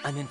I'm in.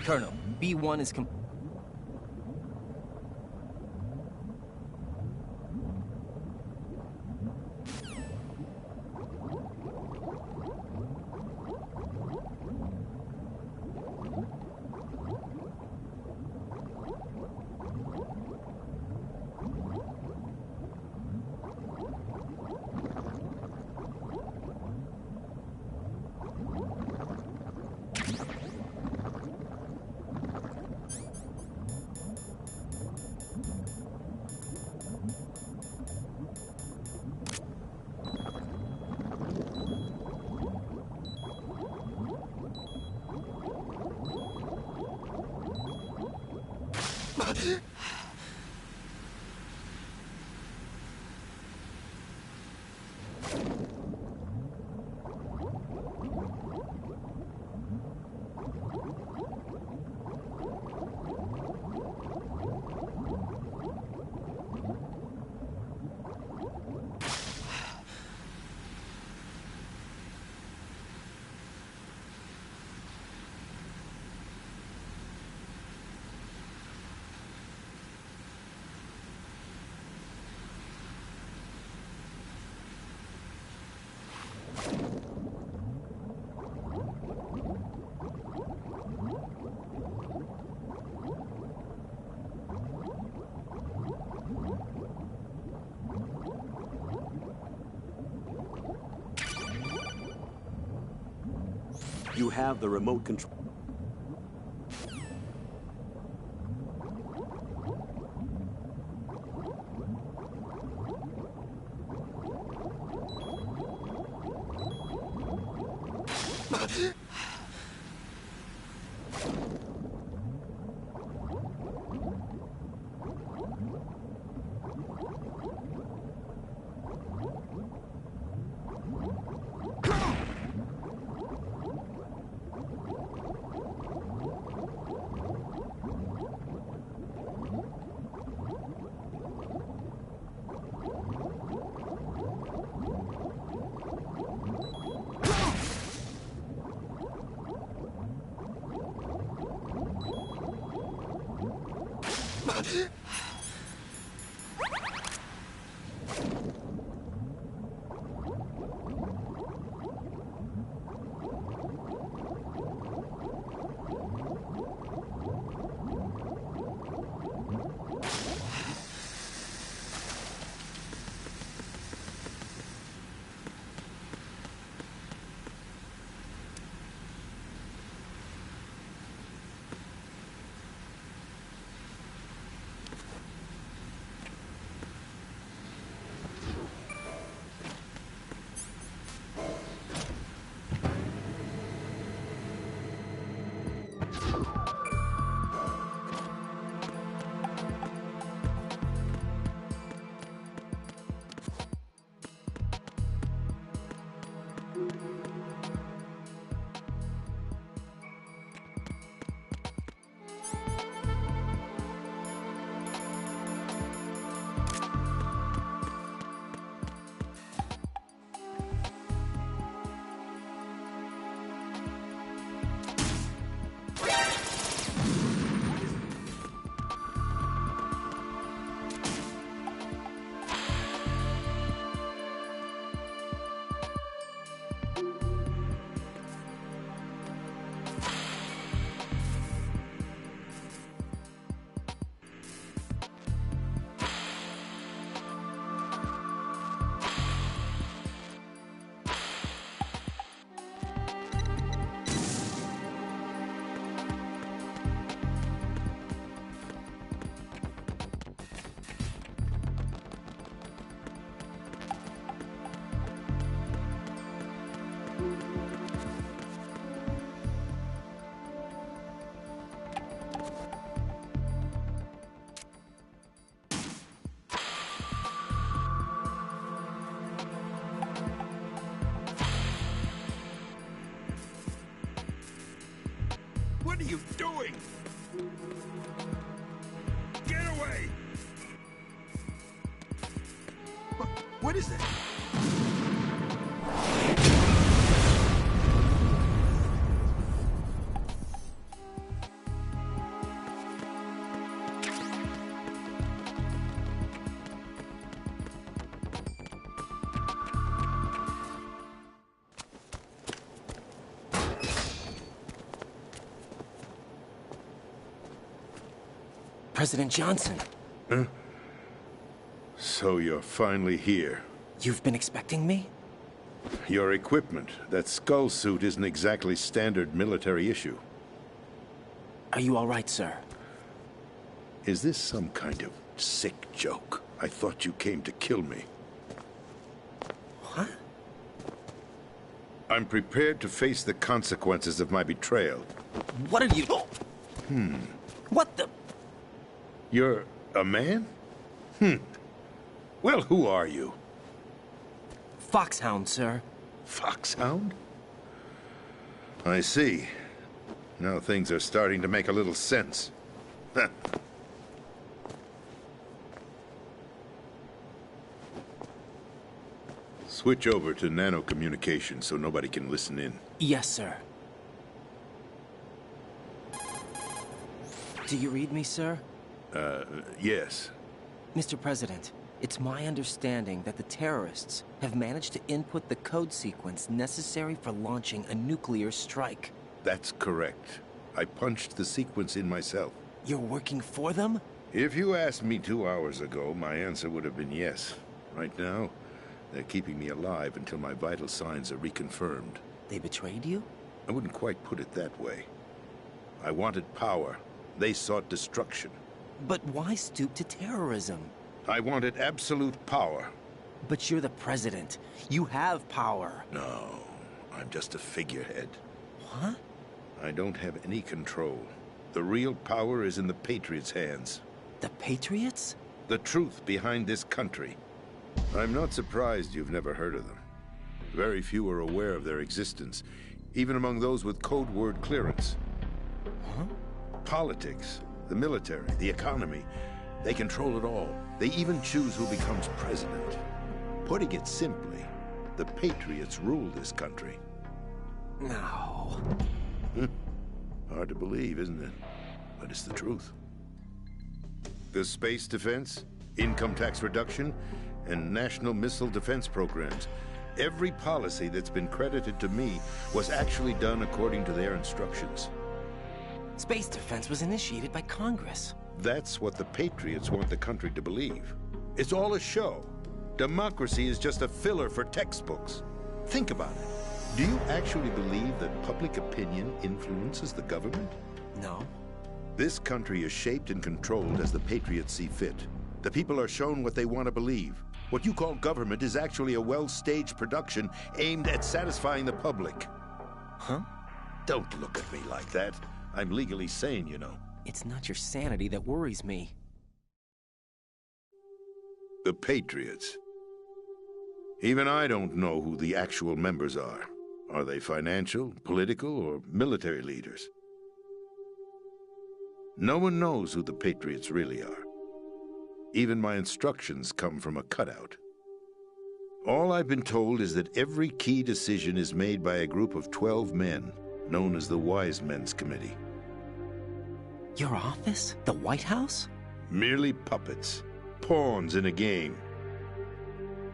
Colonel, B1 is You have the remote control. What are you doing? Get away! What is that? President Johnson. So you're finally here. You've been expecting me? Your equipment, that skull suit, isn't exactly standard military issue. Are you all right, sir? Is this some kind of sick joke? I thought you came to kill me. What? I'm prepared to face the consequences of my betrayal. What are you... What the... You're a man? Well, who are you? Foxhound, sir. Foxhound? I see. Now things are starting to make a little sense. Switch over to nano-communication so nobody can listen in. Yes, sir. Do you read me, sir? Yes. Mr. President, it's my understanding that the terrorists have managed to input the code sequence necessary for launching a nuclear strike. That's correct. I punched the sequence in myself. You're working for them? If you asked me 2 hours ago, my answer would have been yes. Right now, they're keeping me alive until my vital signs are reconfirmed. They betrayed you? I wouldn't quite put it that way. I wanted power. They sought destruction. But why stoop to terrorism? I wanted absolute power. But you're the president. You have power. No, I'm just a figurehead. What? I don't have any control. The real power is in the Patriots' hands. The Patriots? The truth behind this country. I'm not surprised you've never heard of them. Very few are aware of their existence, even among those with code word clearance. Huh? Politics, the military, the economy, they control it all. They even choose who becomes president. Putting it simply, the Patriots rule this country. No. Hard to believe, isn't it? But it's the truth. The space defense, income tax reduction, and national missile defense programs. Every policy that's been credited to me was actually done according to their instructions. Space defense was initiated by Congress. That's what the Patriots want the country to believe. It's all a show. Democracy is just a filler for textbooks. Think about it. Do you actually believe that public opinion influences the government? No. This country is shaped and controlled as the Patriots see fit. The people are shown what they want to believe. What you call government is actually a well-staged production aimed at satisfying the public. Huh? Don't look at me like that. I'm legally sane, you know. It's not your sanity that worries me. The Patriots. Even I don't know who the actual members are. Are they financial, political, or military leaders? No one knows who the Patriots really are. Even my instructions come from a cutout. All I've been told is that every key decision is made by a group of 12 men, known as the Wise Men's Committee. Your office? The White House? Merely puppets, pawns in a game.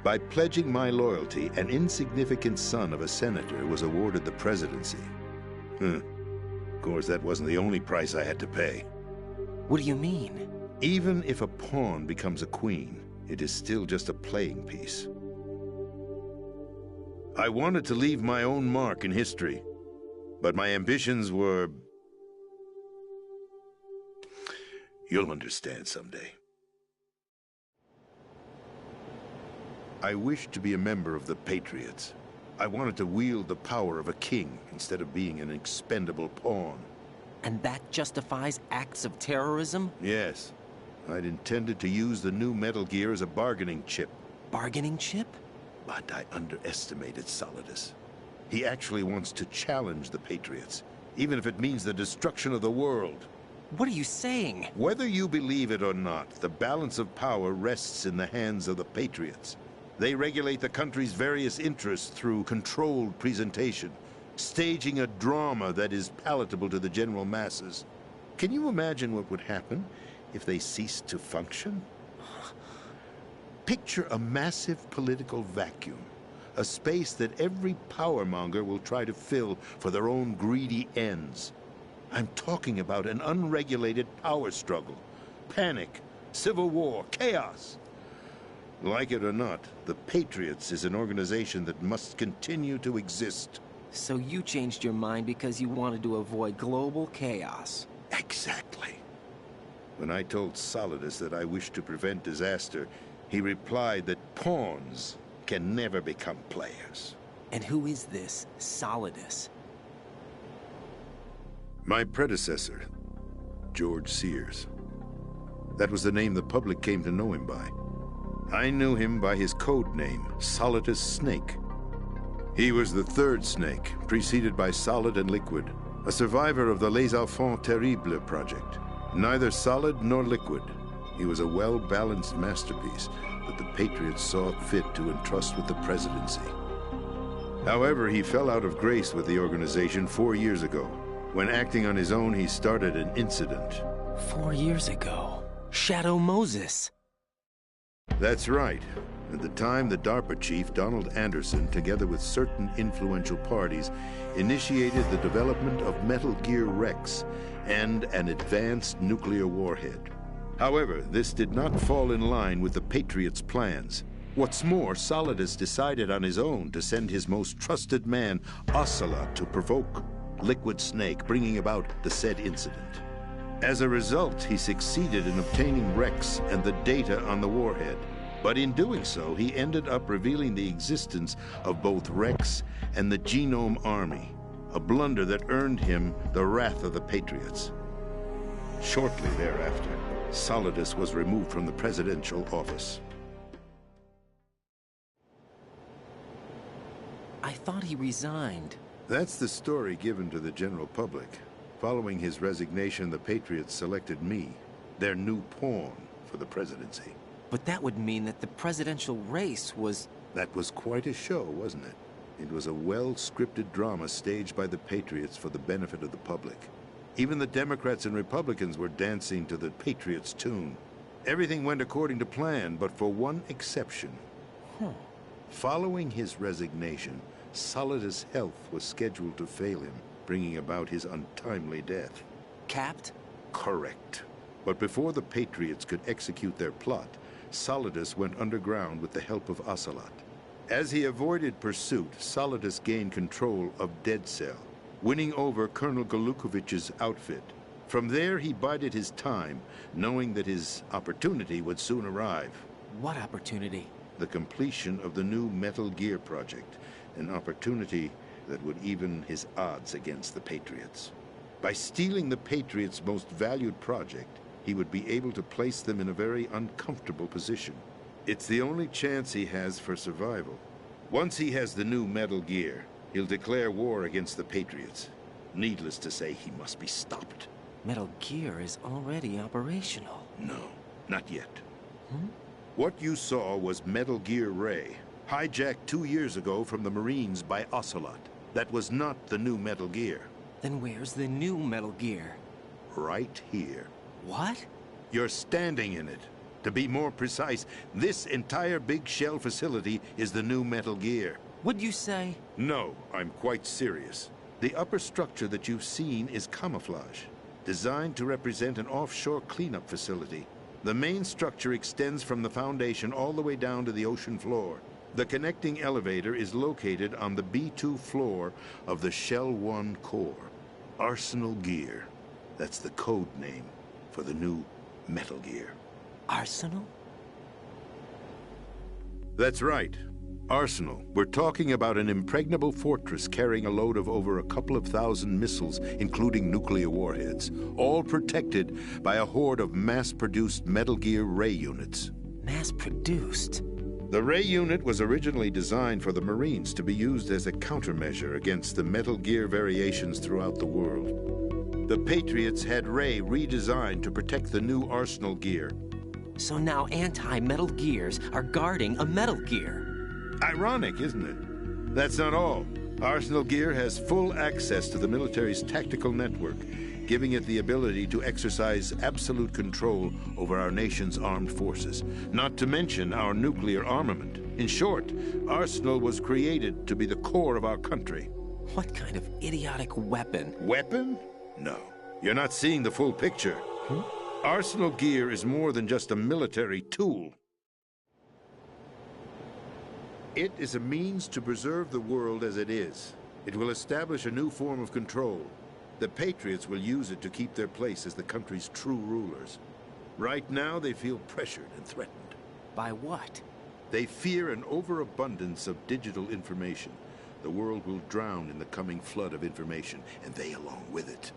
By pledging my loyalty, an insignificant son of a senator was awarded the presidency. Of course, that wasn't the only price I had to pay. What do you mean? Even if a pawn becomes a queen, it is still just a playing piece. I wanted to leave my own mark in history, but my ambitions were... You'll understand someday. I wished to be a member of the Patriots. I wanted to wield the power of a king instead of being an expendable pawn. And that justifies acts of terrorism? Yes. I'd intended to use the new Metal Gear as a bargaining chip. Bargaining chip? But I underestimated Solidus. He actually wants to challenge the Patriots, even if it means the destruction of the world. What are you saying? Whether you believe it or not, the balance of power rests in the hands of the Patriots. They regulate the country's various interests through controlled presentation, staging a drama that is palatable to the general masses. Can you imagine what would happen if they ceased to function? Picture a massive political vacuum, a space that every powermonger will try to fill for their own greedy ends. I'm talking about an unregulated power struggle, panic, civil war, chaos. Like it or not, the Patriots is an organization that must continue to exist. So you changed your mind because you wanted to avoid global chaos. Exactly. When I told Solidus that I wished to prevent disaster, he replied that pawns can never become players. And who is this Solidus? My predecessor, George Sears. That was the name the public came to know him by. I knew him by his code name, Solidus Snake. He was the third snake, preceded by Solid and Liquid, a survivor of the Les Enfants Terribles project. Neither solid nor liquid, he was a well-balanced masterpiece that the Patriots saw fit to entrust with the presidency. However, he fell out of grace with the organization 4 years ago. When acting on his own, he started an incident. 4 years ago. Shadow Moses. That's right. At the time, the DARPA chief, Donald Anderson, together with certain influential parties, initiated the development of Metal Gear Rex and an advanced nuclear warhead. However, this did not fall in line with the Patriots' plans. What's more, Solidus decided on his own to send his most trusted man, Ocelot, to provoke Liquid Snake, bringing about the said incident. As a result, he succeeded in obtaining Rex and the data on the warhead. But in doing so, he ended up revealing the existence of both Rex and the Genome Army, a blunder that earned him the wrath of the Patriots. Shortly thereafter, Solidus was removed from the presidential office. I thought he resigned. That's the story given to the general public. Following his resignation, the Patriots selected me, their new pawn, for the presidency. But that would mean that the presidential race was... That was quite a show, wasn't it? It was a well-scripted drama staged by the Patriots for the benefit of the public. Even the Democrats and Republicans were dancing to the Patriots' tune. Everything went according to plan, but for one exception. Following his resignation, Solidus' health was scheduled to fail him, bringing about his untimely death. Capped? Correct. But before the Patriots could execute their plot, Solidus went underground with the help of Ocelot. As he avoided pursuit, Solidus gained control of Dead Cell, winning over Colonel Golukovich's outfit. From there, he bided his time, knowing that his opportunity would soon arrive. What opportunity? The completion of the new Metal Gear project, an opportunity that would even his odds against the Patriots. By stealing the Patriots' most valued project, he would be able to place them in a very uncomfortable position. It's the only chance he has for survival. Once he has the new Metal Gear, he'll declare war against the Patriots. Needless to say, he must be stopped. Metal Gear is already operational. No, not yet. What you saw was Metal Gear Ray, hijacked 2 years ago from the Marines by Ocelot. That was not the new Metal Gear. Then where's the new Metal Gear? Right here. What? You're standing in it. To be more precise, this entire big shell facility is the new Metal Gear. What'd you say? No, I'm quite serious. The upper structure that you've seen is camouflage, designed to represent an offshore cleanup facility. The main structure extends from the foundation all the way down to the ocean floor. The connecting elevator is located on the B2 floor of the Shell 1 core. Arsenal Gear. That's the code name for the new Metal Gear. Arsenal? That's right. Arsenal. We're talking about an impregnable fortress carrying a load of over a couple of thousand missiles, including nuclear warheads, all protected by a horde of mass-produced Metal Gear Ray units. Mass-produced? The Ray unit was originally designed for the Marines to be used as a countermeasure against the Metal Gear variations throughout the world. The Patriots had Ray redesigned to protect the new Arsenal Gear. So now anti-Metal Gears are guarding a Metal Gear. Ironic, isn't it? That's not all. Arsenal Gear has full access to the military's tactical network, giving it the ability to exercise absolute control over our nation's armed forces, not to mention our nuclear armament. In short, Arsenal was created to be the core of our country. What kind of idiotic weapon? Weapon? No. You're not seeing the full picture. Arsenal gear is more than just a military tool. It is a means to preserve the world as it is. It will establish a new form of control. The Patriots will use it to keep their place as the country's true rulers. Right now, they feel pressured and threatened. By what? They fear an overabundance of digital information. The world will drown in the coming flood of information, and they along with it.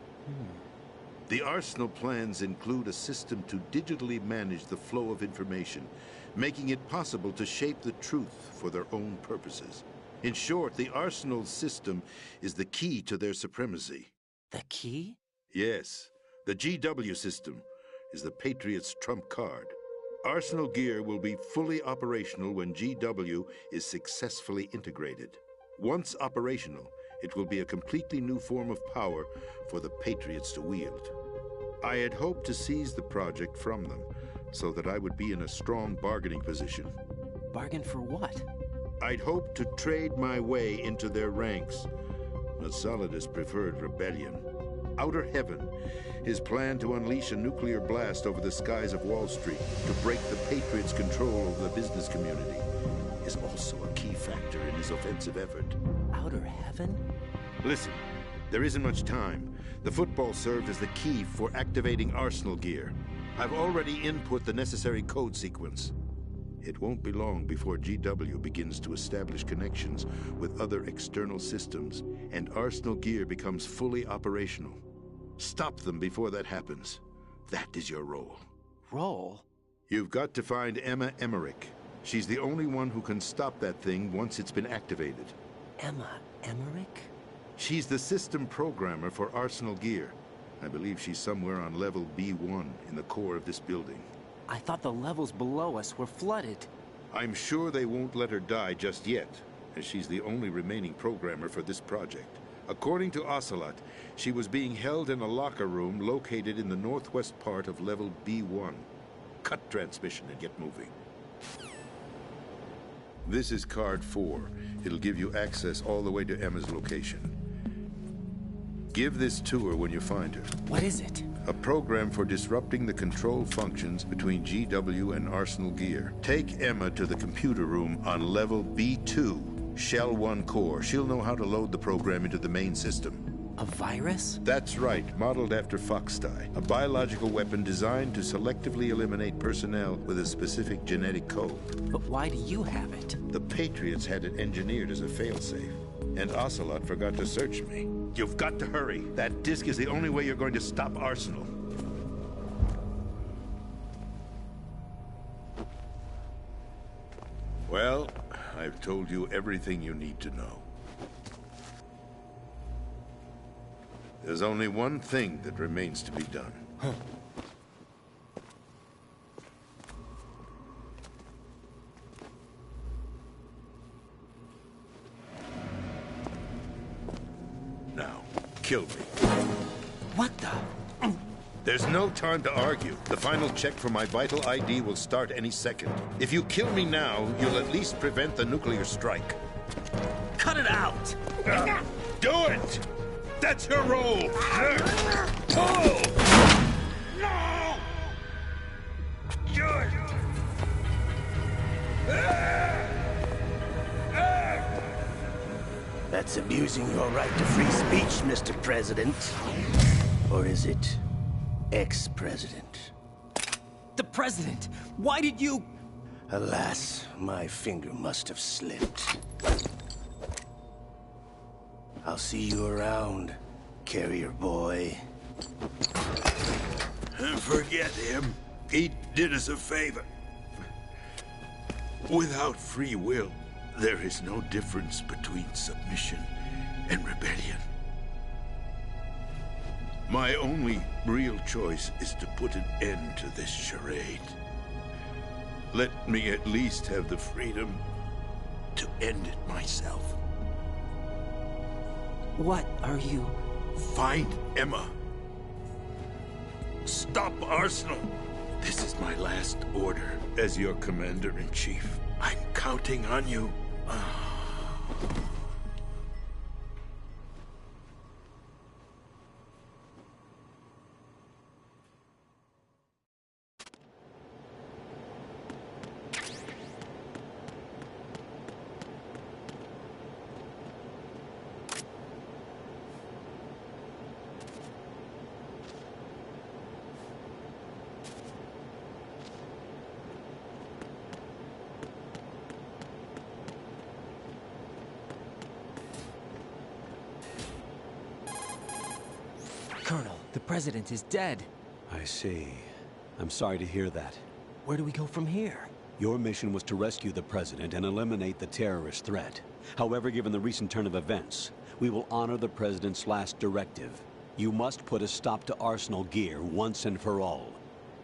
The Arsenal plans include a system to digitally manage the flow of information, making it possible to shape the truth for their own purposes. In short, the Arsenal system is the key to their supremacy. The key? Yes, the GW system is the Patriots' trump card. Arsenal gear will be fully operational when GW is successfully integrated. Once operational, it will be a completely new form of power for the Patriots to wield. I had hoped to seize the project from them, so that I would be in a strong bargaining position. Bargain for what? I'd hoped to trade my way into their ranks, but Solidus preferred rebellion. Outer Heaven, his plan to unleash a nuclear blast over the skies of Wall Street to break the Patriots' control over the business community, is also a key factor in his offensive effort. Outer Heaven? Listen, there isn't much time. The football served as the key for activating Arsenal gear. I've already input the necessary code sequence. It won't be long before GW begins to establish connections with other external systems, and Arsenal gear becomes fully operational. Stop them before that happens. That is your role. Role? You've got to find Emma Emmerich. She's the only one who can stop that thing once it's been activated. Emma Emmerich? She's the system programmer for Arsenal gear. I believe she's somewhere on level B1 in the core of this building. I thought the levels below us were flooded. I'm sure they won't let her die just yet, as she's the only remaining programmer for this project. According to Ocelot, she was being held in a locker room located in the northwest part of level B1. Cut transmission and get moving. This is card 4. It'll give you access all the way to Emma's location. Give this to her when you find her. What is it? A program for disrupting the control functions between GW and Arsenal gear. Take Emma to the computer room on level B2, Shell 1 core. She'll know how to load the program into the main system. A virus? That's right, modeled after Foxdie, a biological weapon designed to selectively eliminate personnel with a specific genetic code. But why do you have it? The Patriots had it engineered as a failsafe, and Ocelot forgot to search me. You've got to hurry. That disk is the only way you're going to stop Arsenal. Well, I've told you everything you need to know. There's only one thing that remains to be done. Now, kill me. What the? There's no time to argue. The final check for my vital ID will start any second. If you kill me now, you'll at least prevent the nuclear strike. Cut it out! Do it! That's your role! Pull! No! Do it! That's abusing your right to free speech, Mr. President. Or is it ex-president? The president! Why did you... Alas, my finger must have slipped. I'll see you around, carrier boy. Forget him. He did us a favor. Without free will, there is no difference between submission and rebellion. My only real choice is to put an end to this charade. Let me at least have the freedom to end it myself. What are you... Find Emma. Stop Arsenal. This is my last order as your commander-in-chief. I'm counting on you. President is dead. I see. I'm sorry to hear that. Where do we go from here? Your mission was to rescue the President and eliminate the terrorist threat. However, given the recent turn of events, we will honor the President's last directive. You must put a stop to Arsenal Gear once and for all.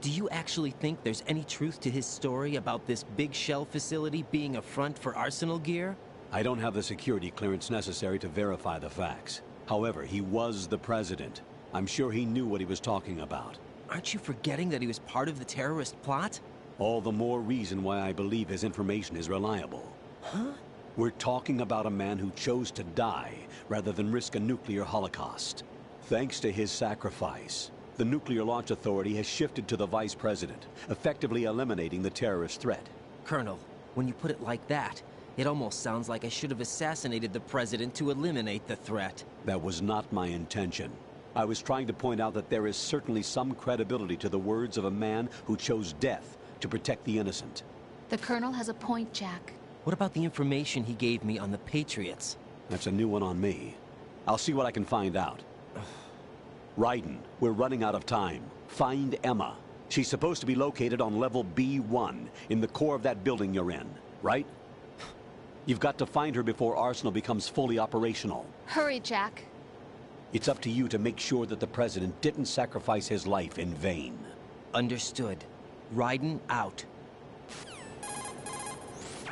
Do you actually think there's any truth to his story about this big shell facility being a front for Arsenal Gear? I don't have the security clearance necessary to verify the facts. However, he was the President. I'm sure he knew what he was talking about. Aren't you forgetting that he was part of the terrorist plot? All the more reason why I believe his information is reliable. Huh? We're talking about a man who chose to die rather than risk a nuclear holocaust. Thanks to his sacrifice, the Nuclear Launch Authority has shifted to the Vice President, effectively eliminating the terrorist threat. Colonel, when you put it like that, it almost sounds like I should have assassinated the President to eliminate the threat. That was not my intention. I was trying to point out that there is certainly some credibility to the words of a man who chose death to protect the innocent. The Colonel has a point, Jack. What about the information he gave me on the Patriots? That's a new one on me. I'll see what I can find out. Raiden, we're running out of time. Find Emma. She's supposed to be located on level B1, in the core of that building you're in, right? You've got to find her before Arsenal becomes fully operational. Hurry, Jack. It's up to you to make sure that the President didn't sacrifice his life in vain. Understood. Raiden out.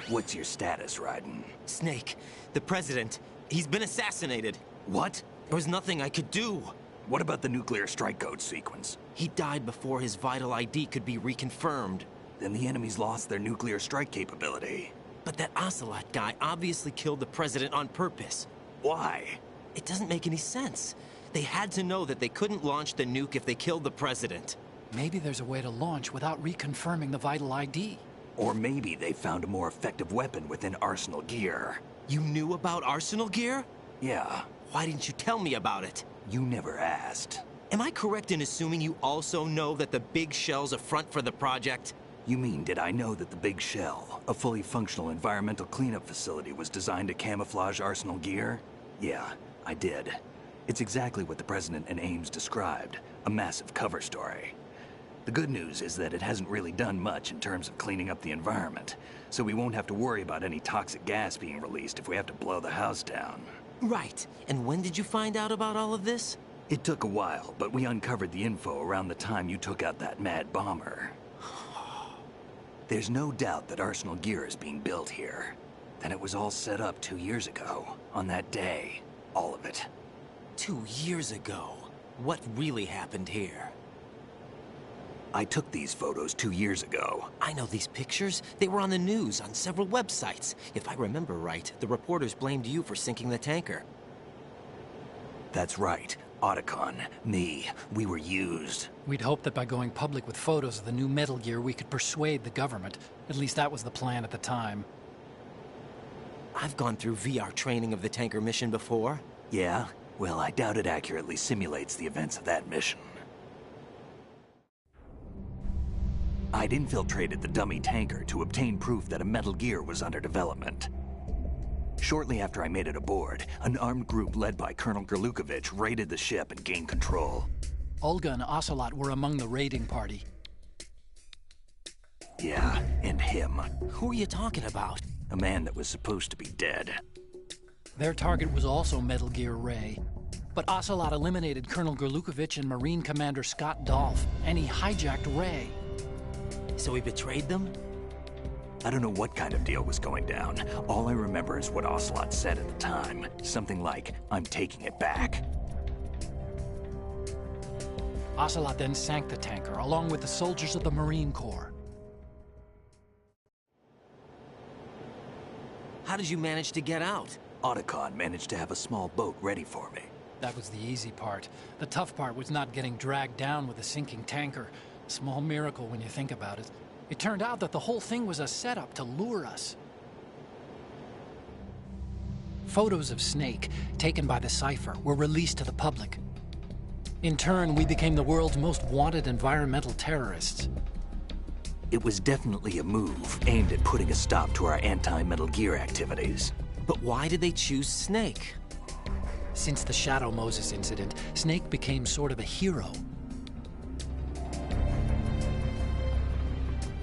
What's your status, Raiden? Snake, the President, he's been assassinated. What? There was nothing I could do. What about the nuclear strike code sequence? He died before his vital ID could be reconfirmed. Then the enemy's lost their nuclear strike capability. But that Ocelot guy obviously killed the President on purpose. Why? It doesn't make any sense. They had to know that they couldn't launch the nuke if they killed the President. Maybe there's a way to launch without reconfirming the vital ID. Or maybe they found a more effective weapon within Arsenal Gear. You knew about Arsenal Gear? Yeah. Why didn't you tell me about it? You never asked. Am I correct in assuming you also know that the Big Shell's a front for the project? You mean, did I know that the Big Shell, a fully functional environmental cleanup facility, was designed to camouflage Arsenal Gear? Yeah, I did. It's exactly what the President and Ames described, a massive cover story. The good news is that it hasn't really done much in terms of cleaning up the environment, so we won't have to worry about any toxic gas being released if we have to blow the house down. Right. And when did you find out about all of this? It took a while, but we uncovered the info around the time you took out that mad bomber. There's no doubt that Arsenal Gear is being built here. Then it was all set up 2 years ago, on that day. All of it. 2 years ago? What really happened here? I took these photos 2 years ago. I know these pictures. They were on the news, on several websites. If I remember right, the reporters blamed you for sinking the tanker. That's right. Otacon, me, we were used. We'd hoped that by going public with photos of the new Metal Gear, we could persuade the government. At least that was the plan at the time. I've gone through VR training of the tanker mission before. Yeah? Well, I doubt it accurately simulates the events of that mission. I'd infiltrated the dummy tanker to obtain proof that a Metal Gear was under development. Shortly after I made it aboard, an armed group led by Colonel Gerlukovich raided the ship and gained control. Olga and Ocelot were among the raiding party. Yeah, and him. Who are you talking about? A man that was supposed to be dead. Their target was also Metal Gear Ray. But Ocelot eliminated Colonel Gerlukovich and Marine Commander Scott Dolph, and he hijacked Ray. So he betrayed them? I don't know what kind of deal was going down. All I remember is what Ocelot said at the time. Something like, "I'm taking it back." Ocelot then sank the tanker, along with the soldiers of the Marine Corps. How did you manage to get out? Otacon managed to have a small boat ready for me. That was the easy part. The tough part was not getting dragged down with a sinking tanker. A small miracle when you think about it. It turned out that the whole thing was a setup to lure us. Photos of Snake, taken by the Cypher, were released to the public. In turn, we became the world's most wanted environmental terrorists. It was definitely a move aimed at putting a stop to our anti-Metal Gear activities. But why did they choose Snake? Since the Shadow Moses incident, Snake became sort of a hero.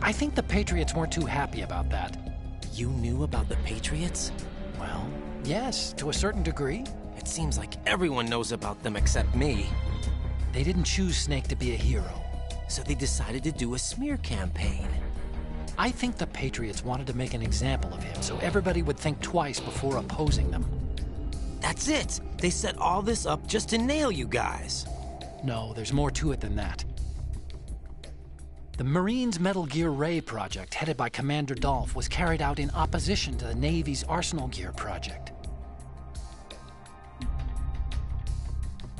I think the Patriots weren't too happy about that. You knew about the Patriots? Well, yes, to a certain degree. It seems like everyone knows about them except me. They didn't choose Snake to be a hero. So they decided to do a smear campaign. I think the Patriots wanted to make an example of him so everybody would think twice before opposing them. That's it! They set all this up just to nail you guys. No, there's more to it than that. The Marines' Metal Gear Ray project, headed by Commander Dolph, was carried out in opposition to the Navy's Arsenal Gear project.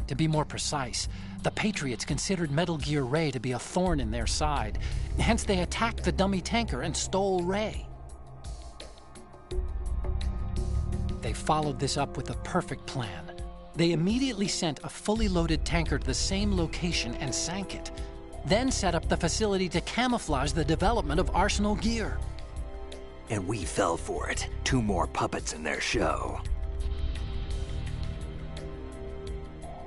To be more precise, the Patriots considered Metal Gear Ray to be a thorn in their side. Hence, they attacked the dummy tanker and stole Ray. They followed this up with a perfect plan. They immediately sent a fully loaded tanker to the same location and sank it. Then set up the facility to camouflage the development of Arsenal Gear. And we fell for it. 2 more puppets in their show.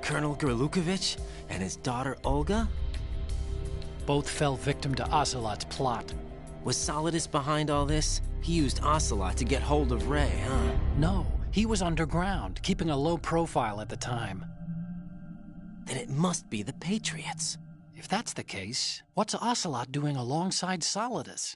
Colonel Gerlukovich and his daughter Olga? Both fell victim to Ocelot's plot. Was Solidus behind all this? He used Ocelot to get hold of Ray, huh? No, he was underground, keeping a low profile at the time. Then it must be the Patriots. If that's the case, what's Ocelot doing alongside Solidus?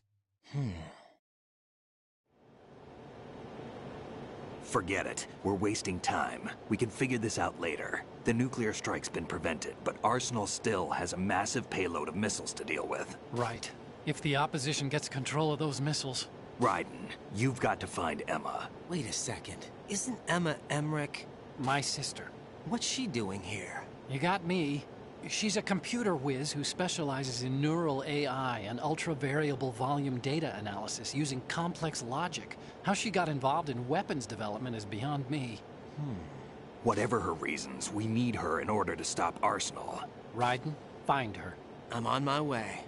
Forget it. We're wasting time. We can figure this out later. The nuclear strike's been prevented, but Arsenal still has a massive payload of missiles to deal with. Right. If the opposition gets control of those missiles... Raiden, you've got to find Emma. Wait a second. Isn't Emma Emmerich? My sister. What's she doing here? You got me. She's a computer whiz who specializes in neural AI and ultra-variable volume data analysis using complex logic. How she got involved in weapons development is beyond me. Whatever her reasons, we need her in order to stop Arsenal. Raiden, find her. I'm on my way.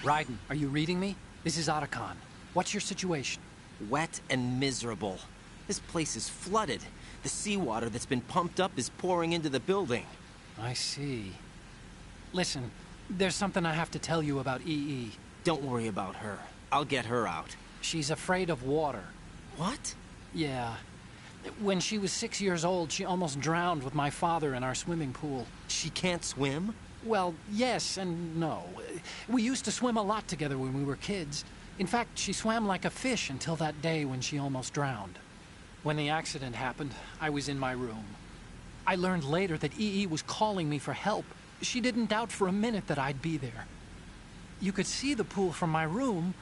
Raiden, are you reading me? This is Otacon. What's your situation? Wet and miserable. This place is flooded. The seawater that's been pumped up is pouring into the building. I see. Listen, there's something I have to tell you about EE. Don't worry about her. I'll get her out. She's afraid of water. What? Yeah. When she was 6 years old, she almost drowned with my father in our swimming pool. She can't swim? Well, yes and no. We used to swim a lot together when we were kids. In fact, she swam like a fish until that day when she almost drowned. When the accident happened, I was in my room. I learned later that EE was calling me for help. She didn't doubt for a minute that I'd be there. You could see the pool from my room.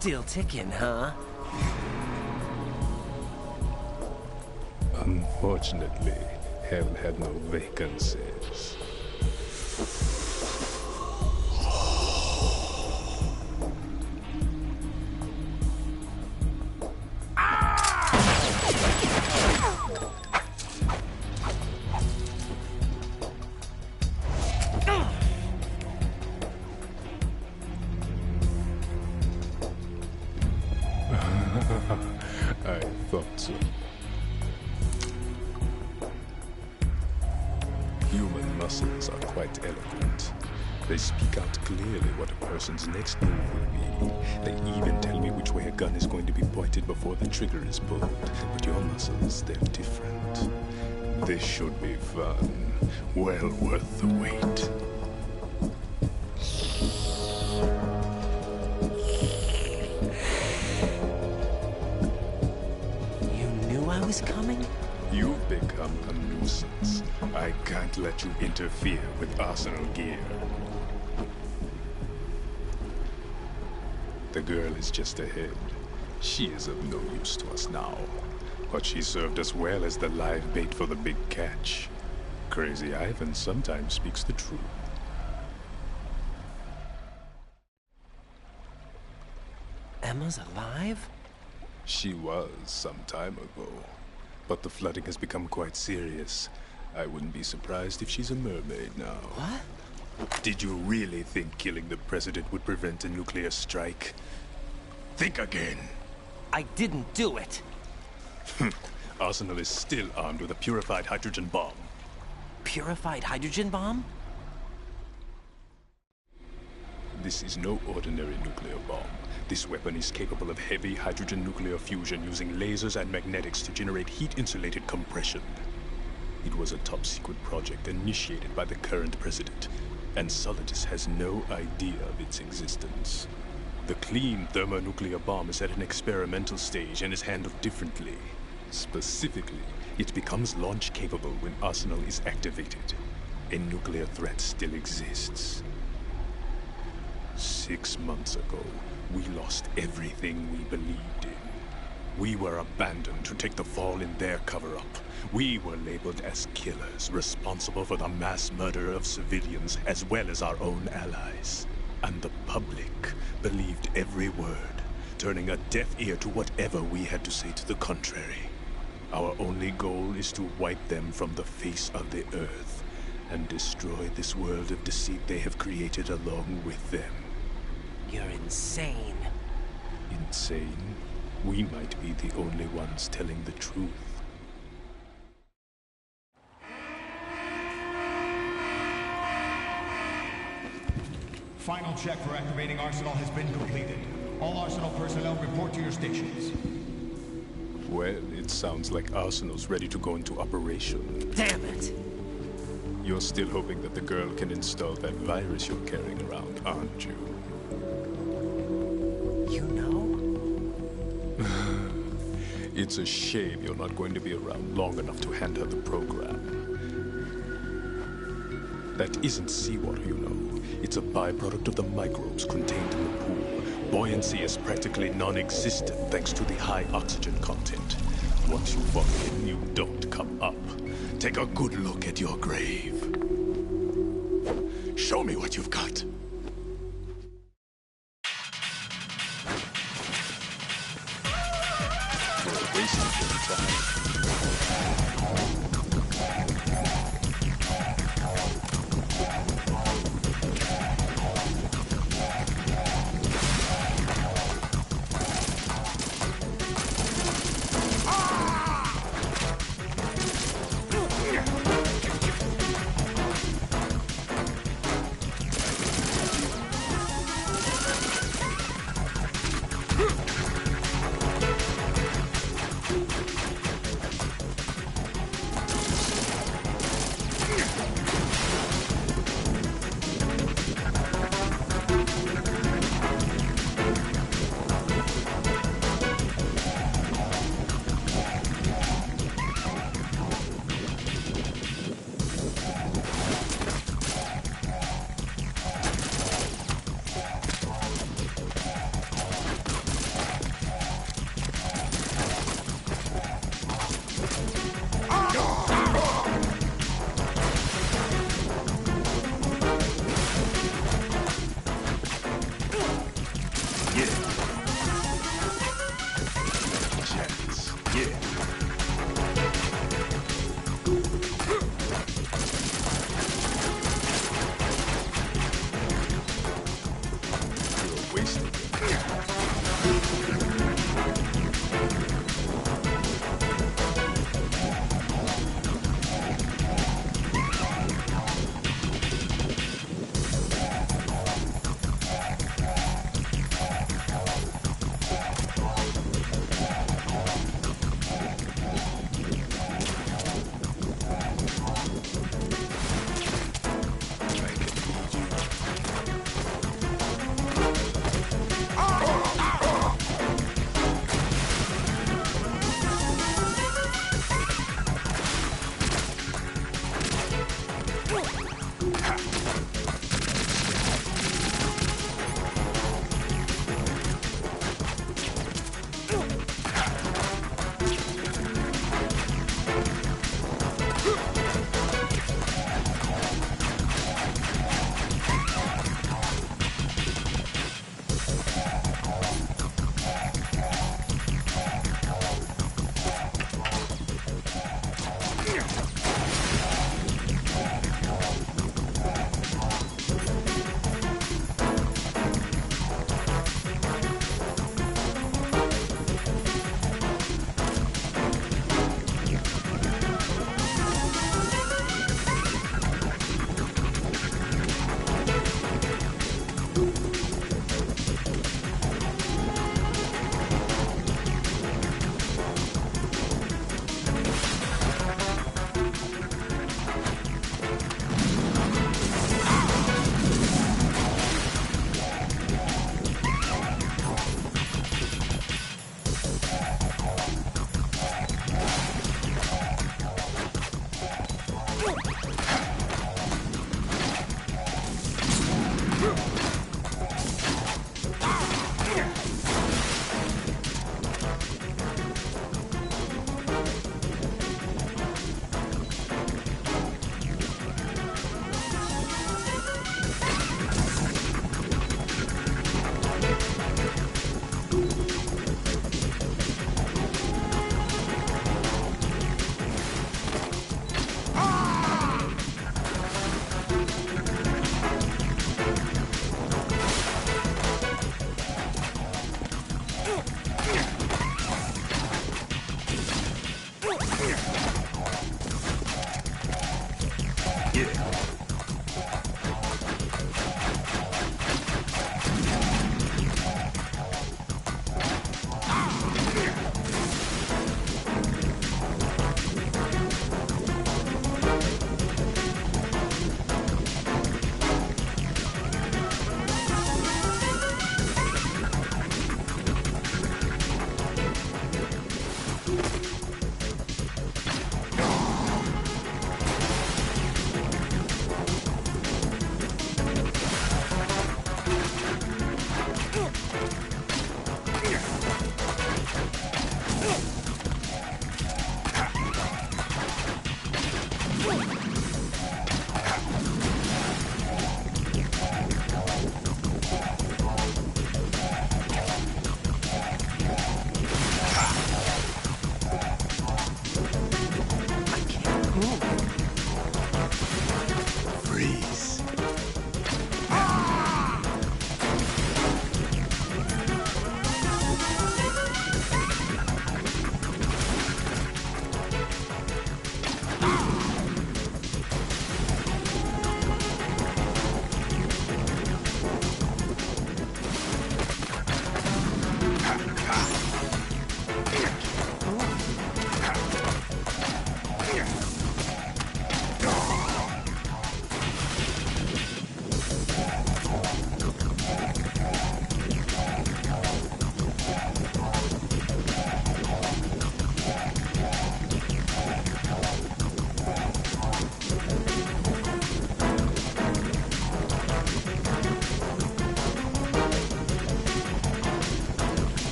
Still ticking, huh? Unfortunately, hell had no vacancies. I thought so. Human muscles are quite eloquent. They speak out clearly what a person's next move will be. They even tell me which way a gun is going to be pointed before the trigger is pulled. But your muscles, they're different. This should be fun. Well worth the wait. I was coming? You've become a nuisance. I can't let you interfere with Arsenal gear. The girl is just ahead. She is of no use to us now. But she served us well as the live bait for the big catch. Crazy Ivan sometimes speaks the truth. Emma's alive? She was some time ago, but the flooding has become quite serious. I wouldn't be surprised if she's a mermaid now. What? Did you really think killing the president would prevent a nuclear strike? Think again. I didn't do it. Arsenal is still armed with a purified hydrogen bomb. Purified hydrogen bomb? This is no ordinary nuclear bomb. This weapon is capable of heavy hydrogen nuclear fusion using lasers and magnetics to generate heat-insulated compression. It was a top-secret project initiated by the current president, and Solidus has no idea of its existence. The clean thermonuclear bomb is at an experimental stage and is handled differently. Specifically, it becomes launch-capable when Arsenal is activated. A nuclear threat still exists. 6 months ago, we lost everything we believed in. We were abandoned to take the fall in their cover-up. We were labeled as killers, responsible for the mass murder of civilians as well as our own allies. And the public believed every word, turning a deaf ear to whatever we had to say to the contrary. Our only goal is to wipe them from the face of the earth and destroy this world of deceit they have created along with them. You're insane. Insane? We might be the only ones telling the truth. Final check for activating Arsenal has been completed. All Arsenal personnel report to your stations. Well, it sounds like Arsenal's ready to go into operation. Damn it! You're still hoping that the girl can install that virus you're carrying around, aren't you? You know? It's a shame you're not going to be around long enough to hand her the program. That isn't seawater, you know. It's a byproduct of the microbes contained in the pool. Buoyancy is practically non-existent thanks to the high oxygen content. Once you fall in, you don't come up. Take a good look at your grave. Show me what you've got. You're wasting your time.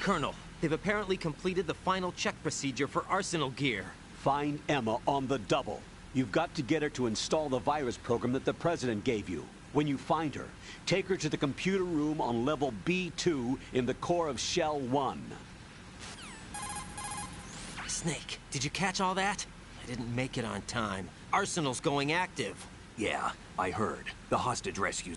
Colonel, they've apparently completed the final check procedure for arsenal gear. Find Emma on the double. You've got to get her to install the virus program that the President gave you. When you find her, take her to the computer room on level B2 in the core of Shell 1. Snake, did you catch all that? I didn't make it on time. Arsenal's going active. Yeah, I heard. The hostage rescue.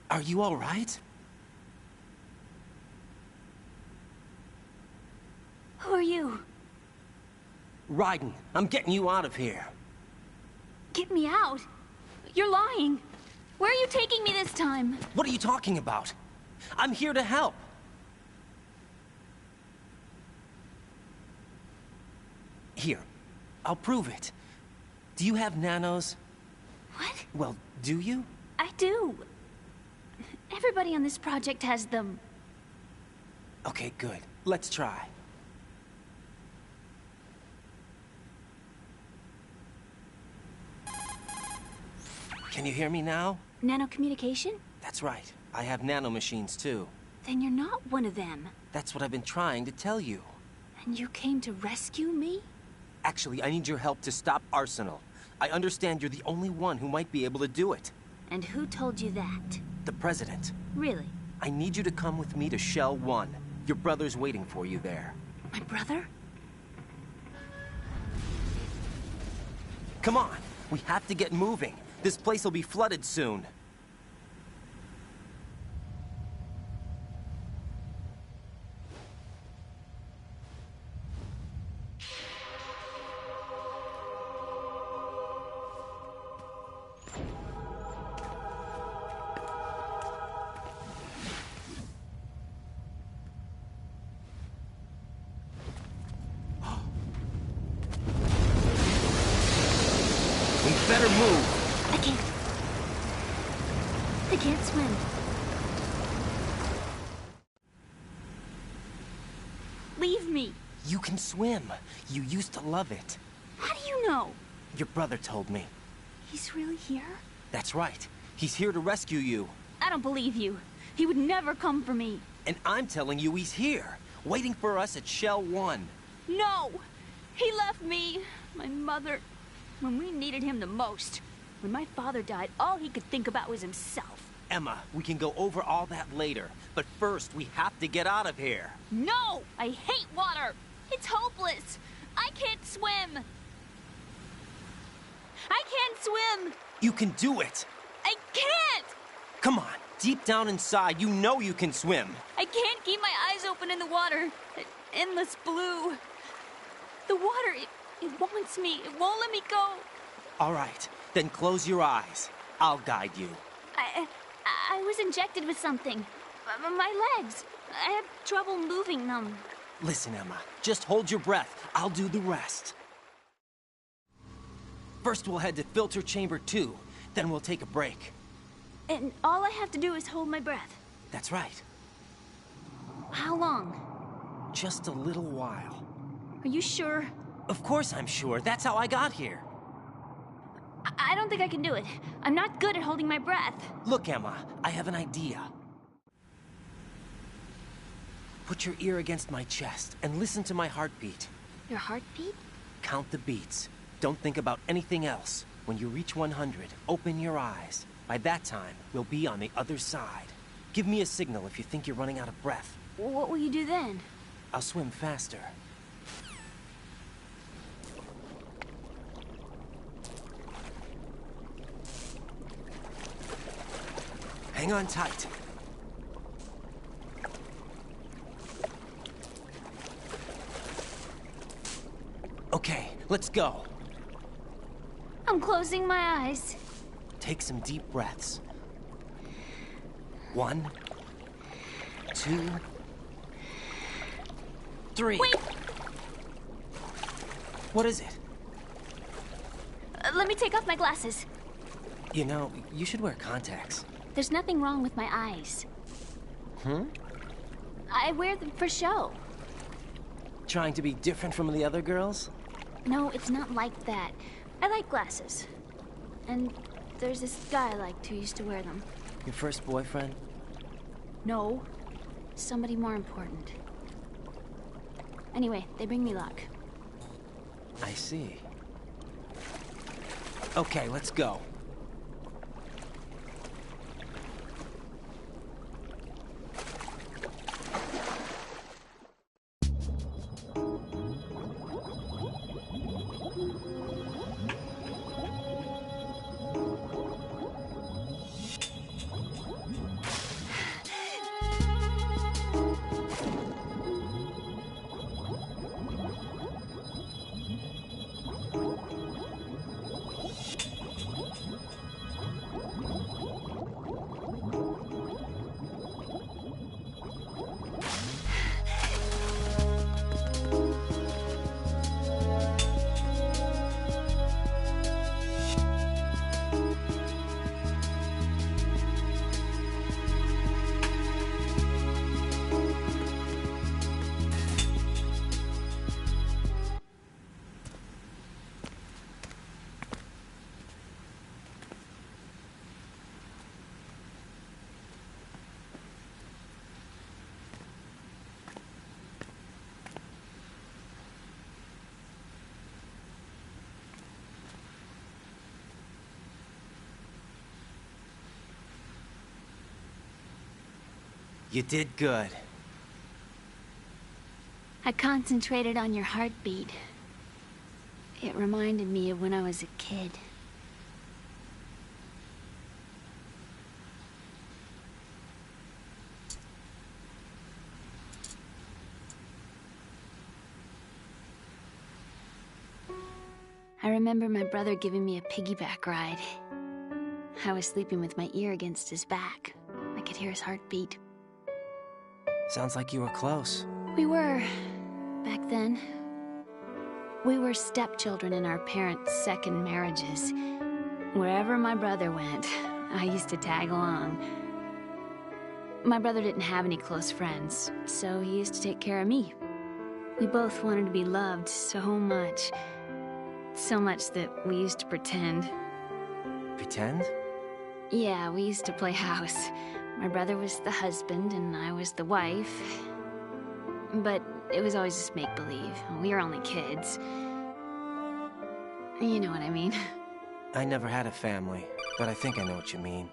Are you all right? Who are you? Raiden, I'm getting you out of here. Get me out? You're lying. Where are you taking me this time? What are you talking about? I'm here to help. Here, I'll prove it. Do you have nanos? What? Well, do you? I do. Everybody on this project has them. Okay, good. Let's try. Can you hear me now? Nanocommunication? That's right. I have nanomachines too. Then you're not one of them. That's what I've been trying to tell you. And you came to rescue me? Actually, I need your help to stop Arsenal. I understand you're the only one who might be able to do it. And who told you that? The President. Really? I need you to come with me to Shell 1. Your brother's waiting for you there. My brother? Come on! We have to get moving. This place will be flooded soon. Better move. I can't swim. Leave me. You can swim. You used to love it. How do you know? Your brother told me. He's really here? That's right. He's here to rescue you. I don't believe you. He would never come for me. And I'm telling you he's here, waiting for us at Shell 1. No! He left me, my mother, when we needed him the most. When my father died, all he could think about was himself. Emma, we can go over all that later. But first, we have to get out of here. No! I hate water! It's hopeless! I can't swim! I can't swim! You can do it! I can't! Come on, Deep down inside, you know you can swim. I can't keep my eyes open in the water. Endless blue. The water, it wants me. It won't let me go. All right, then close your eyes. I'll guide you. I was injected with something. My legs. I have trouble moving them. Listen, Emma, just hold your breath. I'll do the rest. First, we'll head to filter chamber 2. Then we'll take a break. And all I have to do is hold my breath. That's right. How long? Just a little while. Are you sure? Of course I'm sure. That's how I got here. I don't think I can do it. I'm not good at holding my breath. Look, Emma, I have an idea. Put your ear against my chest and listen to my heartbeat. Your heartbeat? Count the beats. Don't think about anything else. When you reach 100, open your eyes. By that time, we'll be on the other side. Give me a signal if you think you're running out of breath. What will you do then? I'll swim faster. Hang on tight. Okay, let's go. I'm closing my eyes. Take some deep breaths. 1, 2, 3. Wait! What is it? Let me take off my glasses. You know, you should wear contacts. There's nothing wrong with my eyes. I wear them for show. Trying to be different from the other girls? No, it's not like that. I like glasses. And there's this guy I liked who used to wear them. Your first boyfriend? No. Somebody more important. Anyway, they bring me luck. I see. Okay, let's go. You did good. I concentrated on your heartbeat. It reminded me of when I was a kid. I remember my brother giving me a piggyback ride. I was sleeping with my ear against his back. I could hear his heartbeat. Sounds like you were close. We were, back then. We were stepchildren in our parents' second marriages. Wherever my brother went, I used to tag along. My brother didn't have any close friends, so he used to take care of me. We both wanted to be loved so much. So much that we used to pretend. Pretend? Yeah, we used to play house. My brother was the husband and I was the wife. But it was always just make-believe. We were only kids. You know what I mean. I never had a family, but I think I know what you mean.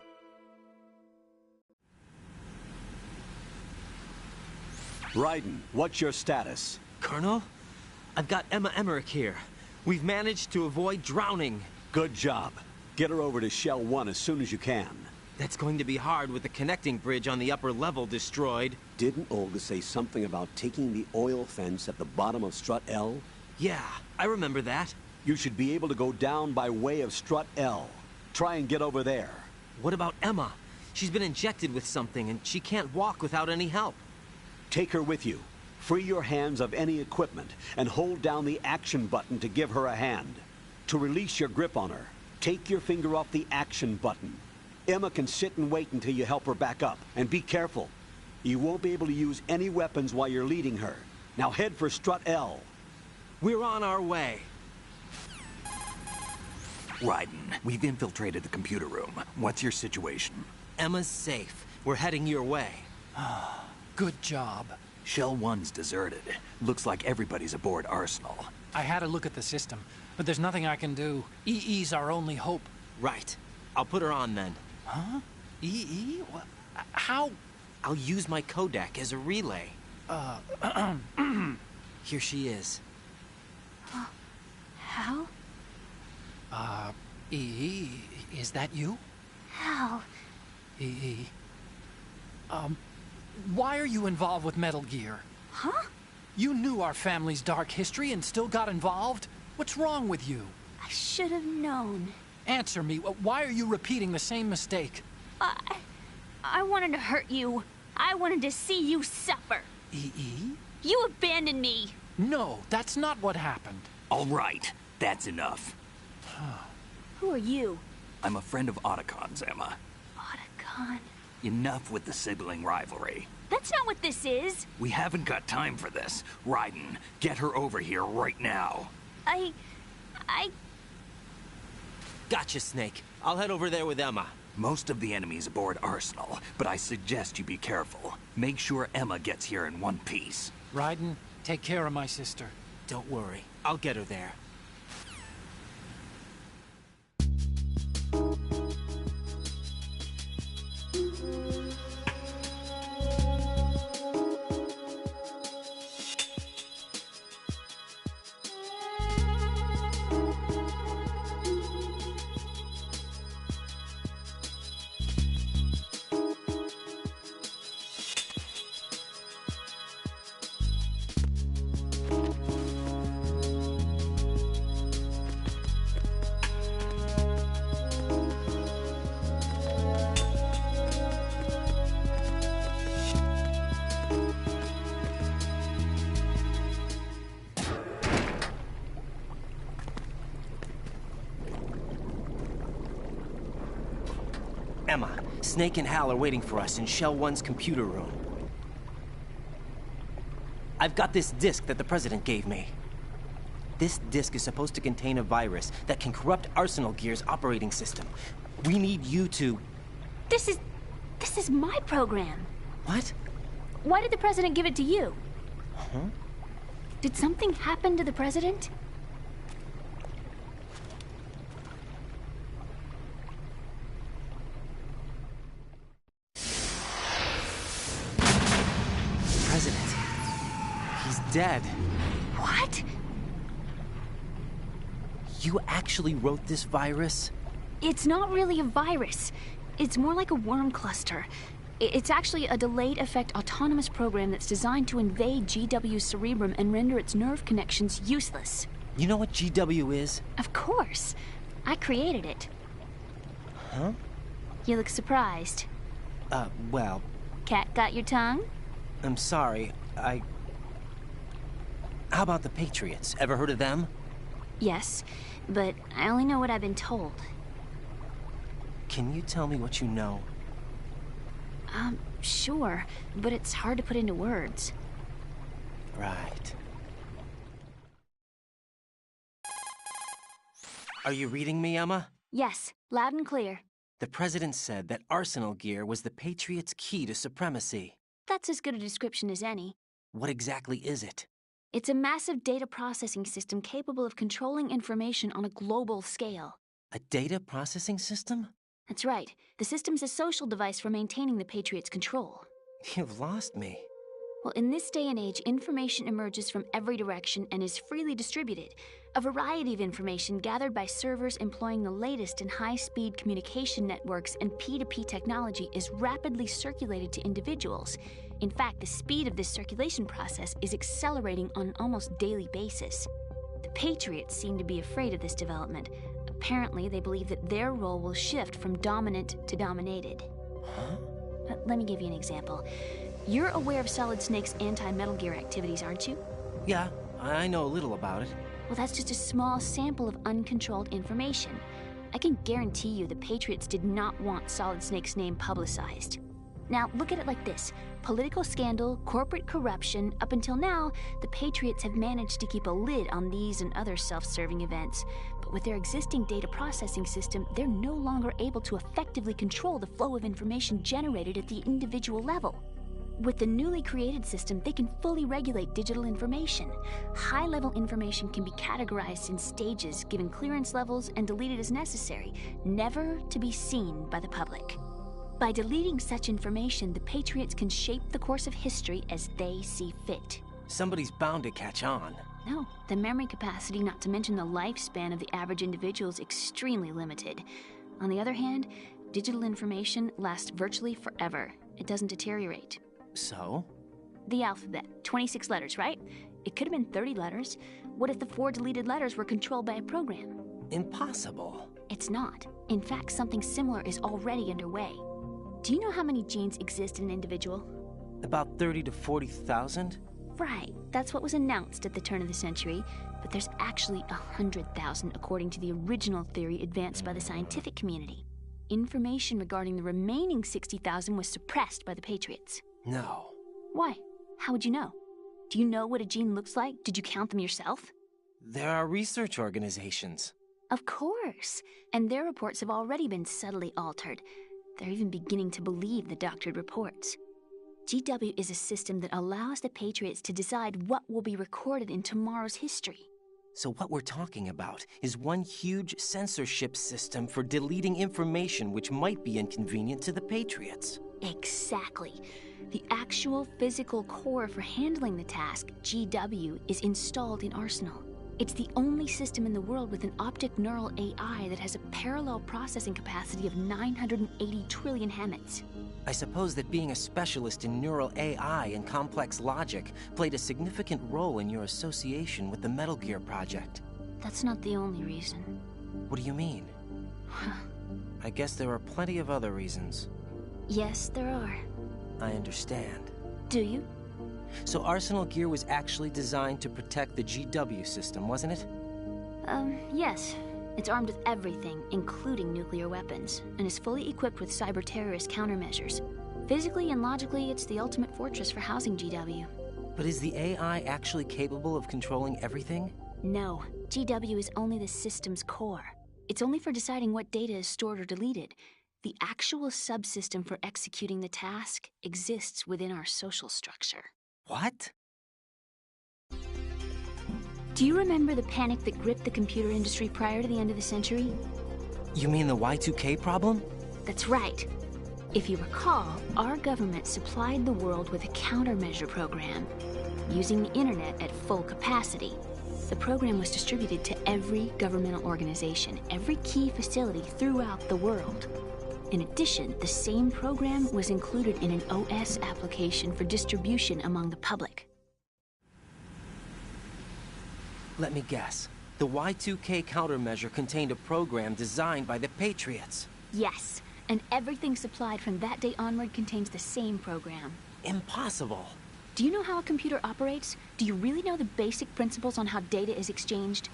Raiden, what's your status? Colonel? I've got Emma Emmerich here. We've managed to avoid drowning. Good job. Get her over to Shell 1 as soon as you can. That's going to be hard with the connecting bridge on the upper level destroyed. Didn't Olga say something about taking the oil fence at the bottom of Strut L? Yeah, I remember that. You should be able to go down by way of Strut L. Try and get over there. What about Emma? She's been injected with something, and she can't walk without any help. Take her with you. Free your hands of any equipment, and hold down the action button to give her a hand. To release your grip on her, take your finger off the action button. Emma can sit and wait until you help her back up. And be careful. You won't be able to use any weapons while you're leading her. Now head for Strut L. We're on our way. Raiden, we've infiltrated the computer room. What's your situation? Emma's safe. We're heading your way. Good job. Shell 1's deserted. Looks like everybody's aboard Arsenal. I had a look at the system, but there's nothing I can do. EE's our only hope. Right. I'll put her on then. Huh? EE? What? How? I'll use my Kodak as a relay. Here she is. Hal? EE, is that you? Hal? EE. Why are you involved with Metal Gear? Huh? You knew our family's dark history and still got involved? What's wrong with you? I should have known. Answer me. Why are you repeating the same mistake? I wanted to hurt you. I wanted to see you suffer. EE? You abandoned me. No, that's not what happened. All right, that's enough. Who are you? I'm a friend of Otacon's, Emma. Otacon? Enough with the sibling rivalry. That's not what this is. We haven't got time for this. Raiden, get her over here right now. I... Gotcha, Snake. I'll head over there with Emma. Most of the enemy's aboard Arsenal, but I suggest you be careful. Make sure Emma gets here in one piece. Raiden, take care of my sister. Don't worry. I'll get her there. Emma, Snake and Hal are waiting for us in Shell 1's computer room. I've got this disk that the President gave me. This disk is supposed to contain a virus that can corrupt Arsenal Gear's operating system. We need you to... This is my program. What? Why did the President give it to you? Huh? Did something happen to the President? President. He's dead. What? You actually wrote this virus? It's not really a virus. It's more like a worm cluster. It's actually a delayed effect autonomous program that's designed to invade GW's cerebrum and render its nerve connections useless. You know what GW is? Of course. I created it. Huh? You look surprised. Well... Cat got your tongue? I'm sorry, How about the Patriots? Ever heard of them? Yes, but I only know what I've been told. Can you tell me what you know? Sure, but it's hard to put into words. Right. Are you reading me, Emma? Yes, loud and clear. The President said that Arsenal Gear was the Patriots' key to supremacy. That's as good a description as any. What exactly is it? It's a massive data processing system capable of controlling information on a global scale. A data processing system? That's right. The system's a social device for maintaining the Patriots' control. You've lost me. Well, in this day and age, information emerges from every direction and is freely distributed. A variety of information gathered by servers employing the latest in high-speed communication networks and P2P technology is rapidly circulated to individuals. In fact, the speed of this circulation process is accelerating on an almost daily basis. The Patriots seem to be afraid of this development. Apparently, they believe that their role will shift from dominant to dominated. Huh? Let me give you an example. You're aware of Solid Snake's anti-Metal Gear activities, aren't you? Yeah, I know a little about it. Well, that's just a small sample of uncontrolled information. I can guarantee you the Patriots did not want Solid Snake's name publicized. Now, look at it like this. Political scandal, corporate corruption, up until now, the Patriots have managed to keep a lid on these and other self-serving events. But with their existing data processing system, they're no longer able to effectively control the flow of information generated at the individual level. With the newly created system, they can fully regulate digital information. High-level information can be categorized in stages, given clearance levels, and deleted as necessary, never to be seen by the public. By deleting such information, the Patriots can shape the course of history as they see fit. Somebody's bound to catch on. No, the memory capacity, not to mention the lifespan of the average individual, is extremely limited. On the other hand, digital information lasts virtually forever. It doesn't deteriorate. So? The alphabet, 26 letters, right? It could have been 30 letters. What if the 4 deleted letters were controlled by a program? Impossible. It's not. In fact, something similar is already underway. Do you know how many genes exist in an individual? About 30 to 40,000? Right. That's what was announced at the turn of the century, but there's actually 100,000 according to the original theory advanced by the scientific community. Information regarding the remaining 60,000 was suppressed by the Patriots. No. Why? How would you know? Do you know what a gene looks like? Did you count them yourself? There are research organizations. Of course. And their reports have already been subtly altered. They're even beginning to believe the doctored reports. GW is a system that allows the Patriots to decide what will be recorded in tomorrow's history. So what we're talking about is one huge censorship system for deleting information which might be inconvenient to the Patriots. Exactly. The actual physical core for handling the task, GW, is installed in Arsenal. It's the only system in the world with an optic neural AI that has a parallel processing capacity of 980 trillion Hammets. I suppose that being a specialist in neural AI and complex logic played a significant role in your association with the Metal Gear project. That's not the only reason. What do you mean? I guess there are plenty of other reasons. Yes, there are. I understand. Do you? So Arsenal Gear was actually designed to protect the GW system, wasn't it? Yes. It's armed with everything, including nuclear weapons, and is fully equipped with cyber-terrorist countermeasures. Physically and logically, it's the ultimate fortress for housing GW. But is the AI actually capable of controlling everything? No. GW is only the system's core. It's only for deciding what data is stored or deleted. The actual subsystem for executing the task exists within our social structure. What? Do you remember the panic that gripped the computer industry prior to the end of the century? You mean the Y2K problem? That's right. If you recall, our government supplied the world with a countermeasure program, using the internet at full capacity. The program was distributed to every governmental organization, every key facility throughout the world. In addition, the same program was included in an OS application for distribution among the public. Let me guess. The Y2K countermeasure contained a program designed by the Patriots. Yes, and everything supplied from that day onward contains the same program. Impossible. Do you know how a computer operates? Do you really know the basic principles on how data is exchanged?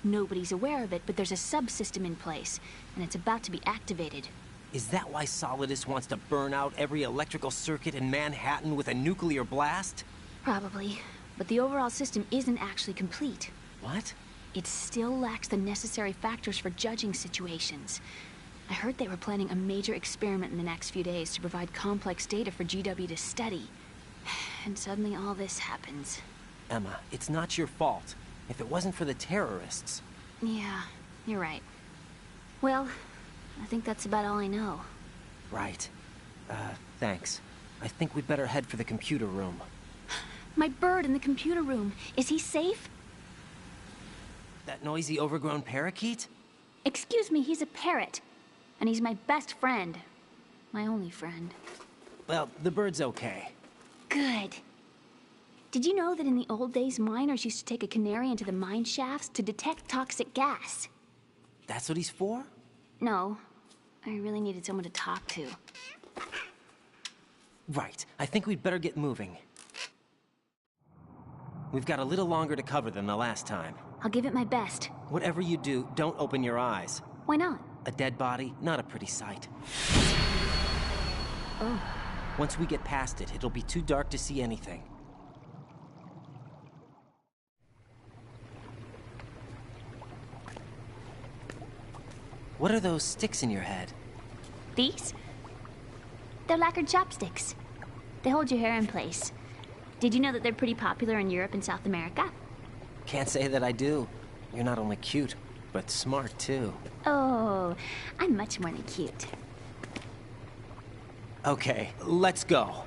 Nobody's aware of it, but there's a subsystem in place, and it's about to be activated. Is that why Solidus wants to burn out every electrical circuit in Manhattan with a nuclear blast? Probably, but the overall system isn't actually complete. What? It still lacks the necessary factors for judging situations. I heard they were planning a major experiment in the next few days to provide complex data for GW to study. And suddenly all this happens. Emma, it's not your fault. If it wasn't for the terrorists... Yeah, you're right. Well, I think that's about all I know. Right. Thanks. I think we'd better head for the computer room. My bird in the computer room. Is he safe? That noisy, overgrown parakeet? Excuse me, he's a parrot. And he's my best friend. My only friend. Well, the bird's okay. Good. Did you know that in the old days, miners used to take a canary into the mine shafts to detect toxic gas? That's what he's for? No. I really needed someone to talk to. Right. I think we'd better get moving. We've got a little longer to cover than the last time. I'll give it my best. Whatever you do, don't open your eyes. Why not? A dead body, not a pretty sight. Oh. Once we get past it, it'll be too dark to see anything. What are those sticks in your head? These? They're lacquered chopsticks. They hold your hair in place. Did you know that they're pretty popular in Europe and South America? Can't say that I do. You're not only cute, but smart too. Oh, I'm much more than cute. Okay, let's go.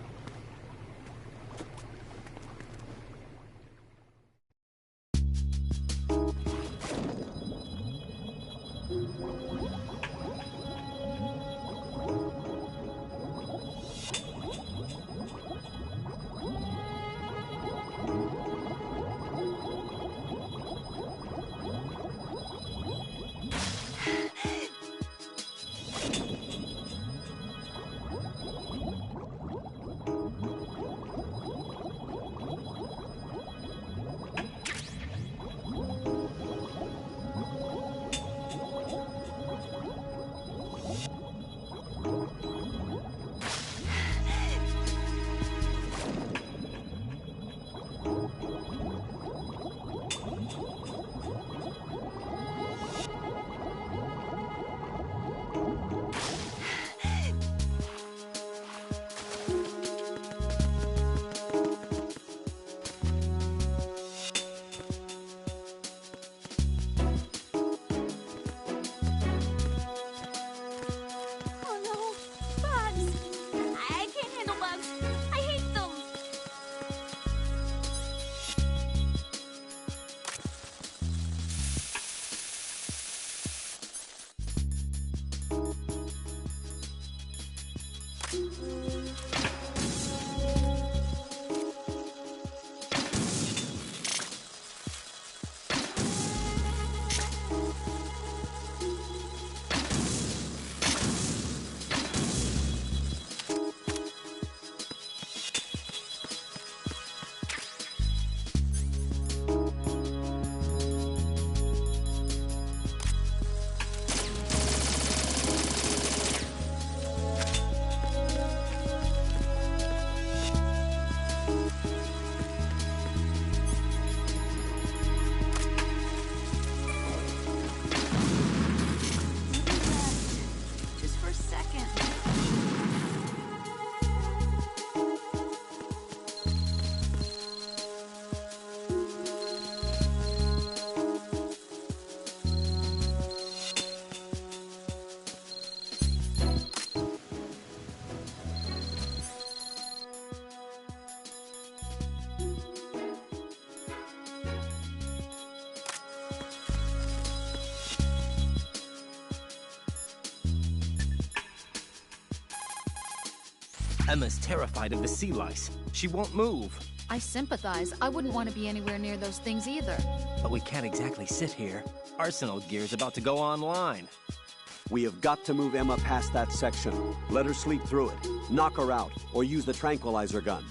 Emma's terrified of the sea lice. She won't move. I sympathize. I wouldn't want to be anywhere near those things either. But we can't exactly sit here. Arsenal gear's about to go online. We have got to move Emma past that section. Let her sleep through it. Knock her out, or use the tranquilizer gun.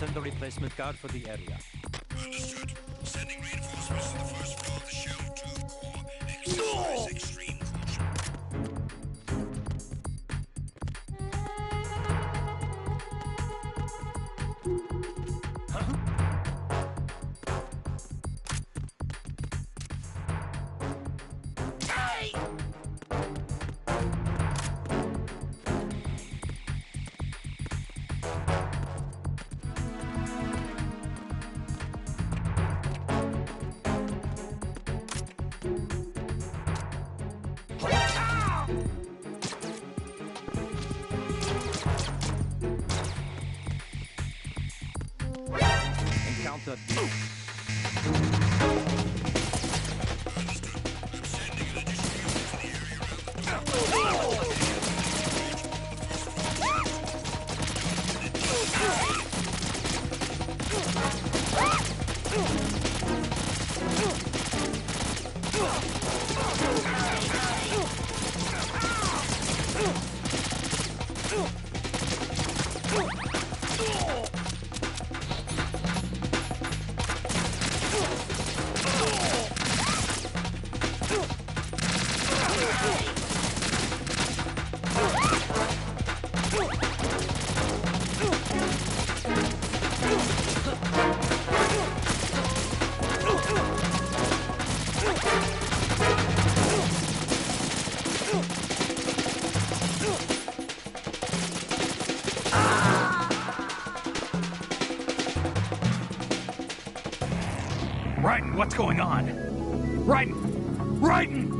send a replacement guard for the area. Understood. Sending reinforcements to the first floor of the shell to the core. Exercise extreme caution. Encounter. Raiden, what's going on? Raiden! Raiden!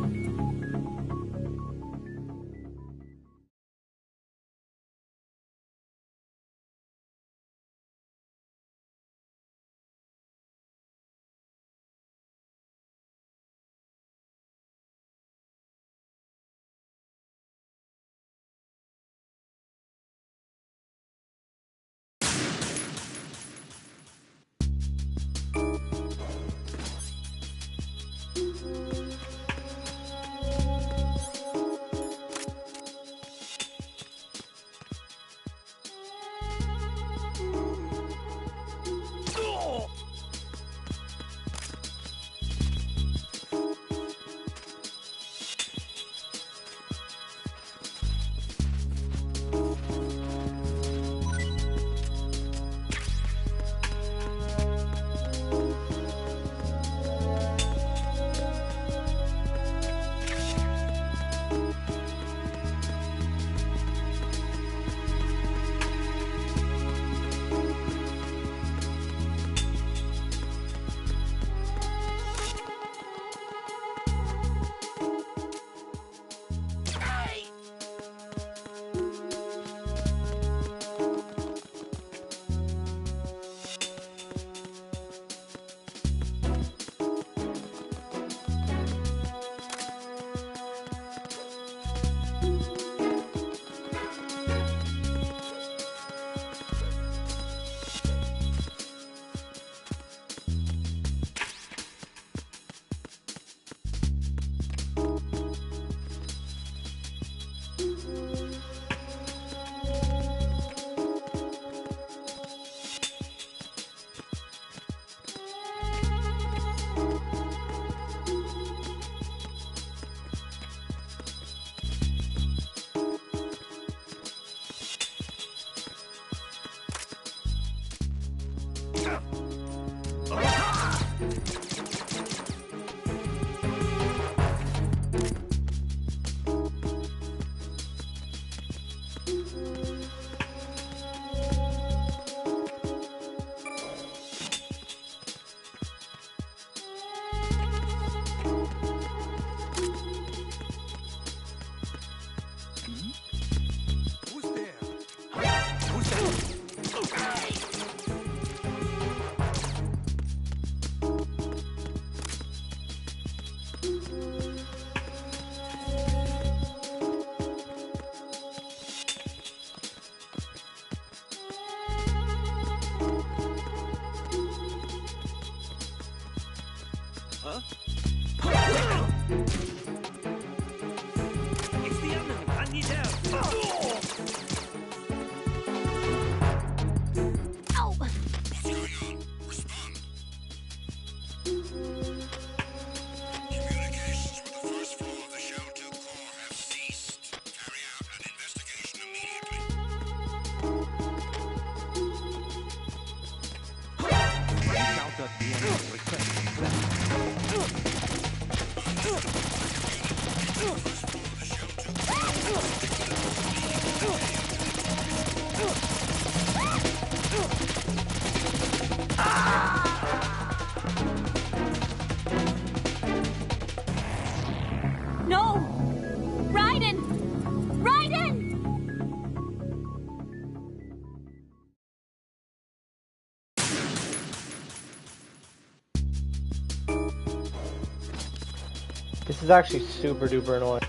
encountered the enemy requesting battle. No! Raiden! Raiden! This is actually super duper annoying.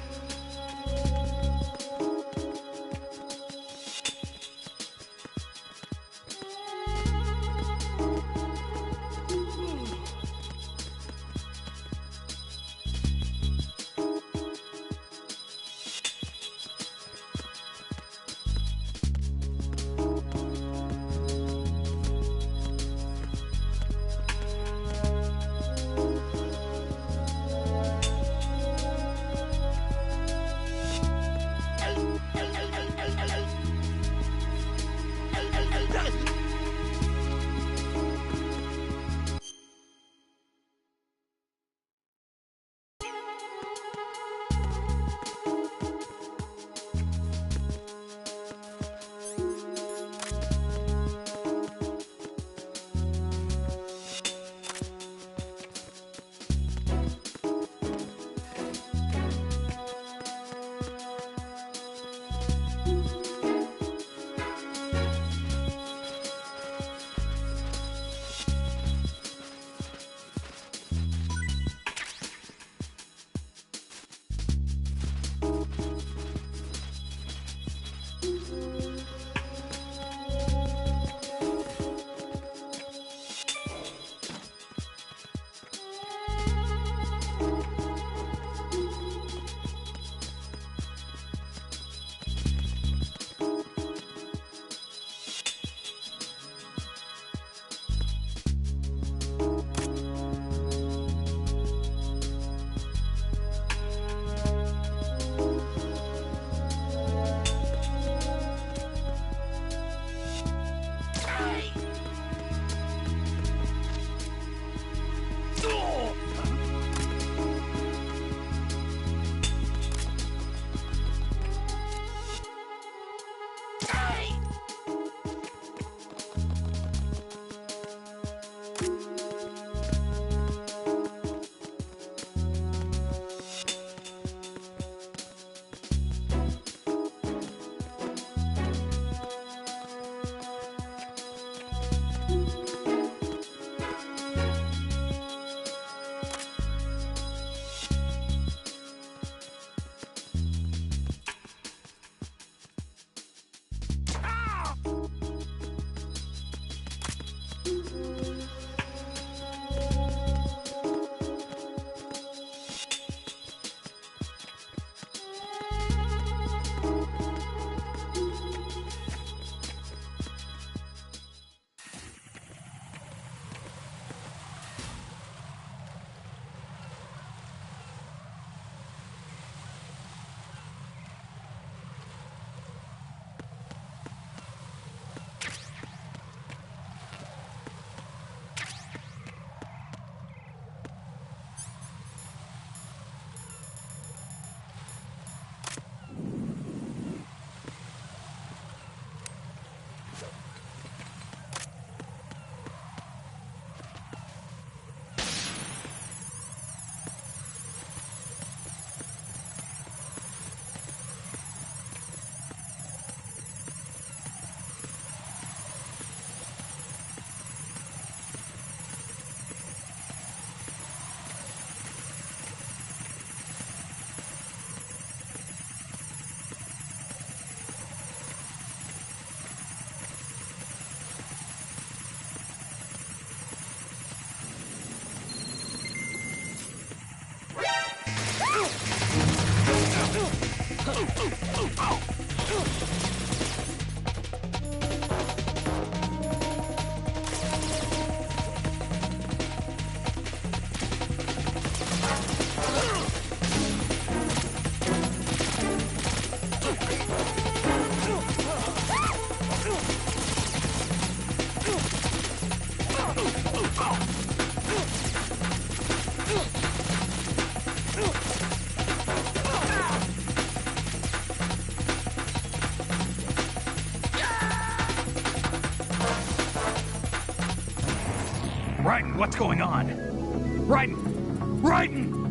Raiden, what's going on? Raiden! Raiden!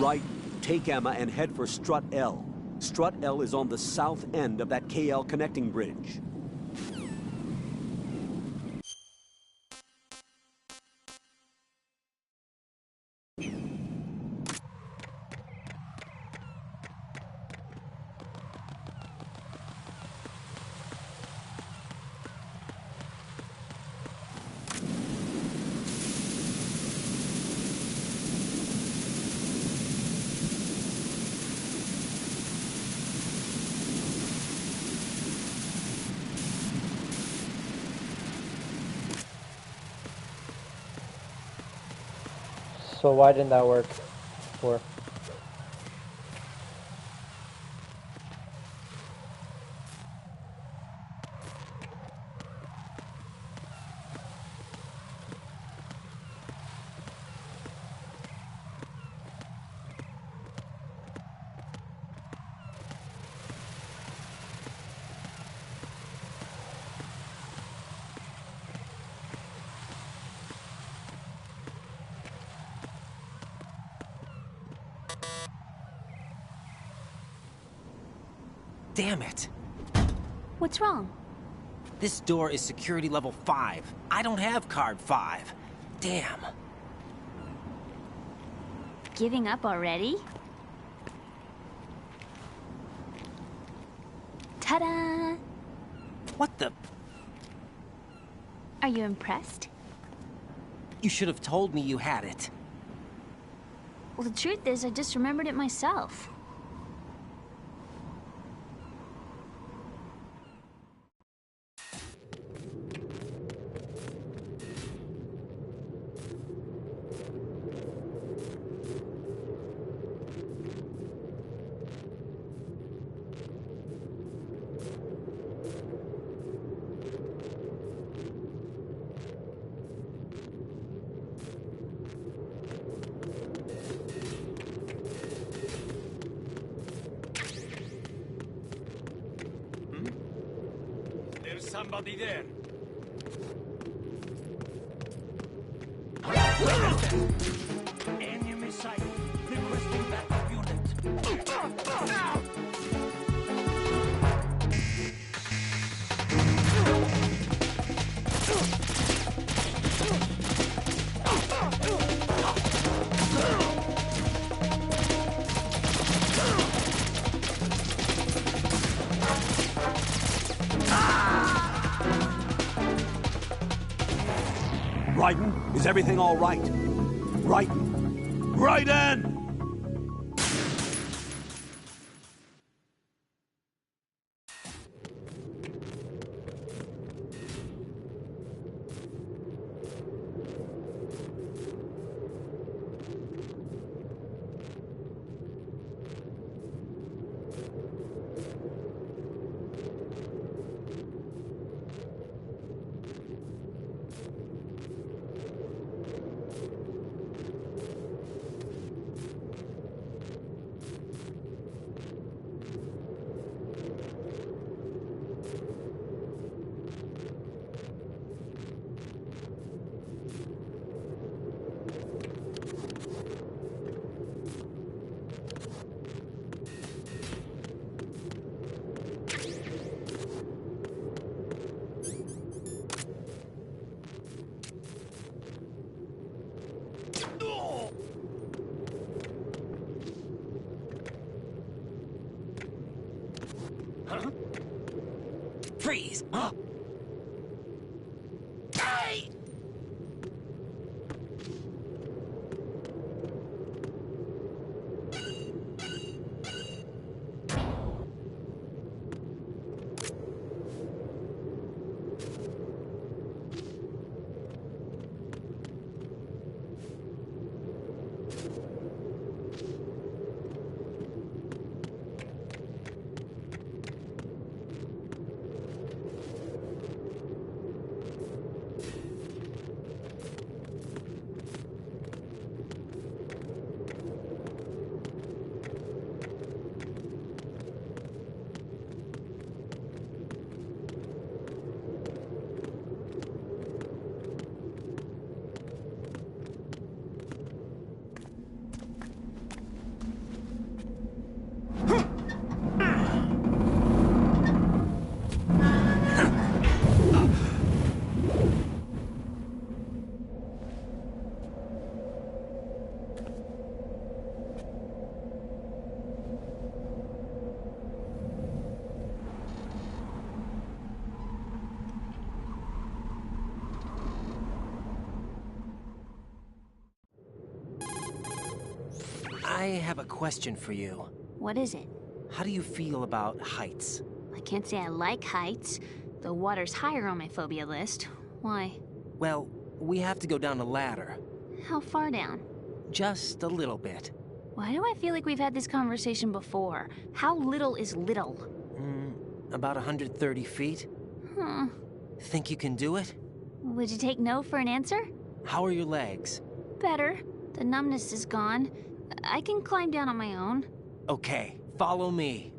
Right, take Emma and head for Strut L. Strut L is on the south end of that KL connecting bridge. So why didn't that work before? Damn it. What's wrong? This door is security level 5. I don't have card 5. Damn. Giving up already? Ta-da! What the? Are you impressed? You should have told me you had it. Well, the truth is, I just remembered it myself. There's somebody there. Enemy sight. Requesting backup unit. Raiden, is everything all right? Raiden! Raiden! Huh? Freeze! Huh? Hey! have a question for you. What is it? How do you feel about heights? I can't say I like heights. The water's higher on my phobia list. Why? Well, we have to go down a ladder. How far down? Just a little bit. Why do I feel like we've had this conversation before? How little is little? About 130 feet. Think you can do it? Would you take no for an answer? How are your legs? Better. The numbness is gone. I can climb down on my own. Okay, follow me.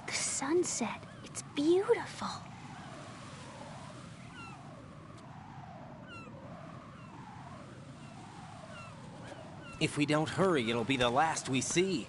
Sunset. It's beautiful. If we don't hurry, it'll be the last we see.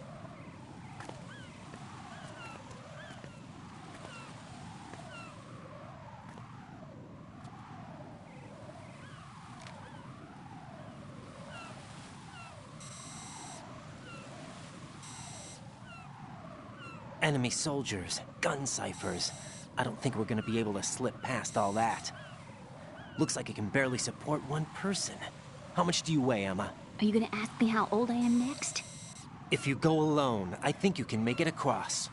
Enemy soldiers, gun ciphers. I don't think we're gonna be able to slip past all that. Looks like it can barely support one person. How much do you weigh, Emma? Are you gonna ask me how old I am next? If you go alone, I think you can make it across.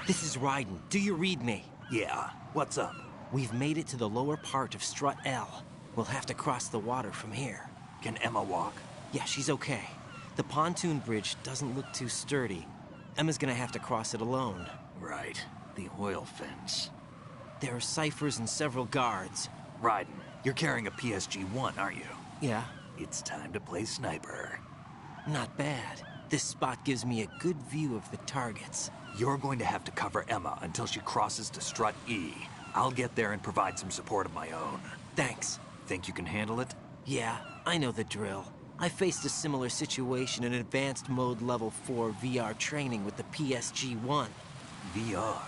This is Raiden. Do you read me? Yeah, what's up? We've made it to the lower part of Strut L. We'll have to cross the water from here. Can Emma walk? Yeah, she's okay. The pontoon bridge doesn't look too sturdy. Emma's gonna have to cross it alone. Right. The oil fence. There are ciphers and several guards. Raiden, you're carrying a PSG-1, aren't you? Yeah. It's time to play sniper. Not bad. This spot gives me a good view of the targets. You're going to have to cover Emma until she crosses to Strut E. I'll get there and provide some support of my own. Thanks. Think you can handle it? Yeah, I know the drill. I faced a similar situation in Advanced Mode Level 4 VR training with the PSG-1. VR?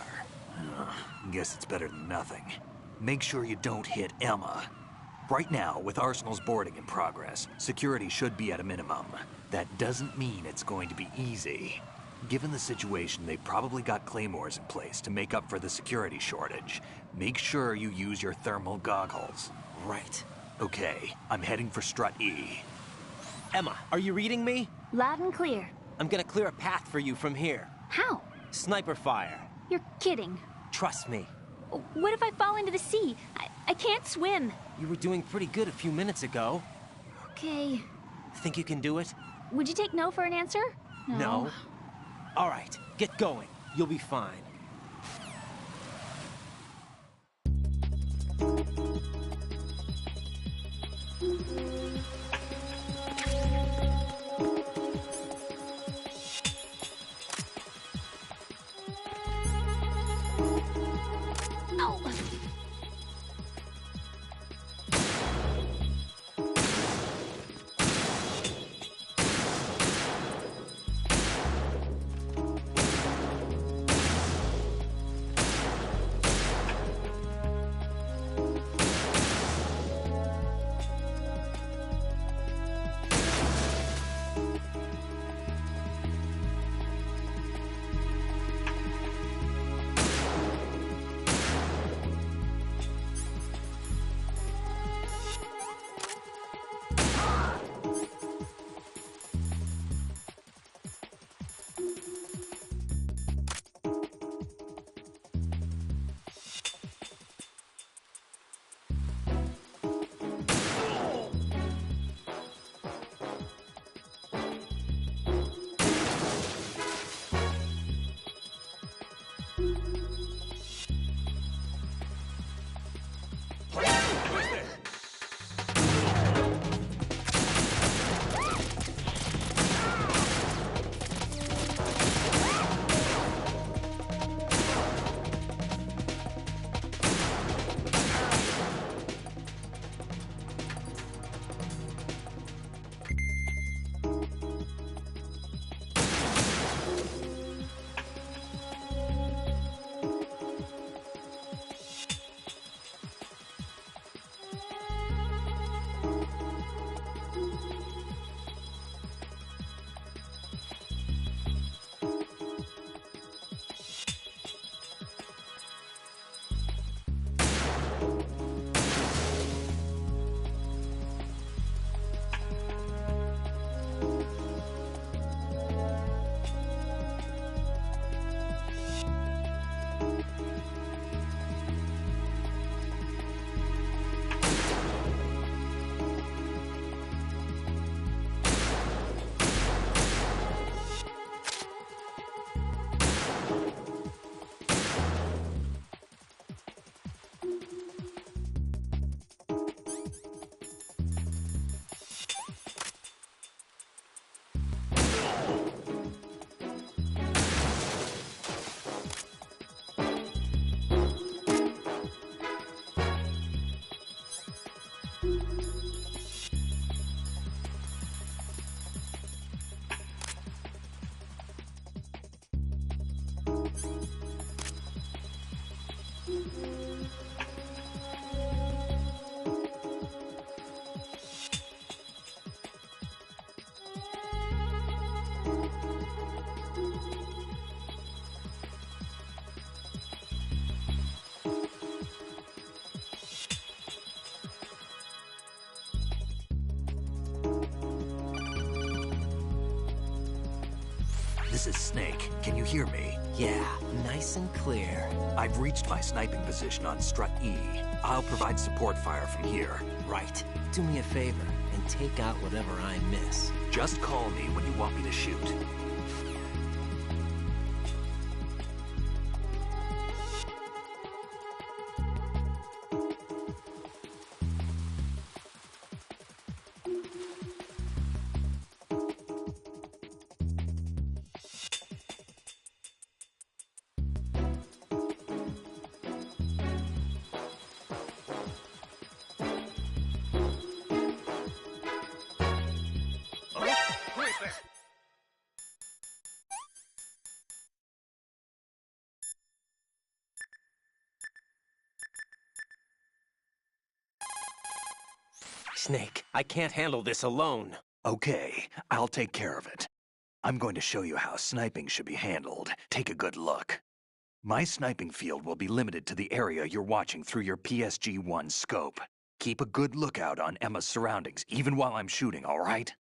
Guess it's better than nothing. Make sure you don't hit Emma. Right now, with Arsenal's boarding in progress, security should be at a minimum. That doesn't mean it's going to be easy. Given the situation, they've probably got claymores in place to make up for the security shortage. Make sure you use your thermal goggles. Right. Okay, I'm heading for Strut E. Emma, are you reading me? Loud and clear. I'm gonna clear a path for you from here. How? Sniper fire. You're kidding. Trust me. What if I fall into the sea? I can't swim. You were doing pretty good a few minutes ago. Okay. Think you can do it? Would you take no for an answer? No. All right, get going. You'll be fine. This is Snake. Can you hear me? Yeah, nice and clear. I've reached my sniping position on Strut E. I'll provide support fire from here. Right. Do me a favor and take out whatever I miss. Just call me when you want me to shoot. Snake, I can't handle this alone. Okay, I'll take care of it. I'm going to show you how sniping should be handled. Take a good look. My sniping field will be limited to the area you're watching through your PSG-1 scope. Keep a good lookout on Emma's surroundings, even while I'm shooting, all right?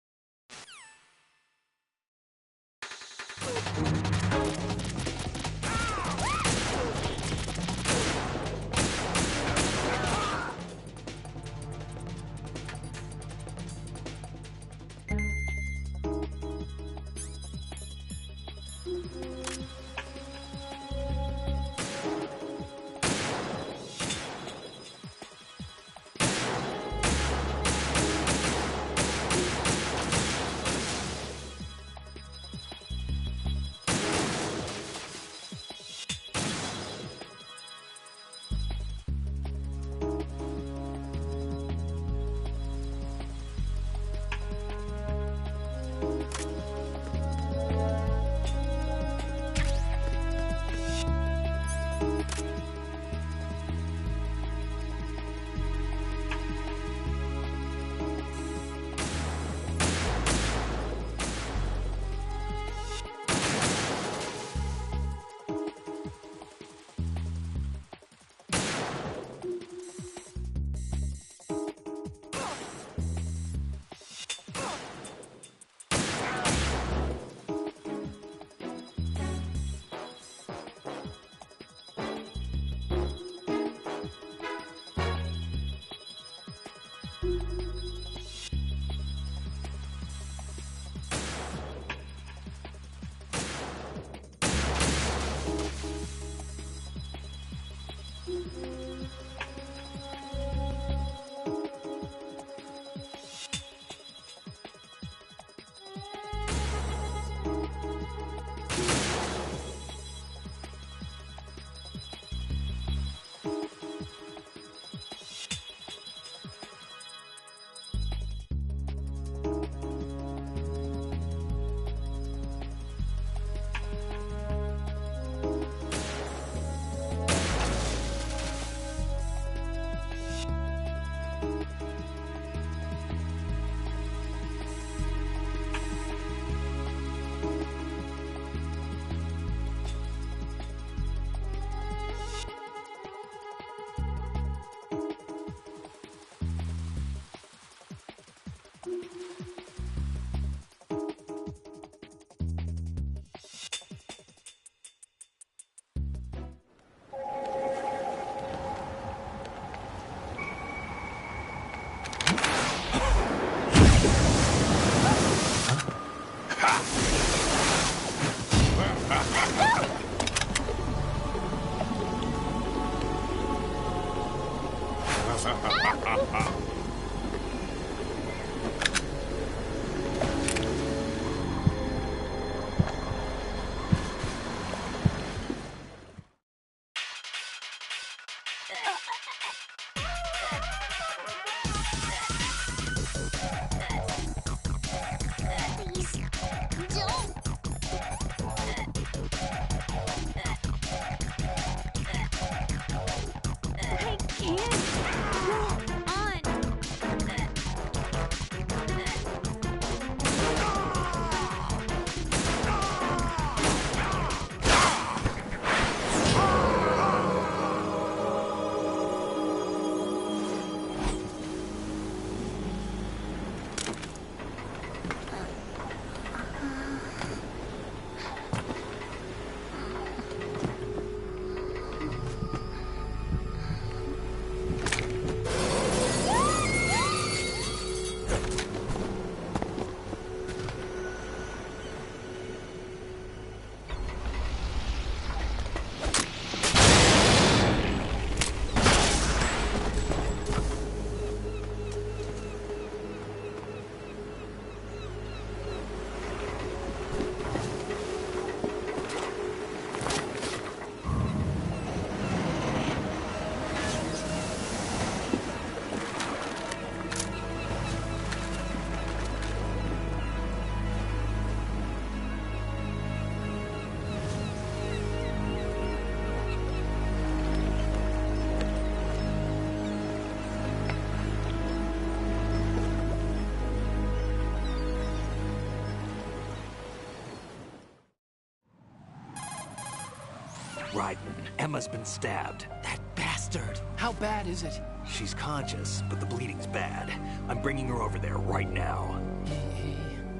Raiden, Emma's been stabbed. That bastard! How bad is it? She's conscious, but the bleeding's bad. I'm bringing her over there right now.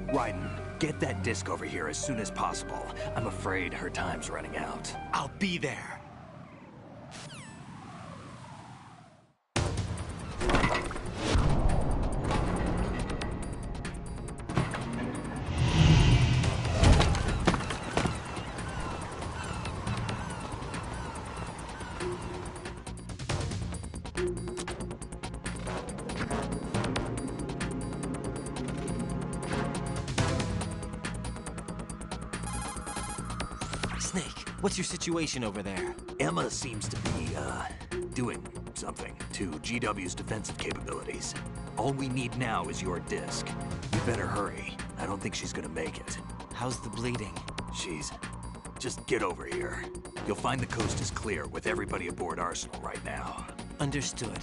Raiden, get that disc over here as soon as possible. I'm afraid her time's running out. I'll be there. Snake, what's your situation over there? Emma seems to be, doing something to GW's defensive capabilities. All we need now is your disc. You better hurry. I don't think she's gonna make it. How's the bleeding? Just get over here. You'll find the coast is clear with everybody aboard Arsenal right now. Understood.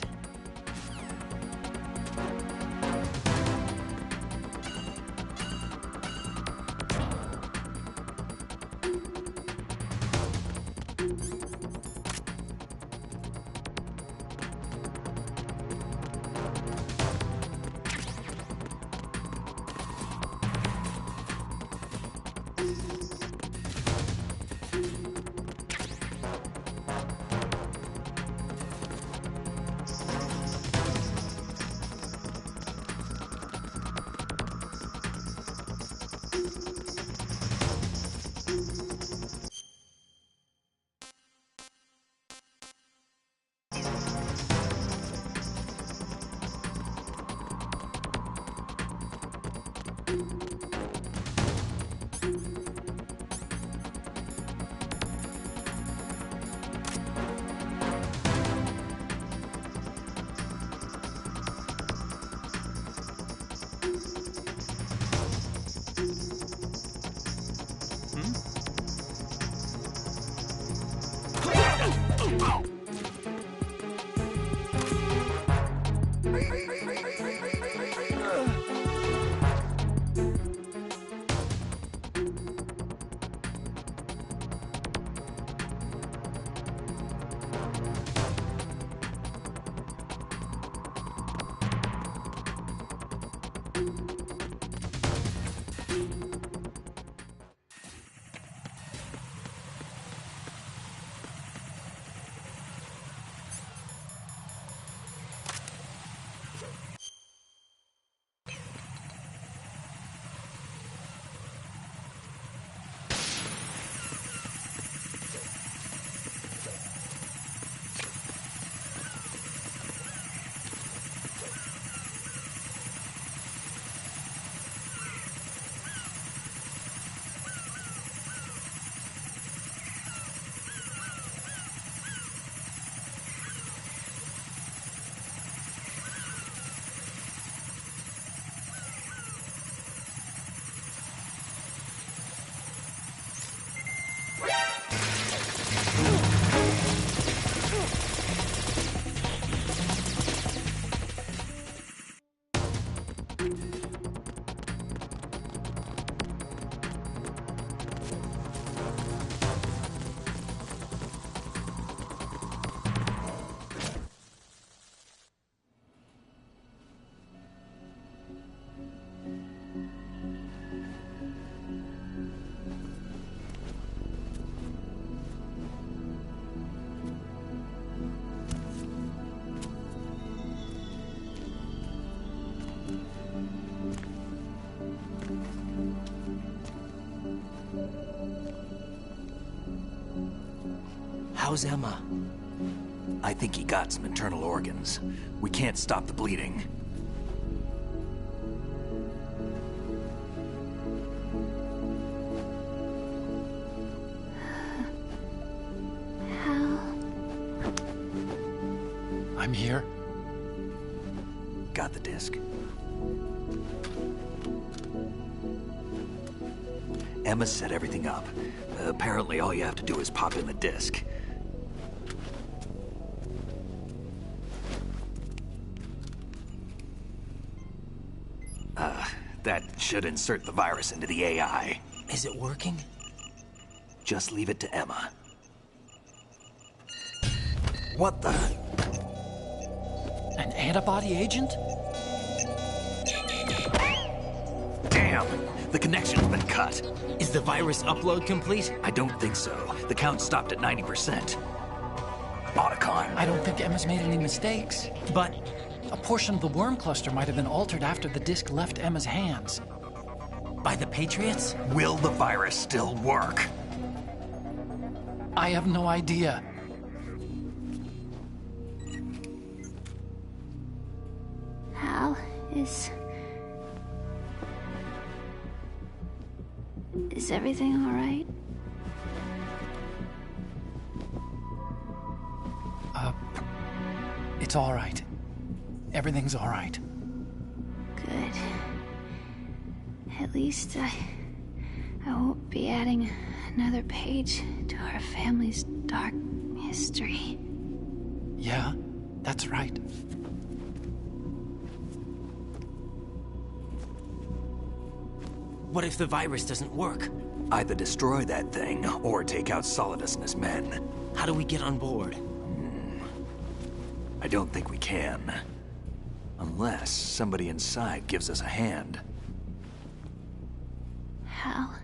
How's Emma? I think he got some internal organs. We can't stop the bleeding. I'm here. Got the disc. Emma set everything up. Apparently all you have to do is pop in the disc. That should insert the virus into the AI. Is it working? Just leave it to Emma. What the? An antibody agent? Damn! The connection's been cut. Is the virus upload complete? I don't think so. The count stopped at 90%. Otacon. I don't think Emma's made any mistakes. But a portion of the worm cluster might have been altered after the disc left Emma's hands. By the Patriots? Will the virus still work? I have no idea. Hal, is everything all right? It's all right. Everything's all right. Good. At least I won't be adding another page to our family's dark history. Yeah, that's right. What if the virus doesn't work? Either destroy that thing, or take out Solidus and his men. How do we get on board? I don't think we can. Unless somebody inside gives us a hand. Hal,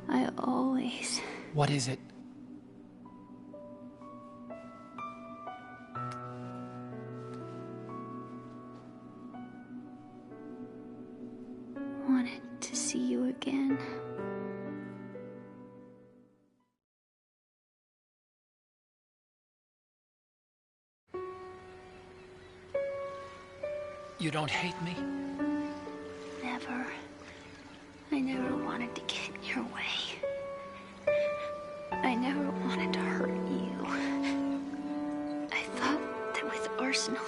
I always... What is it? wanted to see you again. You don't hate me? Never. I never wanted to get in your way. I never wanted to hurt you. I thought that with Arsenal,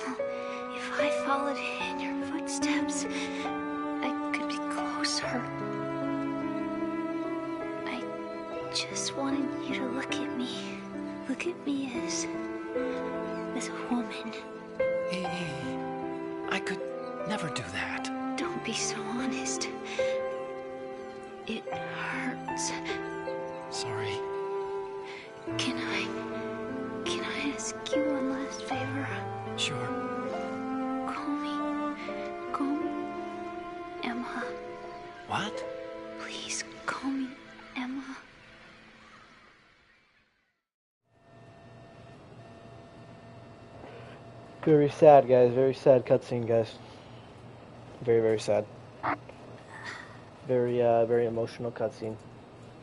if I followed in your footsteps, I could be closer. I just wanted you to look at me. Look at me as a woman. I could never do that. Don't be so honest. It hurts. Sorry. Can I ask you one last favor? Sure. Call me Emma. What? Please call me Emma. Very sad, guys. Very sad cutscene, guys. Very, very sad. Very emotional cutscene.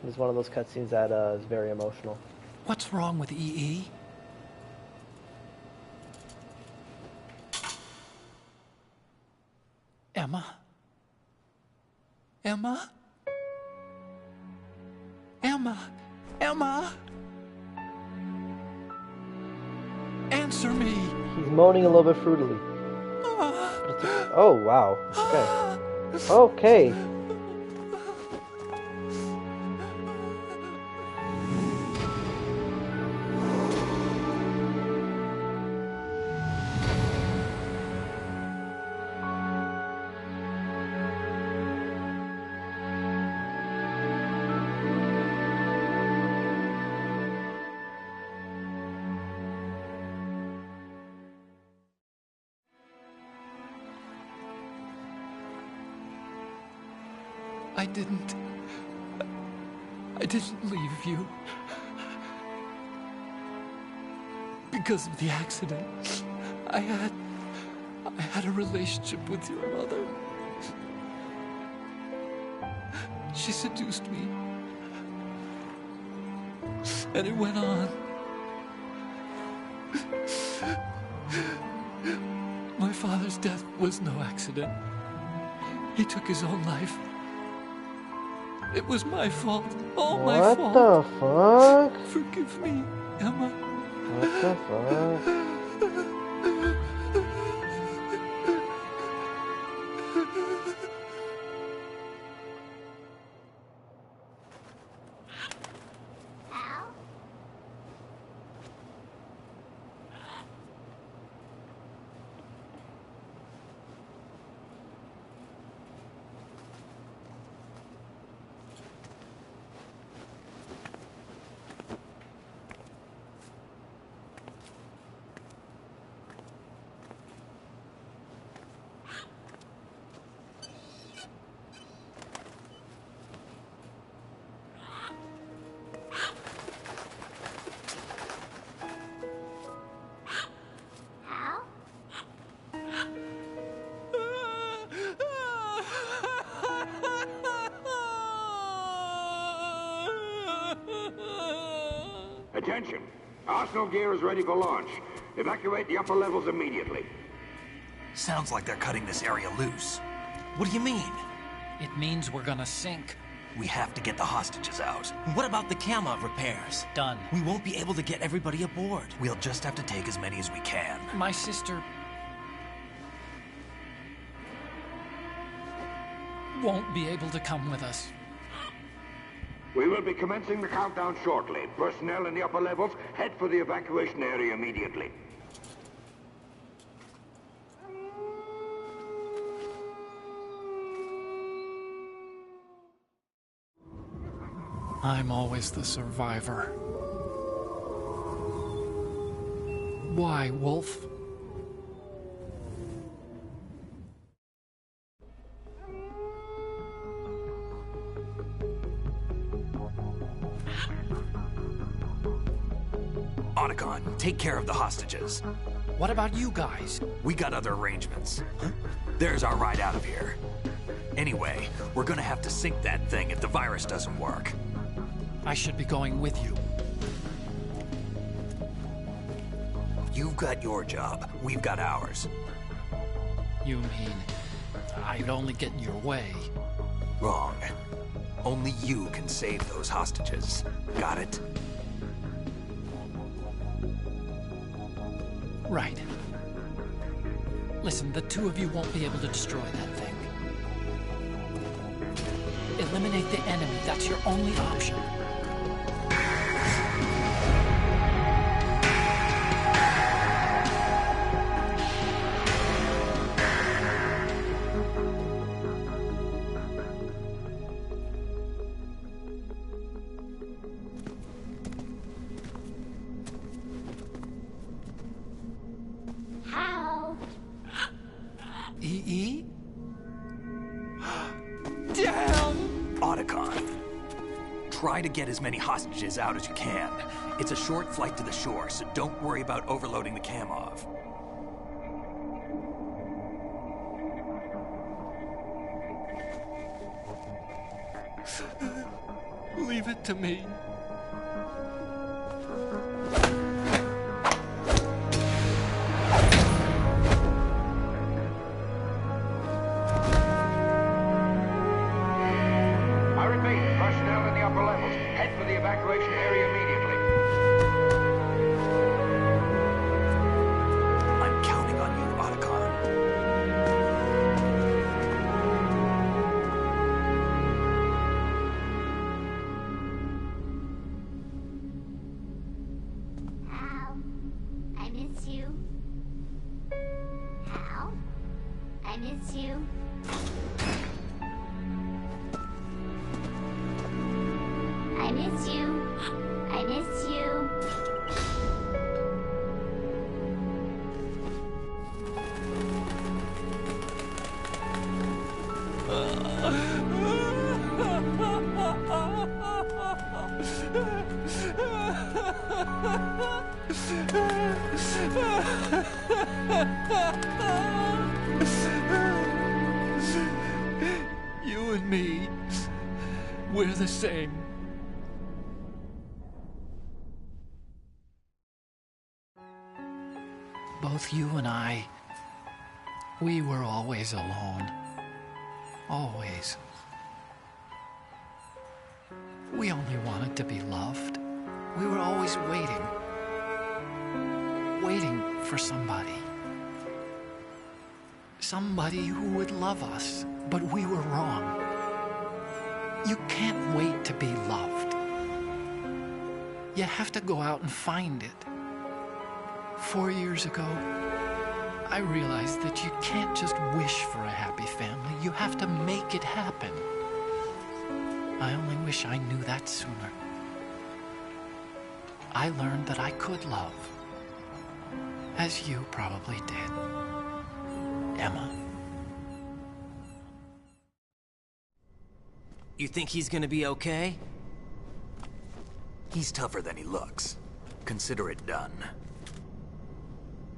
It's one of those cutscenes that is very emotional. What's wrong with EE? Emma? Emma? Emma? Emma? Answer me! He's moaning a little bit fruitily. Oh, wow. Okay. Okay. I didn't leave you. Because of the accident, I had a relationship with your mother. She seduced me, And it went on. My father's death was no accident. He took his own life. It was my fault. All my fault. What the fuck? Forgive me, Emma. What the fuck? Attention! Arsenal gear is ready for launch. Evacuate the upper levels immediately. Sounds like they're cutting this area loose. What do you mean? It means we're gonna sink. We have to get the hostages out. What about the camo repairs? Done. We won't be able to get everybody aboard. We'll just have to take as many as we can. My sister won't be able to come with us. We will be commencing the countdown shortly. Personnel in the upper levels, head for the evacuation area immediately. I'm always the survivor. Why, Wolf? Otacon, take care of the hostages. What about you guys? We got other arrangements. There's our ride out of here. Anyway, we're gonna have to sink that thing if the virus doesn't work. I should be going with you. You've got your job. We've got ours. You mean I'd only get in your way? Wrong. Only you can save those hostages. Got it? Right. Listen, the two of you won't be able to destroy that thing. Eliminate the enemy. That's your only option. EE? Damn! Otacon, try to get as many hostages out as you can. It's a short flight to the shore, so don't worry about overloading the Kamov. Leave it to me. Evacuation area immediately. I'm counting on you, Otacon. Hal, I miss you. Hal, I miss you. I miss you. I miss you. You and me, we're the same. both you and I, we were always alone. Always. We only wanted to be loved. We were always waiting. Waiting for somebody. Somebody who would love us, but we were wrong. You can't wait to be loved. You have to go out and find it. 4 years ago, I realized that you can't just wish for a happy family. You have to make it happen. I only wish I knew that sooner. I learned that I could love, as you probably did, Emma. You think he's gonna be okay? He's tougher than he looks. Consider it done.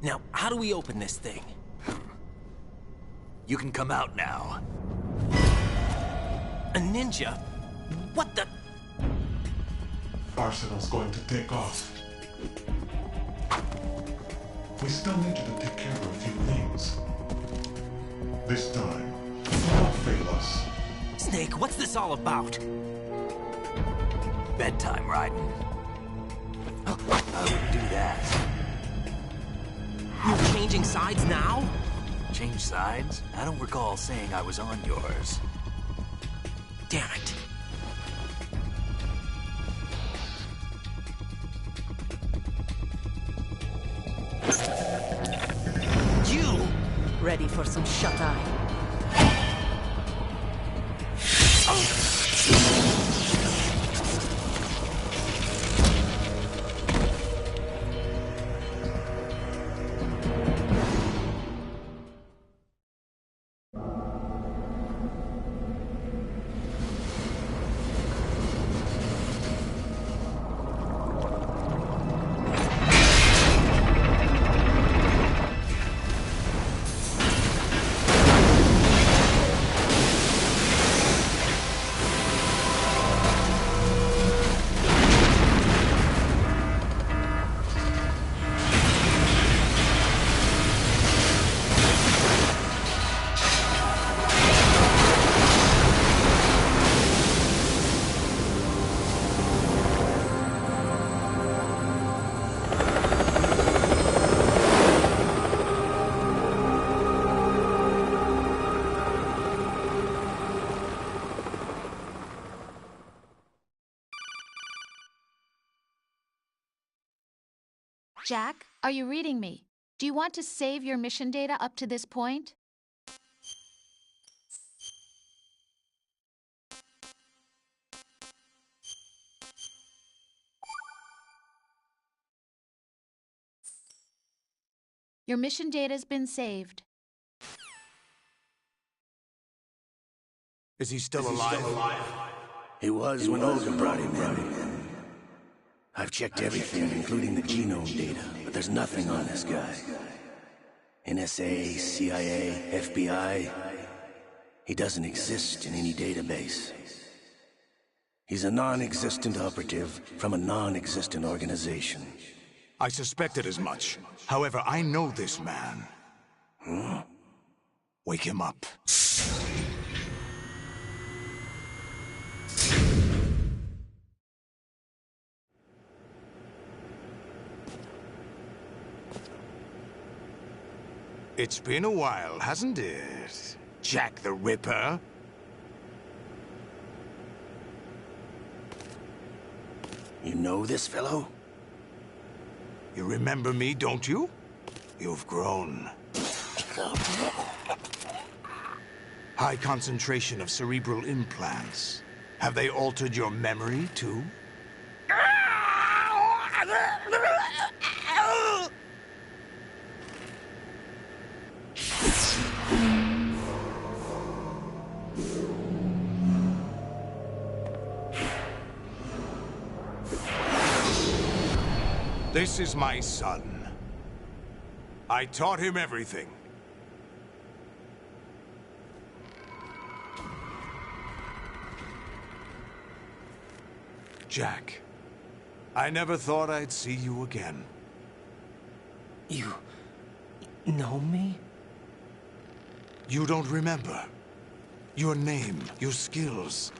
Now, how do we open this thing? You can come out now. A ninja? What the? Arsenal's going to take off. We still need you to take care of a few things. This time, don't fail us. Snake, what's this all about? Bedtime, Raiden. I wouldn't do that. You're changing sides now? Change sides? I don't recall saying I was on yours. Damn it. You! Ready for some shut-eye? Jack, are you reading me? Do you want to save your mission data up to this point? Your mission data's been saved. Is he still alive? He was when Olga brought him in. I've checked everything, including the genome data, but there's nothing on this guy. NSA, CIA, FBI. He doesn't exist in any database. He's a non-existent operative from a non-existent organization. I suspected as much. However, I know this man. Huh? Wake him up. It's been a while, hasn't it? Jack the Ripper? You know this fellow? You remember me, don't you? You've grown. High concentration of cerebral implants. Have they altered your memory, too? This is my son. I taught him everything. Jack, I never thought I'd see you again. know me? You don't remember. Your name, your skills.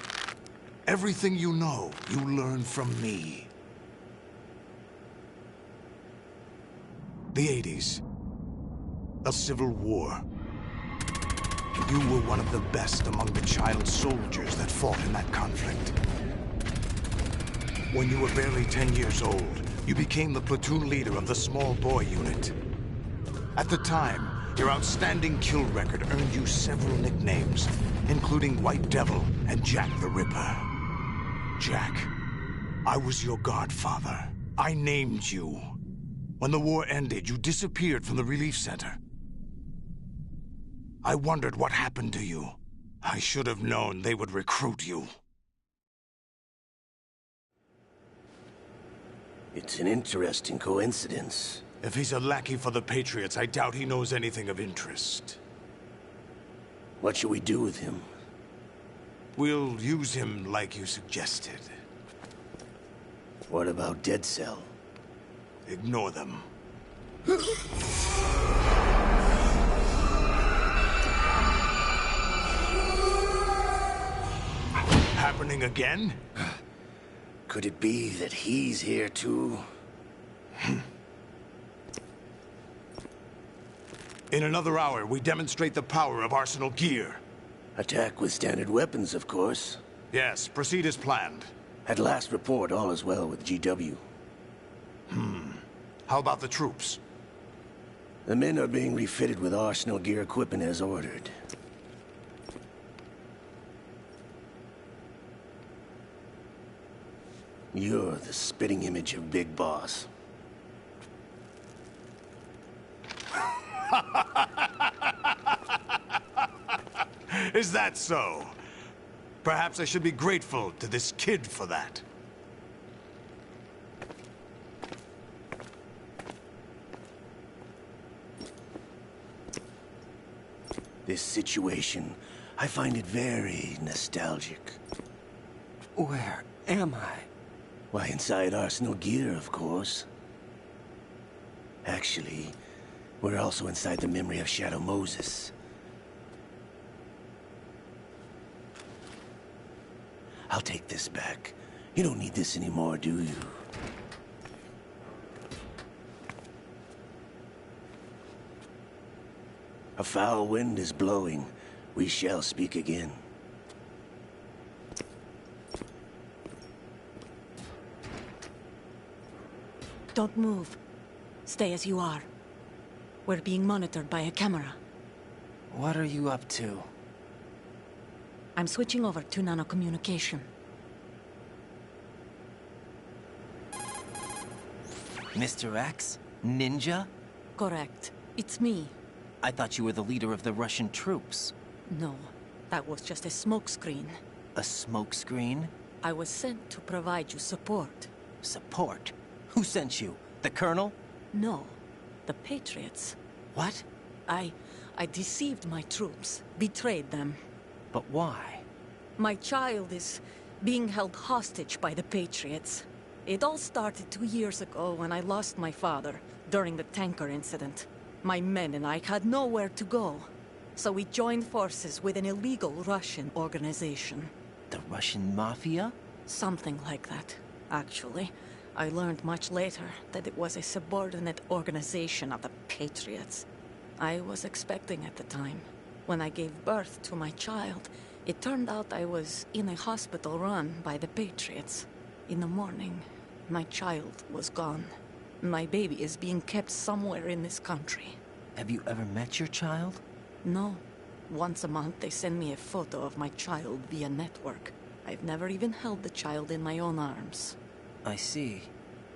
Everything you know, you learned from me. The 80s. A civil war. You were one of the best among the child soldiers that fought in that conflict. When you were barely 10 years old, you became the platoon leader of the small boy unit. At the time, your outstanding kill record earned you several nicknames, including White Devil and Jack the Ripper. Jack, I was your godfather. I named you. When the war ended, you disappeared from the relief center. I wondered what happened to you. I should have known they would recruit you. It's an interesting coincidence. If he's a lackey for the Patriots, I doubt he knows anything of interest. What should we do with him? We'll use him like you suggested. What about Dead Cell? Ignore them. Happening again? Could it be that he's here too? In another hour, we demonstrate the power of Arsenal gear. Attack with standard weapons, of course. Yes, proceed as planned. At last report, all is well with GW. How about the troops? The men are being refitted with Arsenal gear equipment as ordered. You're the spitting image of Big Boss. Is that so? Perhaps I should be grateful to this kid for that. This situation, I find it very nostalgic. Where am I? Why, inside Arsenal gear, of course. Actually, we're also inside the memory of Shadow Moses. I'll take this back. You don't need this anymore, do you? A foul wind is blowing. We shall speak again. Don't move. Stay as you are. We're being monitored by a camera. What are you up to? I'm switching over to nanocommunication. Mr. X? Ninja? Correct. It's me. I thought you were the leader of the Russian troops. No, that was just a smokescreen. A smokescreen? I was sent to provide you support. Support? Who sent you? The Colonel? No, the Patriots. What? I deceived my troops, betrayed them. But why? My child is being held hostage by the Patriots. It all started 2 years ago when I lost my father during the tanker incident. My men and I had nowhere to go, so we joined forces with an illegal Russian organization. The Russian Mafia? Something like that, actually. I learned much later that it was a subordinate organization of the Patriots. I was expecting at the time. When I gave birth to my child, it turned out I was in a hospital run by the Patriots. In the morning, my child was gone. My baby is being kept somewhere in this country. Have you ever met your child? No. Once a month, they send me a photo of my child via network. I've never even held the child in my own arms. I see.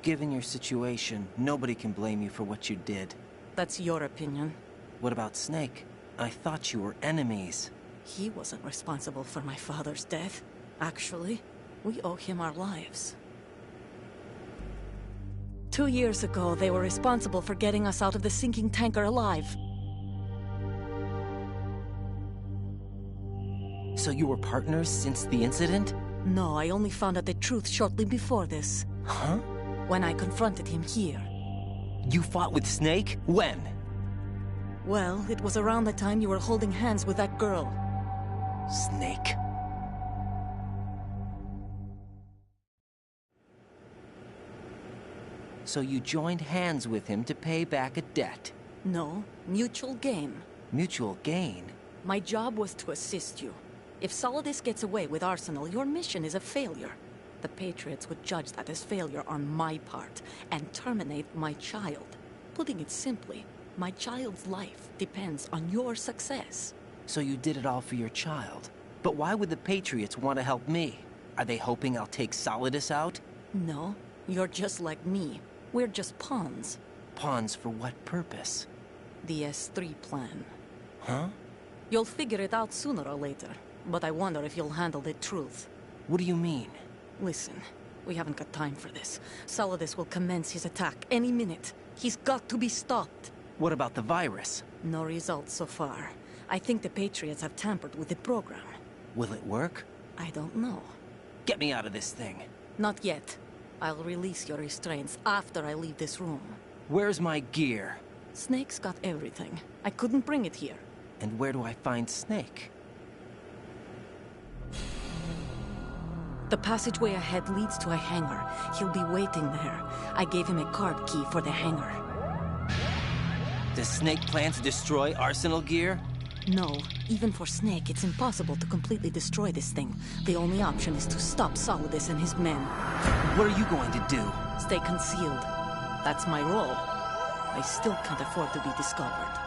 Given your situation, nobody can blame you for what you did. That's your opinion. What about Snake? I thought you were enemies. He wasn't responsible for my father's death. Actually, we owe him our lives. 2 years ago, they were responsible for getting us out of the sinking tanker alive. So you were partners since the incident? No, I only found out the truth shortly before this. Huh? When I confronted him here. You fought with Snake? When? Well, it was around the time you were holding hands with that girl. Snake. So you joined hands with him to pay back a debt? No, mutual gain. Mutual gain? My job was to assist you. If Solidus gets away with Arsenal, your mission is a failure. The Patriots would judge that as failure on my part, and terminate my child. Putting it simply, my child's life depends on your success. So you did it all for your child. But why would the Patriots want to help me? Are they hoping I'll take Solidus out? No, you're just like me. We're just pawns. Pawns for what purpose? The S3 plan. Huh? You'll figure it out sooner or later, but I wonder if you'll handle the truth. What do you mean? Listen, we haven't got time for this. Solidus will commence his attack any minute. He's got to be stopped. What about the virus? No results so far. I think the Patriots have tampered with the program. Will it work? I don't know. Get me out of this thing. Not yet. I'll release your restraints after I leave this room. Where's my gear? Snake's got everything. I couldn't bring it here. And where do I find Snake? The passageway ahead leads to a hangar. He'll be waiting there. I gave him a card key for the hangar. Does Snake plan to destroy Arsenal gear? No. Even for Snake, it's impossible to completely destroy this thing. The only option is to stop Solidus and his men. What are you going to do? Stay concealed. That's my role. I still can't afford to be discovered.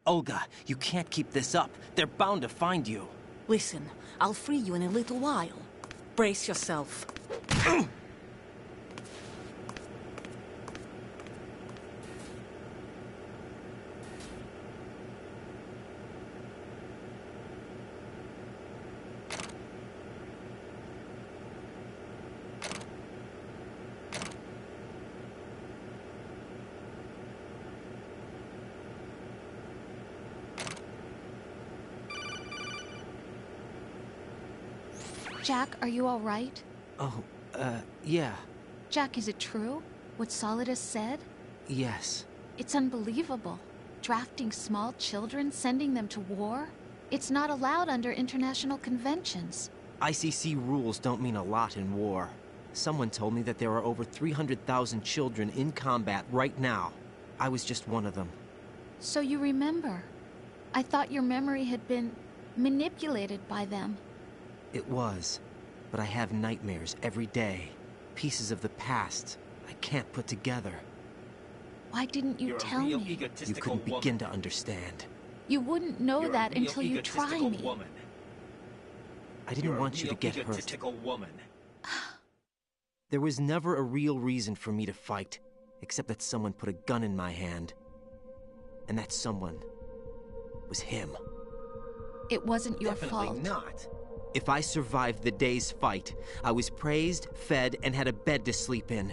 Olga, you can't keep this up. They're bound to find you. Listen, I'll free you in a little while. Brace yourself. Jack, are you all right? Oh, yeah. Jack, is it true? What Solidus said? Yes. It's unbelievable. Drafting small children, sending them to war? It's not allowed under international conventions. ICC rules don't mean a lot in war. Someone told me that there are over 300,000 children in combat right now. I was just one of them. So you remember. I thought your memory had been manipulated by them. It was, but I have nightmares every day. Pieces of the past I can't put together. Why didn't you tell me? You couldn't begin to understand. You wouldn't know that until you try me. I didn't want you to get hurt. There was never a real reason for me to fight, except that someone put a gun in my hand. And that someone was him. It wasn't your fault. Definitely not. If I survived the day's fight, I was praised, fed, and had a bed to sleep in.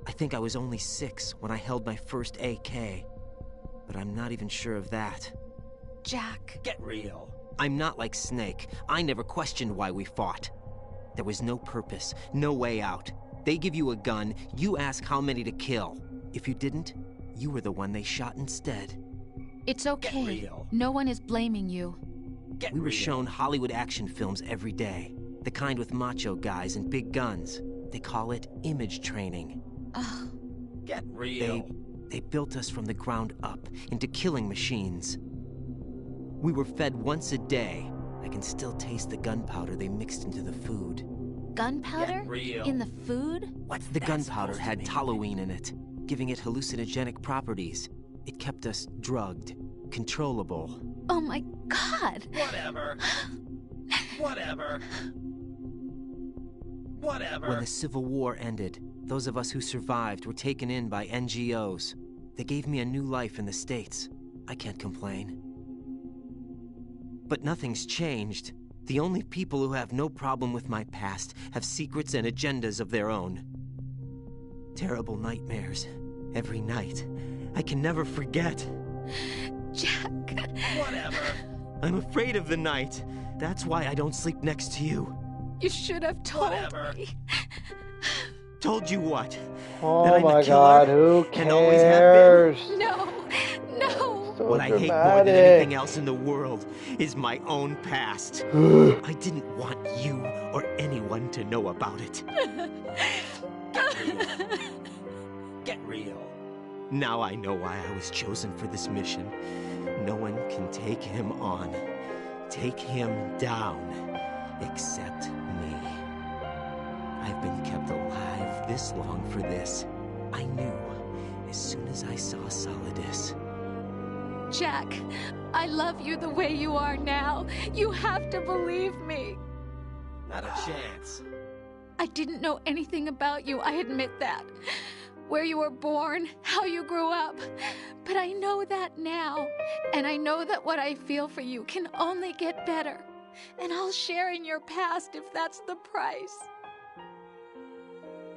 I think I was only 6 when I held my first AK. But I'm not even sure of that. Jack. Get real. I'm not like Snake. I never questioned why we fought. There was no purpose, no way out. They give you a gun, you ask how many to kill. If you didn't, you were the one they shot instead. It's okay. No one is blaming you. We were shown Hollywood action films every day. The kind with macho guys and big guns. They call it image training. Get real. They built us from the ground up into killing machines. We were fed once a day. I can still taste the gunpowder they mixed into the food. Gunpowder? In the food? The gunpowder had toluene in it, giving it hallucinogenic properties. It kept us drugged, controllable. Oh my God! Whatever. Whatever. Whatever. When the Civil War ended, those of us who survived were taken in by NGOs. They gave me a new life in the States. I can't complain. But nothing's changed. The only people who have no problem with my past have secrets and agendas of their own. Terrible nightmares. Every night. I can never forget. Jack. Whatever. I'm afraid of the night. That's why I don't sleep next to you. You should have told me. Told you what? That I'm a killer God, who and always have been? cares? No, no. So What I hate more than anything else in the world is my own past. I didn't want you or anyone to know about it. Get real. Get real. Now I know why I was chosen for this mission. No one can take him on, take him down, except me. I've been kept alive this long for this. I knew as soon as I saw Solidus. Jack, I love you the way you are now. You have to believe me. Not a chance. I didn't know anything about you, I admit that. Where you were born, how you grew up. But I know that now. And I know that what I feel for you can only get better. And I'll share in your past if that's the price.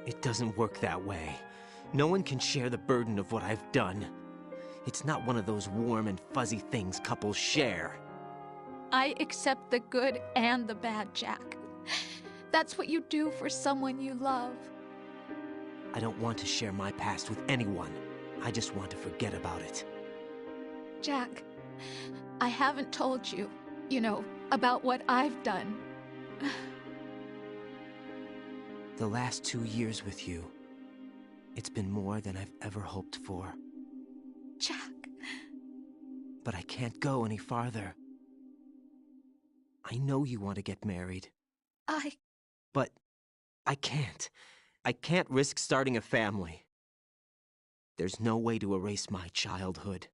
It doesn't work that way. No one can share the burden of what I've done. It's not one of those warm and fuzzy things couples share. I accept the good and the bad, Jack. That's what you do for someone you love. I don't want to share my past with anyone. I just want to forget about it. Jack, I haven't told you, about what I've done. The last 2 years with you, it's been more than I've ever hoped for. Jack. But I can't go any farther. I know you want to get married. But I can't. I can't risk starting a family. There's no way to erase my childhood.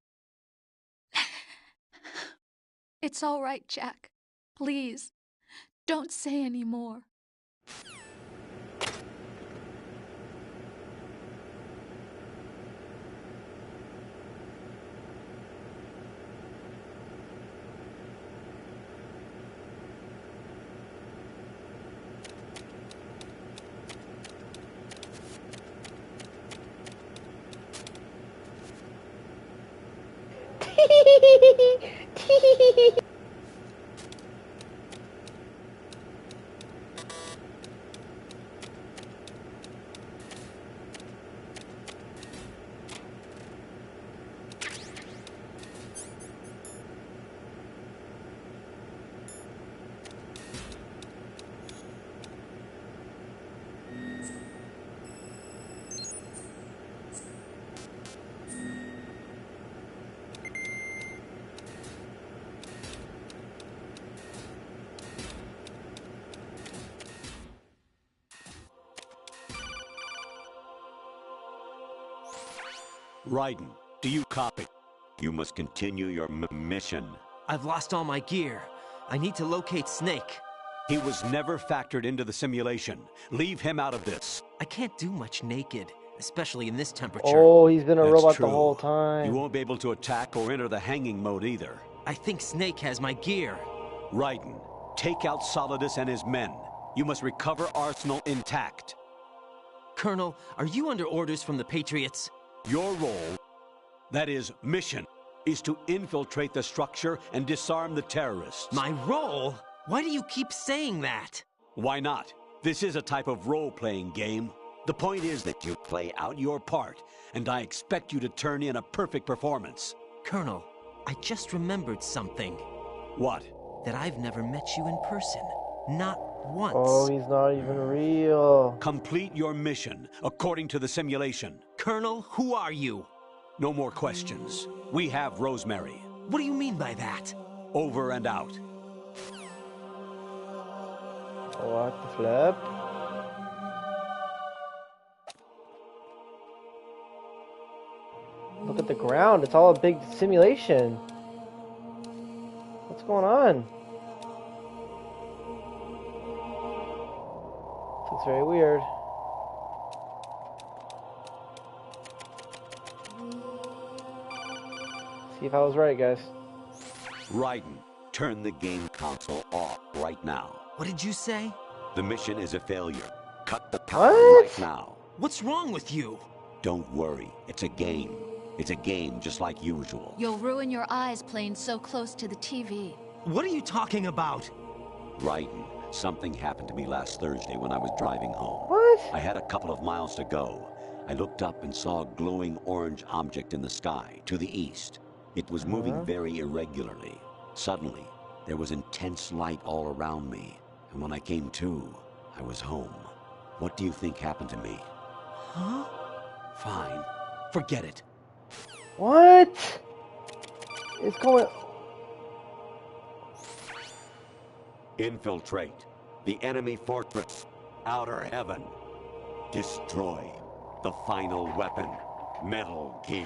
It's all right, Jack. Please, don't say any more. Raiden, do you copy? You must continue your mission. I've lost all my gear. I need to locate Snake. He was never factored into the simulation. Leave him out of this. I can't do much naked, especially in this temperature. Oh, he's been a That's robot true. the whole time. You won't be able to attack or enter the hanging mode either. I think Snake has my gear. Raiden, take out Solidus and his men. You must recover Arsenal intact. Colonel, are you under orders from the Patriots? Your role, that is, mission, is to infiltrate the structure and disarm the terrorists. My role? Why do you keep saying that? Why not? This is a type of role-playing game. The point is that you play out your part, and I expect you to turn in a perfect performance. Colonel, I just remembered something. What? That I've never met you in person. Not once. Oh, he's not even real. Complete your mission, according to the simulation. Colonel, who are you? No more questions. We have Rosemary. What do you mean by that? Over and out. What the flip? Look at the ground. It's all a big simulation. What's going on? It's very weird. See if I was right, guys. Raiden, turn the game console off right now. What did you say? The mission is a failure. Cut the power right now. What's wrong with you? Don't worry. It's a game. It's a game just like usual. You'll ruin your eyes playing so close to the TV. What are you talking about? Raiden, something happened to me last Thursday when I was driving home. What? I had a couple of miles to go. I looked up and saw a glowing orange object in the sky, to the east. It was moving very irregularly. Suddenly, there was intense light all around me, and when I came to, I was home. What do you think happened to me? Huh? Fine. Forget it. What is going... Infiltrate the enemy fortress. Outer heaven. Destroy the final weapon. Metal Gear.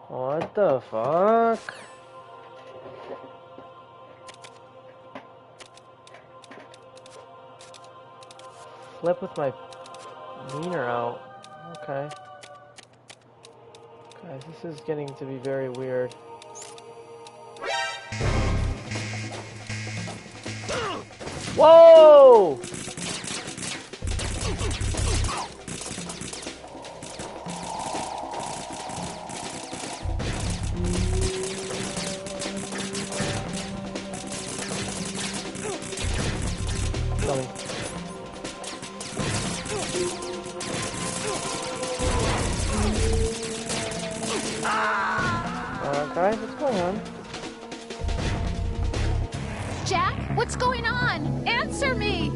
What the fuck? Flip with my wiener out. Okay. Guys, this is getting to be very weird. Whoa! Coming. Guys, what's going on? Jack, what's going on? Answer me!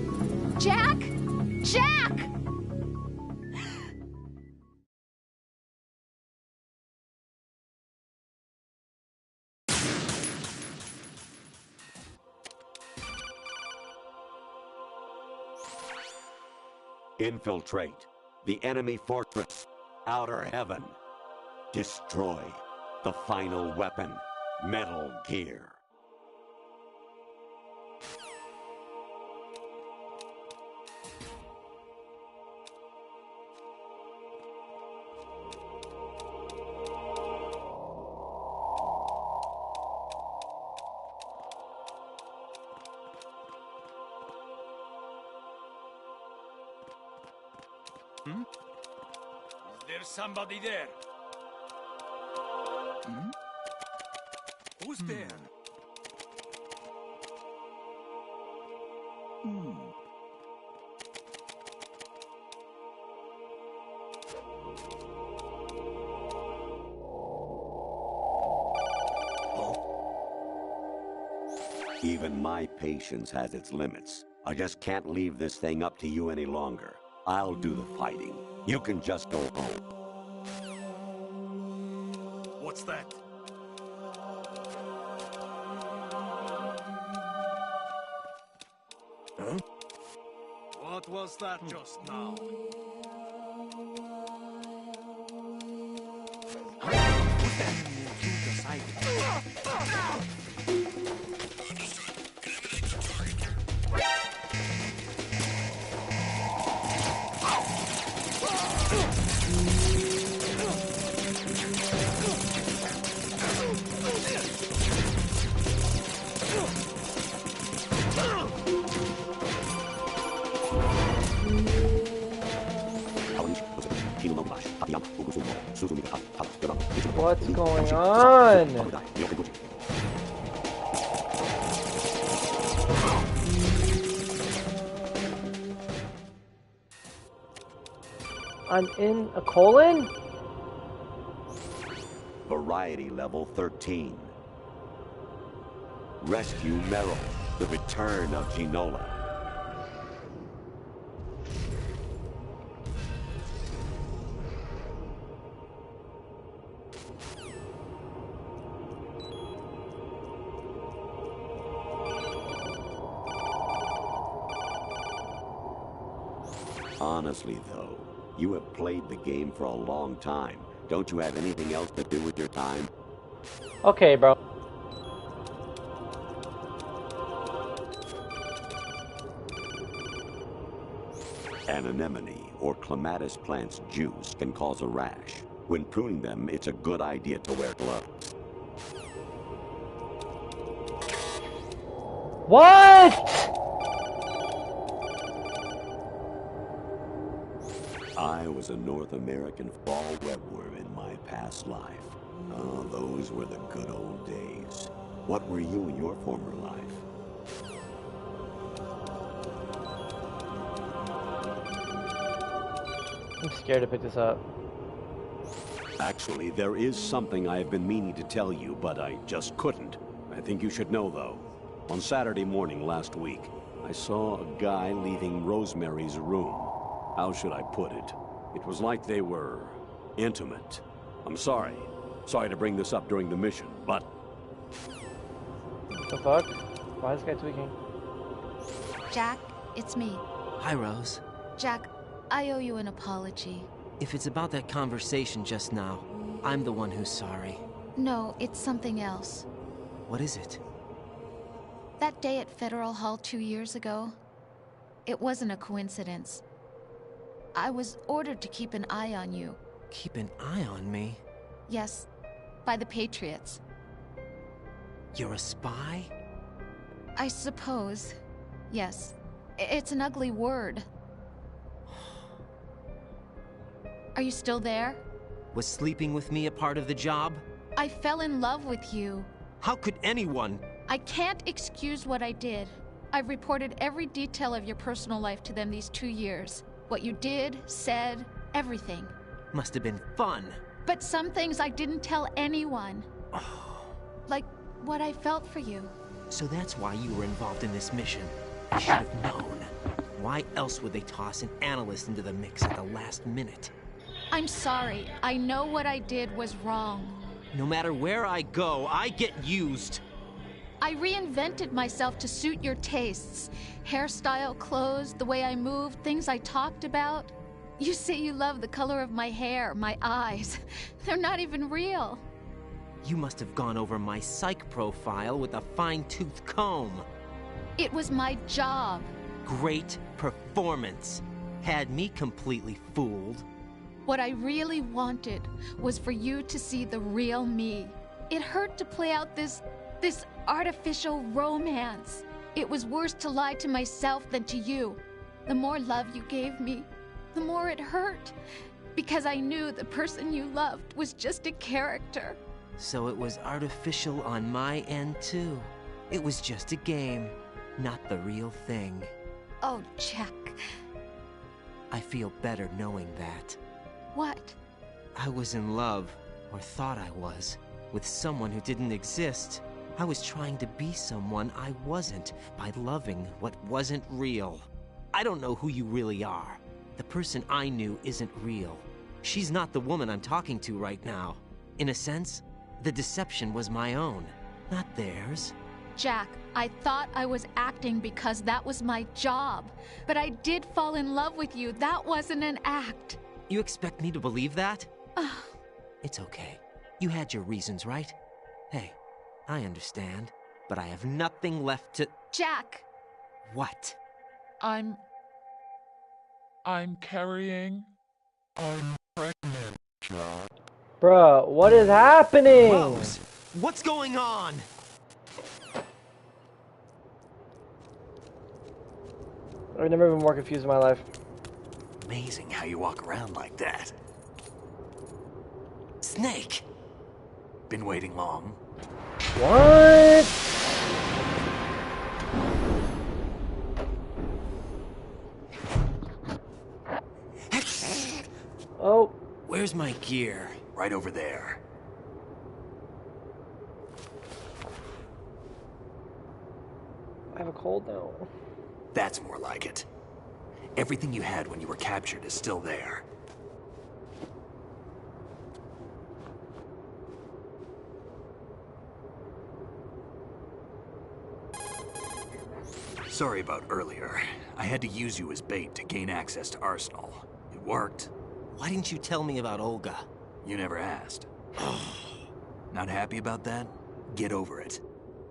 Jack? Jack! Infiltrate the enemy fortress. Outer heaven. Destroy the final weapon. Metal Gear. Hmm? Is there somebody there? Hmm? Who's there? Hmm. Even my patience has its limits. I just can't leave this thing up to you any longer. I'll do the fighting. You can just go home. What's that? Huh? What was that just now? What's going on? I'm in a colon? Variety level 13. Rescue Meryl. The return of Ginola. Honestly, though, you have played the game for a long time. Don't you have anything else to do with your time? Okay, bro. An anemone or clematis plant's juice can cause a rash. When pruning them, it's a good idea to wear gloves. What? I was a North American fall webworm in my past life. Oh, those were the good old days. What were you in your former life? I'm scared to pick this up. Actually, there is something I have been meaning to tell you, but I just couldn't. I think you should know, though. On Saturday morning last week, I saw a guy leaving Rosemary's room. How should I put it? It was like they were intimate. I'm sorry. Sorry to bring this up during the mission, but... What the fuck? Why is this guy tweaking? Jack, it's me. Hi, Rose. Jack, I owe you an apology. If it's about that conversation just now, I'm the one who's sorry. No, it's something else. What is it? That day at Federal Hall 2 years ago, it wasn't a coincidence. I was ordered to keep an eye on you. Keep an eye on me? Yes, by the Patriots. You're a spy? I suppose. Yes. It's an ugly word. Are you still there? Was sleeping with me a part of the job? I fell in love with you. How could anyone? I can't excuse what I did. I've reported every detail of your personal life to them these 2 years. What you did, said, everything. Must have been fun. But some things I didn't tell anyone. Like what I felt for you. So that's why you were involved in this mission. I should have known. Why else would they toss an analyst into the mix at the last minute? I'm sorry. I know what I did was wrong. No matter where I go, I get used. I reinvented myself to suit your tastes. Hairstyle, clothes, the way I moved, things I talked about. You say you love the color of my hair, my eyes. They're not even real. You must have gone over my psych profile with a fine-tooth comb. It was my job. Great performance. Had me completely fooled. What I really wanted was for you to see the real me. It hurt to play out this artificial romance. It was worse to lie to myself than to you. The more love you gave me, the more it hurt. Because I knew the person you loved was just a character. So it was artificial on my end, too. It was just a game, not the real thing. Oh, Jack. I feel better knowing that. What? I was in love, or thought I was, with someone who didn't exist. I was trying to be someone I wasn't by loving what wasn't real. I don't know who you really are. The person I knew isn't real. She's not the woman I'm talking to right now. In a sense, the deception was my own, not theirs. Jack, I thought I was acting because that was my job. But I did fall in love with you. That wasn't an act. You expect me to believe that? It's okay. You had your reasons, right? Hey, I understand, but I have nothing left to... Jack! What? I'm carrying... I'm pregnant, Jack. Bruh, what is happening? Rose, what's going on? I've never been more confused in my life. Amazing how you walk around like that. Snake! Been waiting long? What? Oh. Where's my gear? Right over there. I have a cold now. That's more like it. Everything you had when you were captured is still there. Sorry about earlier. I had to use you as bait to gain access to Arsenal. It worked. Why didn't you tell me about Olga? You never asked. Not happy about that? Get over it.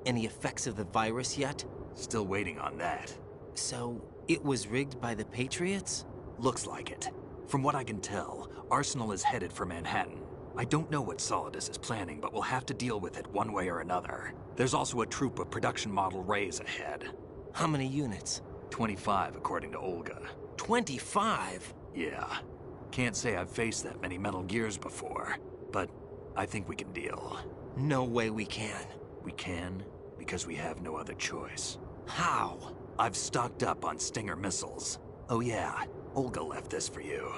Any effects of the virus yet? Still waiting on that. So, it was rigged by the Patriots? Looks like it. From what I can tell, Arsenal is headed for Manhattan. I don't know what Solidus is planning, but we'll have to deal with it one way or another. There's also a troop of production model Rays ahead. How many units? 25, according to Olga. 25? Yeah. Can't say I've faced that many Metal Gears before, but I think we can deal. No way we can. We can, because we have no other choice. How? I've stocked up on Stinger missiles. Oh yeah, Olga left this for you.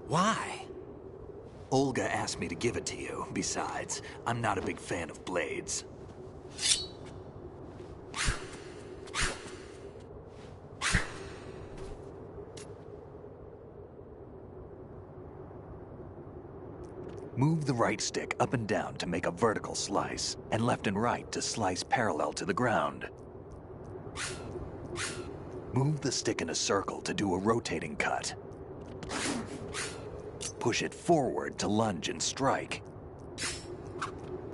Why? Olga asked me to give it to you. Besides, I'm not a big fan of blades. Move the right stick up and down to make a vertical slice, and left and right to slice parallel to the ground. Move the stick in a circle to do a rotating cut. Push it forward to lunge and strike.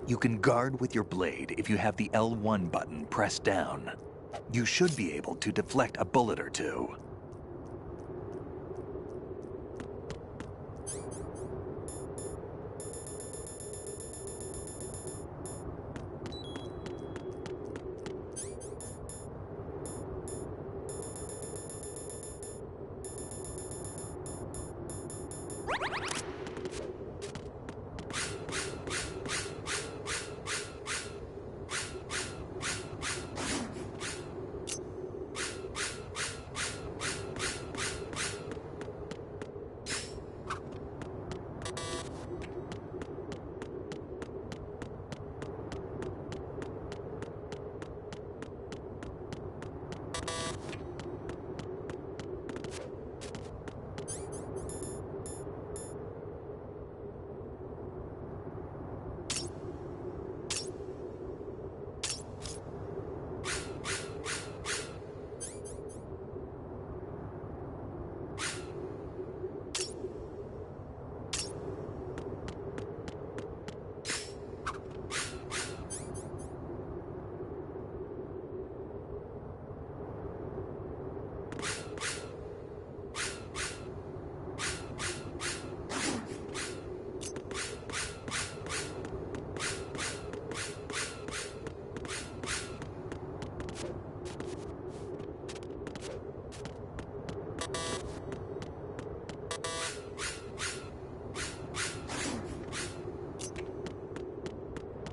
You can guard with your blade if you have the L1 button pressed down. You should be able to deflect a bullet or two.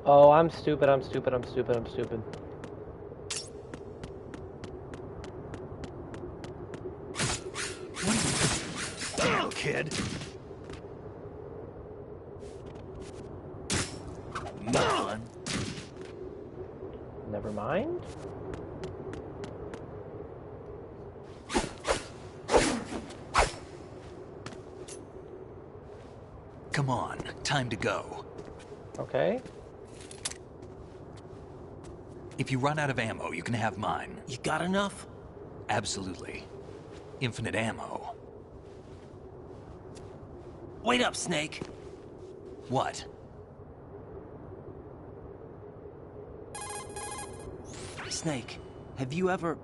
Oh, I'm stupid, I'm stupid, I'm stupid, I'm stupid. Damn, kid. None. Never mind. Come on, time to go. Okay. If you run out of ammo, you can have mine. You got enough? Absolutely. Infinite ammo. Wait up, Snake. What? Snake, have you ever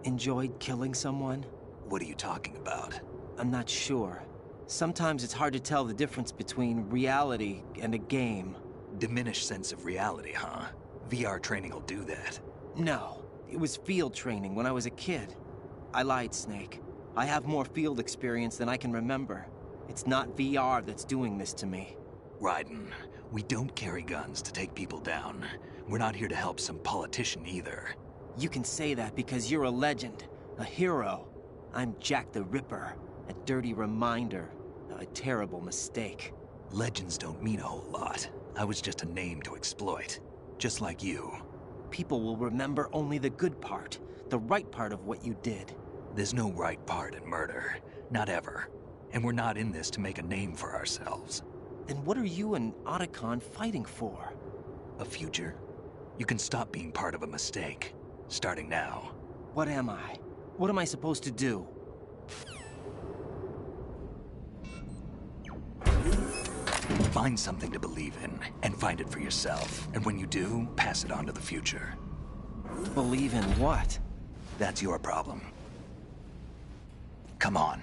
enjoyed killing someone? What are you talking about? I'm not sure. Sometimes it's hard to tell the difference between reality and a game. Diminished sense of reality, huh? VR training will do that. No, it was field training when I was a kid. I lied, Snake. I have more field experience than I can remember. It's not VR that's doing this to me. Raiden, we don't carry guns to take people down. We're not here to help some politician either. You can say that because you're a legend, a hero. I'm Jack the Ripper, a dirty reminder, a terrible mistake. Legends don't mean a whole lot. I was just a name to exploit, just like you. People will remember only the good part, the right part of what you did. There's no right part in murder, not ever. And we're not in this to make a name for ourselves. Then what are you and Otacon fighting for? A future? You can stop being part of a mistake, starting now. What am I? What am I supposed to do? Find something to believe in, and find it for yourself. And when you do, pass it on to the future. Believe in what? That's your problem. Come on.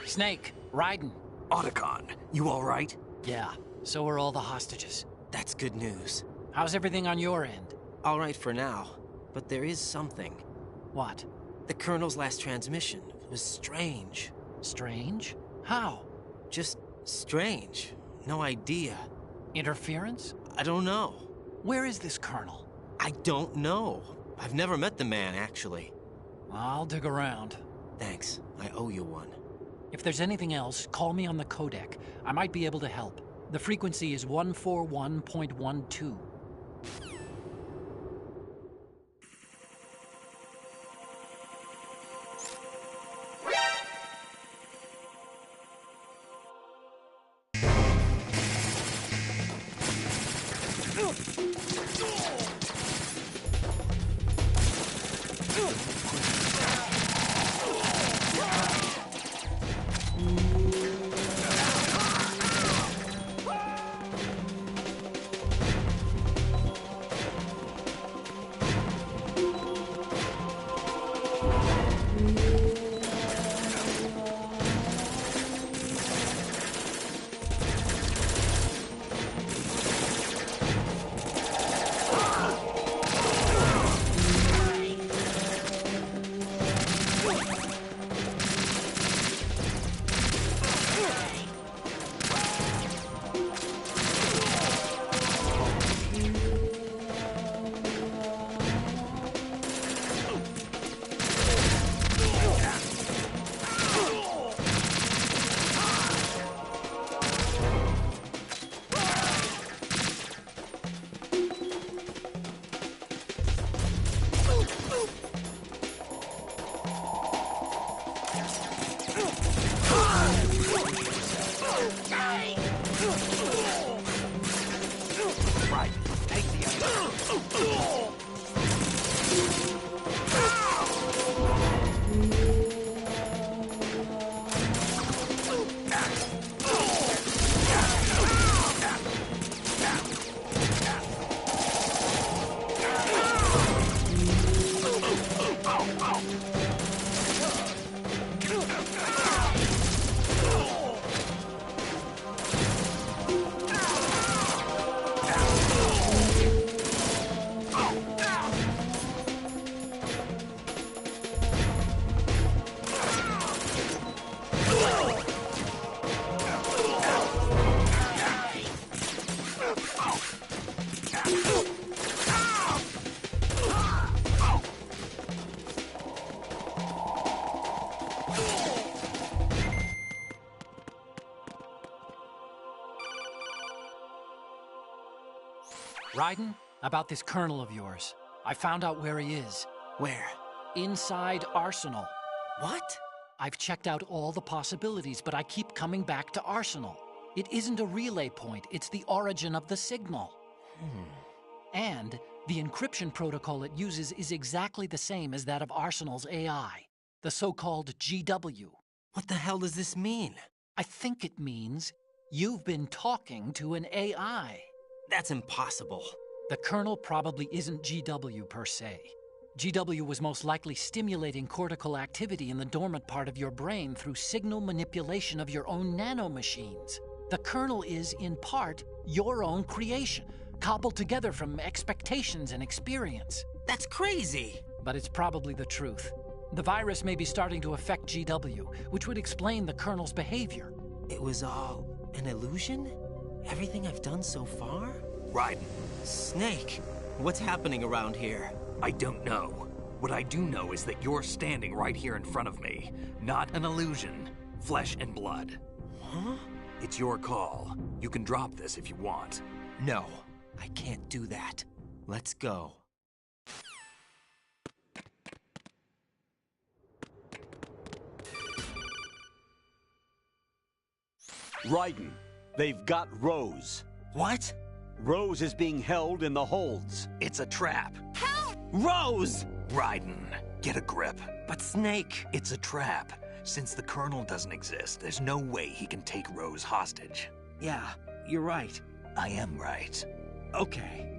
Snake, Raiden. Otacon, you all right? Yeah, so are all the hostages. That's good news. How's everything on your end? All right for now, but there is something. What? The Colonel's last transmission was strange. Strange? How? Just strange. No idea. Interference? I don't know. Where is this Colonel? I don't know. I've never met the man, actually. I'll dig around. Thanks. I owe you one. If there's anything else, call me on the codec. I might be able to help. The frequency is 141.12. Raiden, about this Colonel of yours. I found out where he is. Where? Inside Arsenal. What? I've checked out all the possibilities, but I keep coming back to Arsenal. It isn't a relay point, it's the origin of the signal. And the encryption protocol it uses is exactly the same as that of Arsenal's AI, the so-called GW. What the hell does this mean? I think it means you've been talking to an AI. That's impossible. The Colonel probably isn't GW per se. GW was most likely stimulating cortical activity in the dormant part of your brain through signal manipulation of your own nanomachines. The Colonel is, in part, your own creation, cobbled together from expectations and experience. That's crazy! But it's probably the truth. The virus may be starting to affect GW, which would explain the Colonel's behavior. It was all an illusion? Everything I've done so far? Raiden. Snake, what's happening around here? I don't know. What I do know is that you're standing right here in front of me. Not an illusion. Flesh and blood. Huh? It's your call. You can drop this if you want. No, I can't do that. Let's go. Raiden, they've got Rose. What? Rose is being held in the holds. It's a trap. Help! Rose! Raiden, get a grip. But Snake... It's a trap. Since the Colonel doesn't exist, there's no way he can take Rose hostage. Yeah, you're right. I am right. Okay.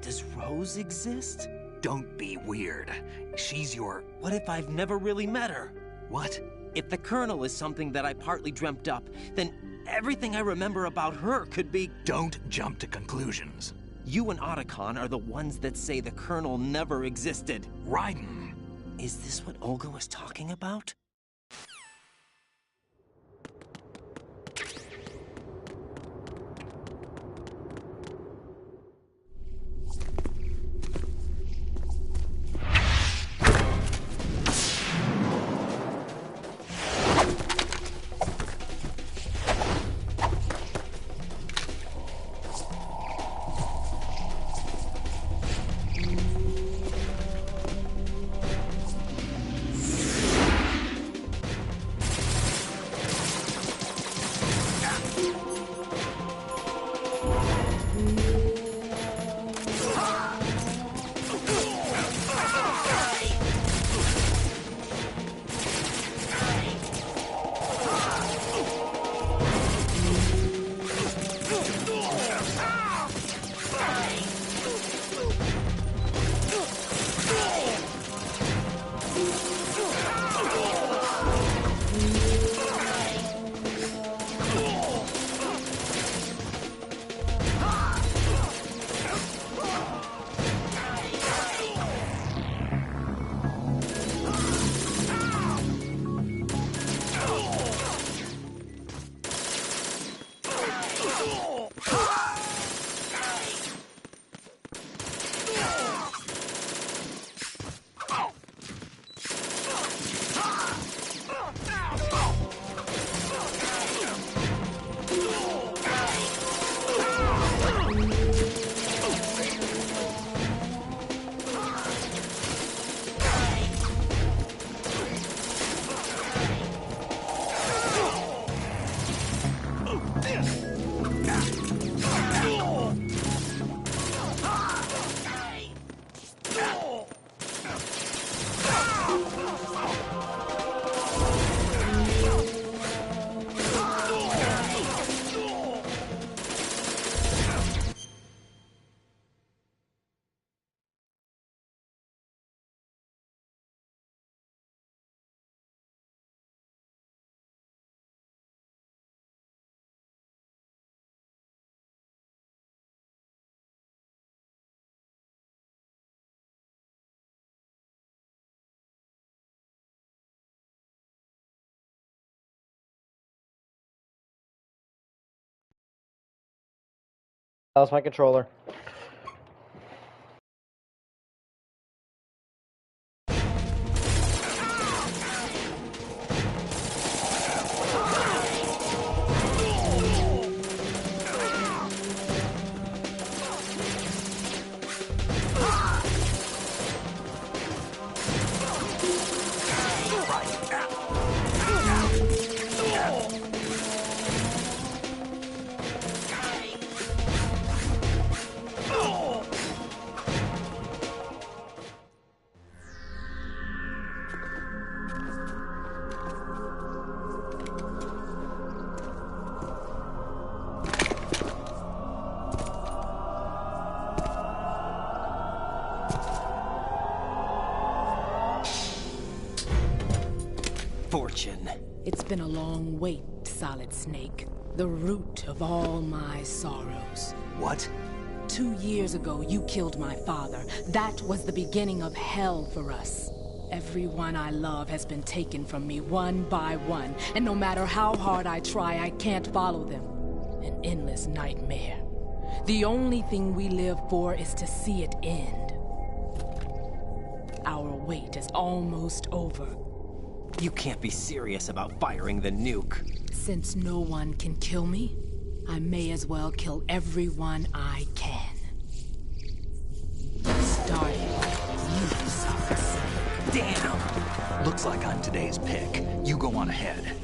Does Rose exist? Don't be weird. She's your... What if I've never really met her? What? If the Colonel is something that I partly dreamt up, then everything I remember about her could be... Don't jump to conclusions. You and Otacon are the ones that say the Colonel never existed. Raiden! Is this what Olga was talking about? That was my controller. Fortune. It's been a long wait, Solid Snake. The root of all my sorrows. What? 2 years ago, you killed my father. That was the beginning of hell for us. Everyone I love has been taken from me one by one, and no matter how hard I try, I can't follow them. An endless nightmare. The only thing we live for is to see it end. Our wait is almost over. You can't be serious about firing the nuke. Since no one can kill me, I may as well kill everyone I can. Starting with you, Solid Snake. Damn! Looks like I'm today's pick. You go on ahead.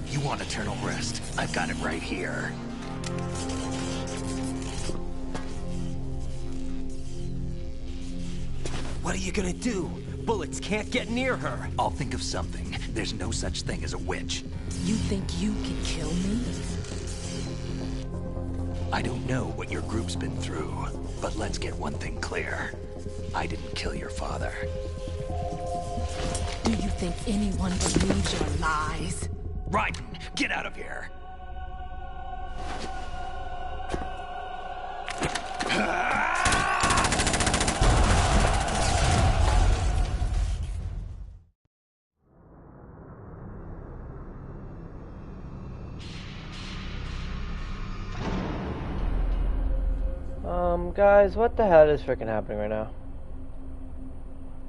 You want eternal rest? I've got it right here. What are you gonna do? Bullets can't get near her. I'll think of something. There's no such thing as a witch. You think you can kill me? I don't know what your group's been through, but let's get one thing clear. I didn't kill your father. Do you think anyone believes your lies? Raiden, get out of here! Guys, what the hell is freaking happening right now?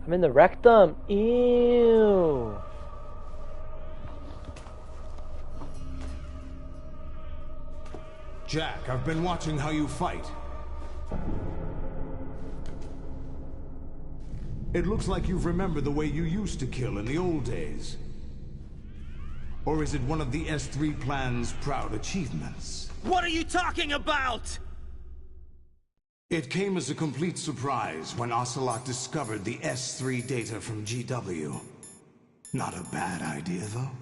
I'm in the rectum. Ew. Jack, I've been watching how you fight. It looks like you've remembered the way you used to kill in the old days. Or is it one of the S3 plan's proud achievements? What are you talking about? It came as a complete surprise when Ocelot discovered the S3 data from GW. Not a bad idea, though.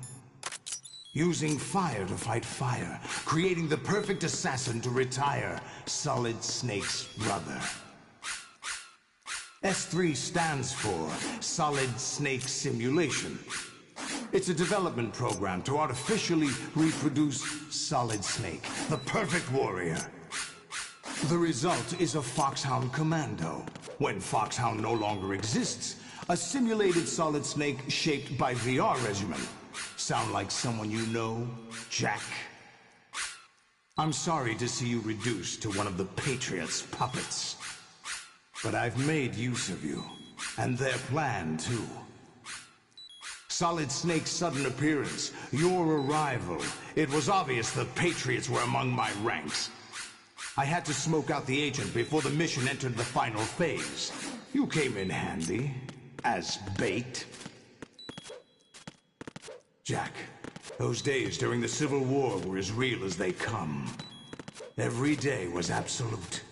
Using fire to fight fire, creating the perfect assassin to retire Solid Snake's brother. S3 stands for Solid Snake Simulation. It's a development program to artificially reproduce Solid Snake, the perfect warrior. The result is a Foxhound Commando. When Foxhound no longer exists, a simulated Solid Snake shaped by VR regimen. Sound like someone you know, Jack? I'm sorry to see you reduced to one of the Patriots' puppets. But I've made use of you, and their plan too. Solid Snake's sudden appearance, your arrival, it was obvious the Patriots were among my ranks. I had to smoke out the agent before the mission entered the final phase. You came in handy, as bait. Jack, those days during the Civil War were as real as they come. Every day was absolute,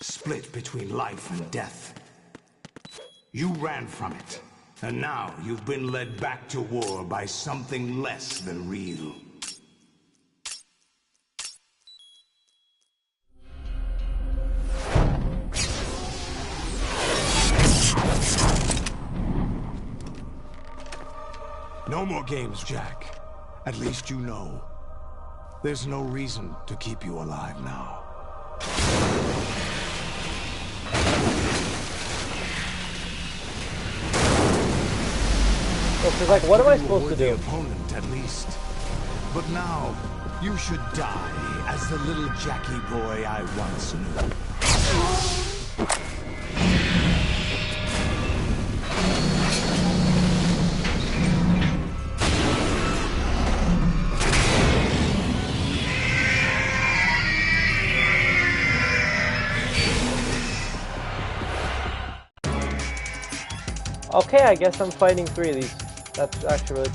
split between life and death. You ran from it, and now you've been led back to war by something less than real. No more games, Jack. At least you know. There's no reason to keep you alive now. So, like, what am I supposed to do? Opponent, at least. But now, you should die as the little Jackie boy I once knew. Okay, I guess I'm fighting 3 of these. That's actually really...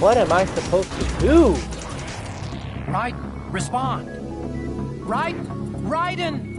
What am I supposed to do? Raiden, respond. Raiden!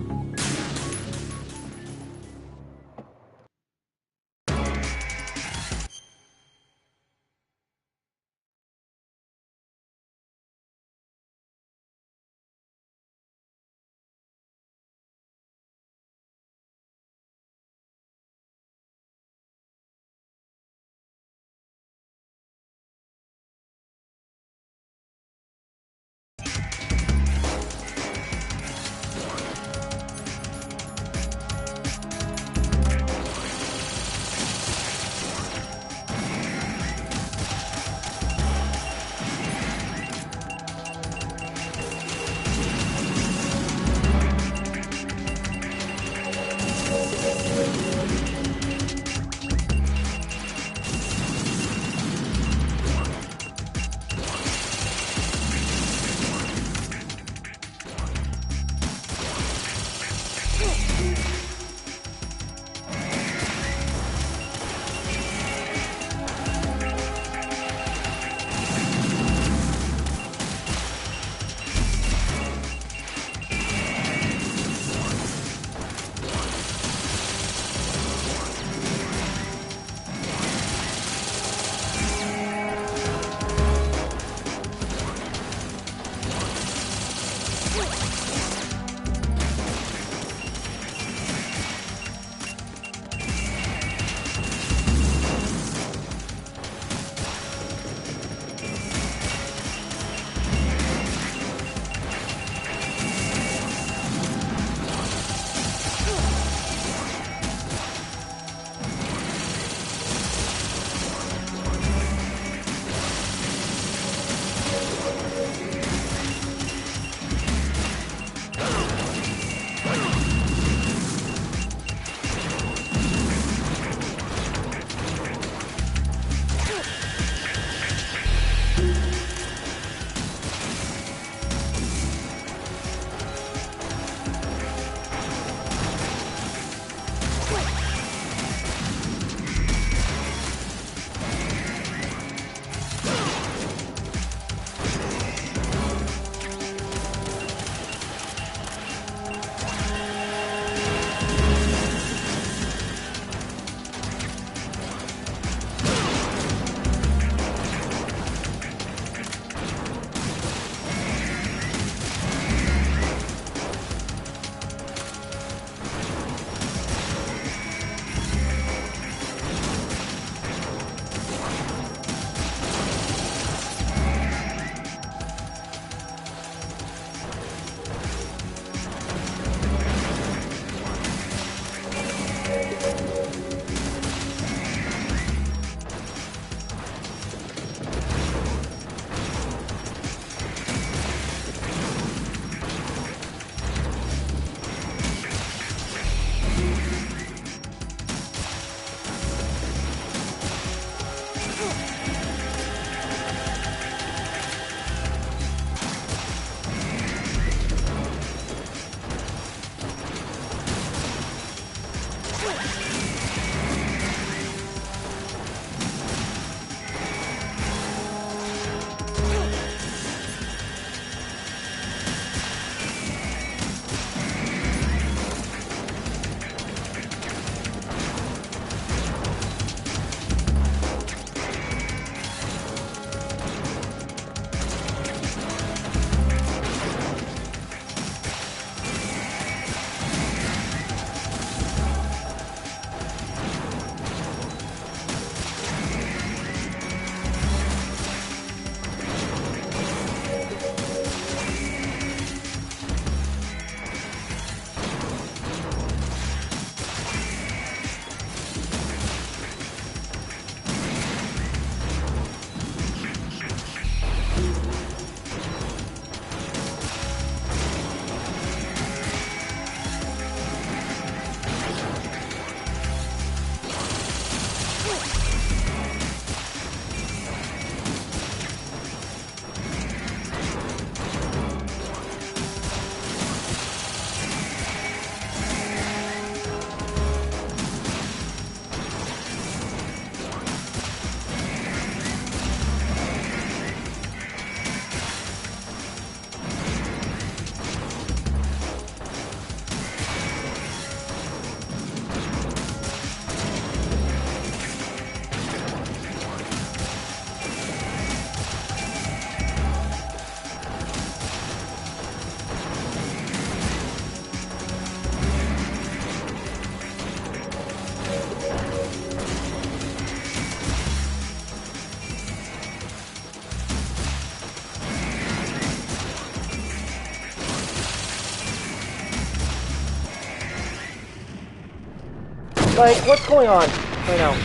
Like, what's going on right now?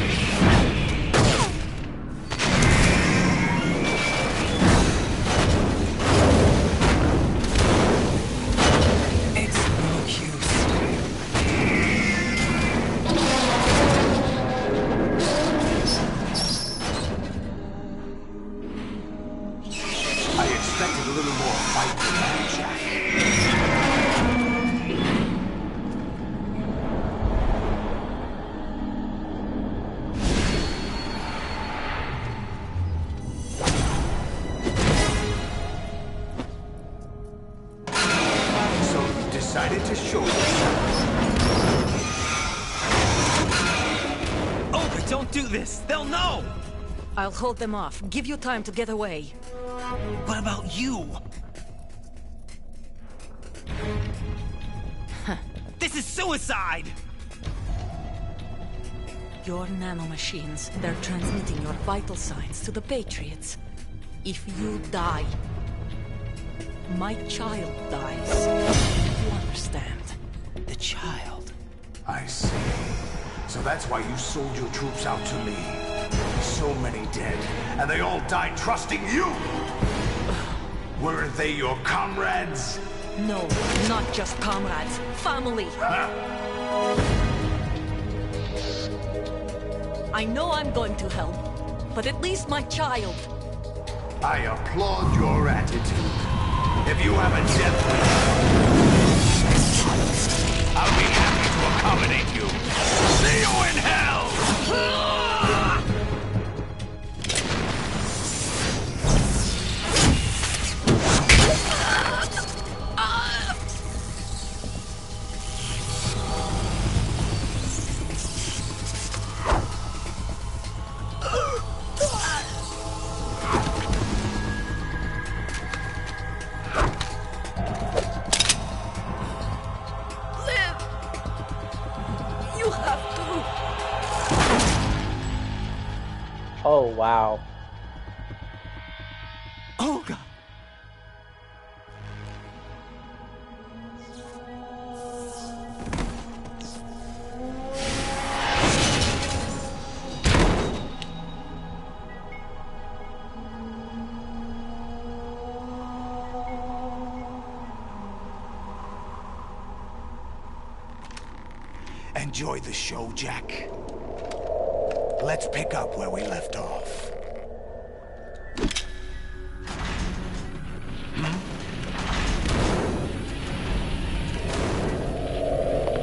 Decided to show Olga, don't do this! They'll know! I'll hold them off. Give you time to get away. What about you? This is suicide! Your nanomachines, they're transmitting your vital signs to the Patriots. If you die, my child dies. You understand? The child. I see. So that's why you sold your troops out to me. So many dead, and they all died trusting you! Weren't they your comrades? No, not just comrades. Family. I know I'm going to hell, but at least my child. I applaud your attitude. If you have a death wish, I'll be happy to accommodate you. See you in hell! Oh, wow. Olga! Enjoy the show, Jack. Let's pick up where we left off.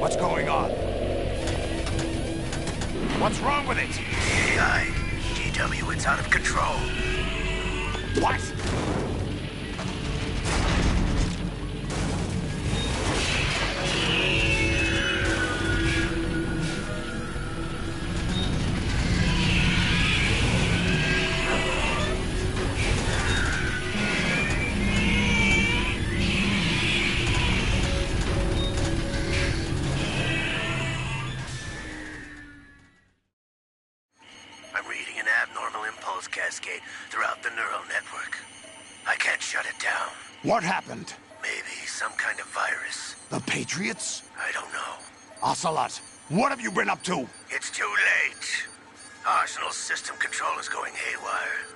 What's going on? What's wrong with it? AI. GW, it's out of control. What? Cascade throughout the neural network. I can't shut it down. What happened? Maybe some kind of virus. The Patriots? I don't know. Ocelot, what have you been up to? It's too late. Arsenal's system control is going haywire.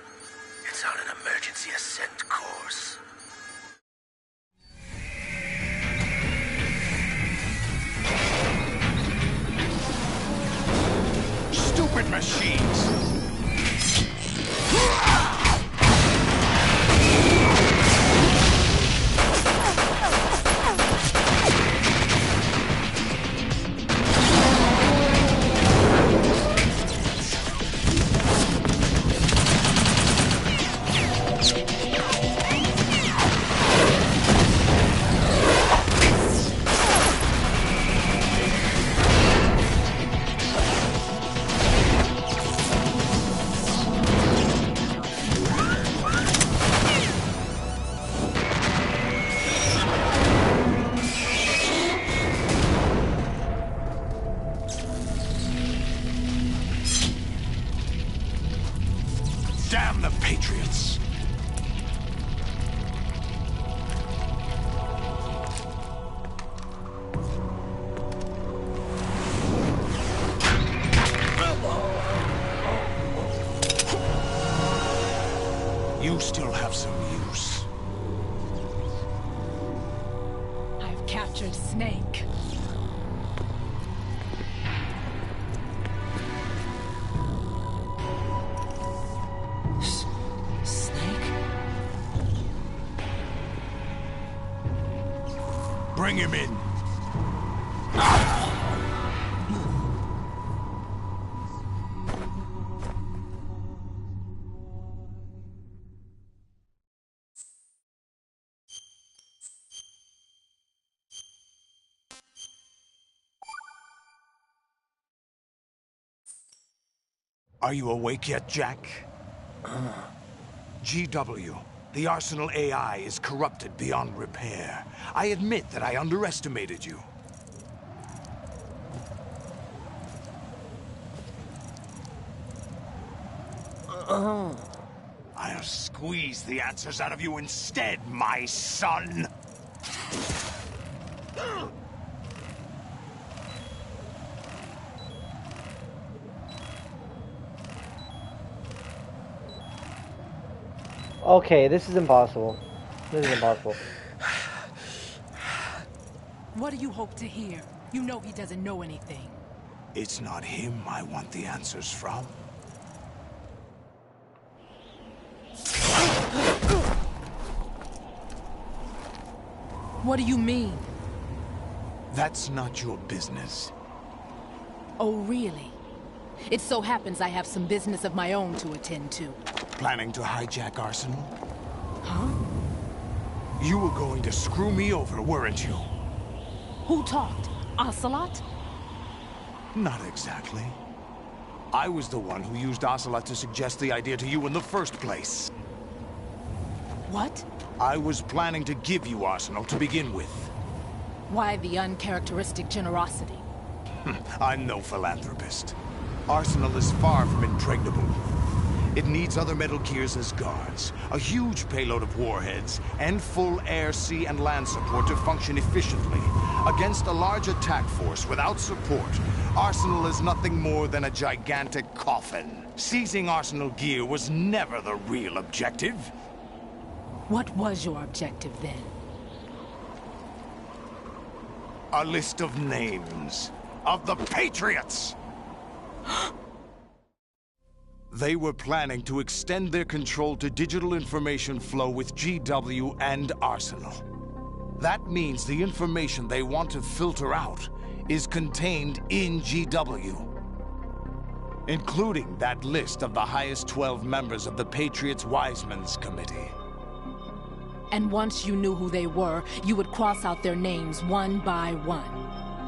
It's on an emergency ascent course. Stupid machines! still have some use. I've captured Snake. Snake? Bring him in. Are you awake yet, Jack? GW, the Arsenal AI is corrupted beyond repair. I admit that I underestimated you. I'll squeeze the answers out of you instead, my son! Okay, this is impossible. This is impossible. What do you hope to hear? You know he doesn't know anything. It's not him I want the answers from. What do you mean? That's not your business. Oh, really? It so happens I have some business of my own to attend to. Planning to hijack Arsenal? Huh? You were going to screw me over, weren't you? Who talked? Ocelot? Not exactly. I was the one who used Ocelot to suggest the idea to you in the first place. What? I was planning to give you Arsenal to begin with. Why the uncharacteristic generosity? I'm no philanthropist. Arsenal is far from impregnable. It needs other Metal Gears as guards, a huge payload of warheads, and full air, sea, and land support to function efficiently. Against a large attack force without support, Arsenal is nothing more than a gigantic coffin. Seizing Arsenal gear was never the real objective. What was your objective then? A list of names of the Patriots! They were planning to extend their control to digital information flow with GW and Arsenal. That means the information they want to filter out is contained in GW, including that list of the highest 12 members of the Patriots Wiseman's Committee. And once you knew who they were, you would cross out their names one by one,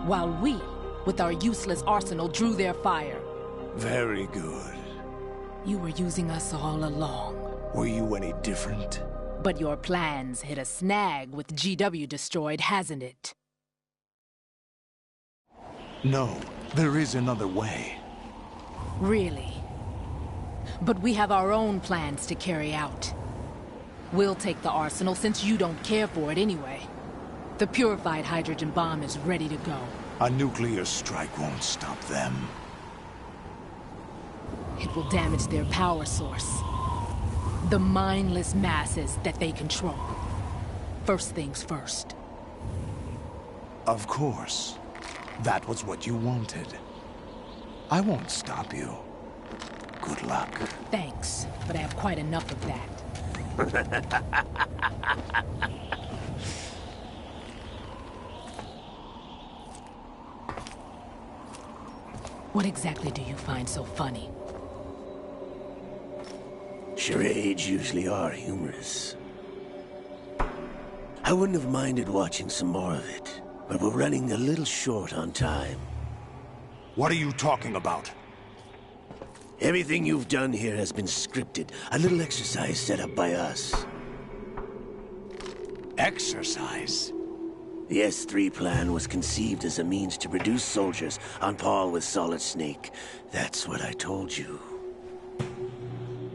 while we, with our useless arsenal, drew their fire. Very good. You were using us all along. Were you any different? But your plans hit a snag with GW destroyed, hasn't it? No, there is another way. Really? But we have our own plans to carry out. We'll take the arsenal since you don't care for it anyway. The purified hydrogen bomb is ready to go. A nuclear strike won't stop them. It will damage their power source. The mindless masses that they control. First things first. Of course. That was what you wanted. I won't stop you. Good luck. Thanks, but I have quite enough of that. What exactly do you find so funny? Charades usually are humorous. I wouldn't have minded watching some more of it, but we're running a little short on time. What are you talking about? Everything you've done here has been scripted. A little exercise set up by us. Exercise? The S3 plan was conceived as a means to produce soldiers on par with Solid Snake. That's what I told you.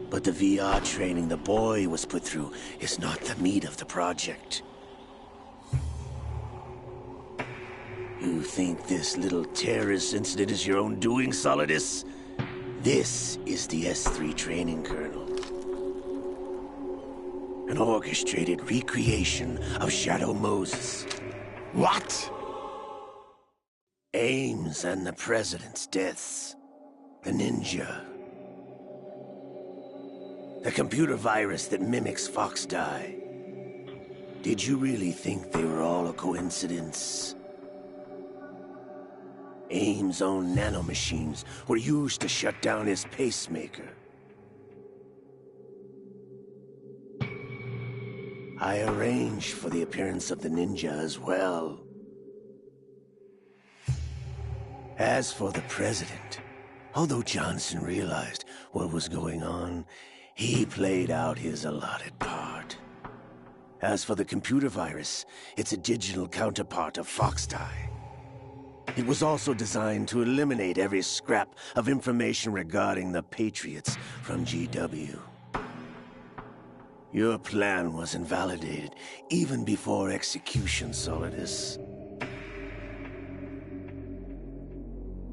But the VR training the boy was put through is not the meat of the project. You think this little terrorist incident is your own doing, Solidus? This is the S3 training, Colonel. an orchestrated recreation of Shadow Moses. What? Ames and the President's deaths. The ninja. The computer virus that mimics Foxdie. Did you really think they were all a coincidence? Ames' own nanomachines were used to shut down his pacemaker. I arranged for the appearance of the ninja as well. As for the President, although Johnson realized what was going on, he played out his allotted part. As for the computer virus, it's a digital counterpart of Foxdie. It was also designed to eliminate every scrap of information regarding the Patriots from GW. Your plan was invalidated even before execution, Solidus.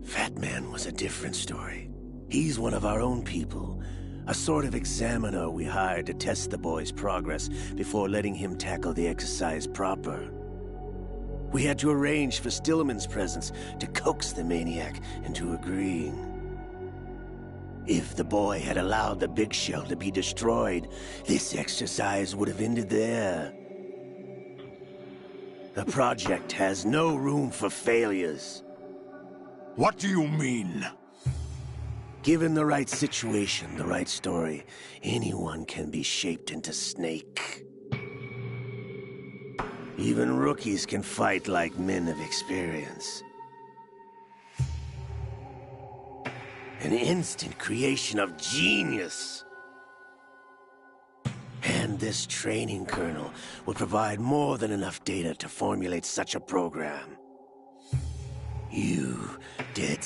Fat Man was a different story. He's one of our own people, a sort of examiner we hired to test the boy's progress before letting him tackle the exercise proper. We had to arrange for Stillman's presence to coax the maniac into agreeing. If the boy had allowed the big shell to be destroyed, this exercise would have ended there. The project has no room for failures. What do you mean? Given the right situation, the right story, anyone can be shaped into Snake. Even rookies can fight like men of experience. An instant creation of genius. And this training kernel would provide more than enough data to formulate such a program. You did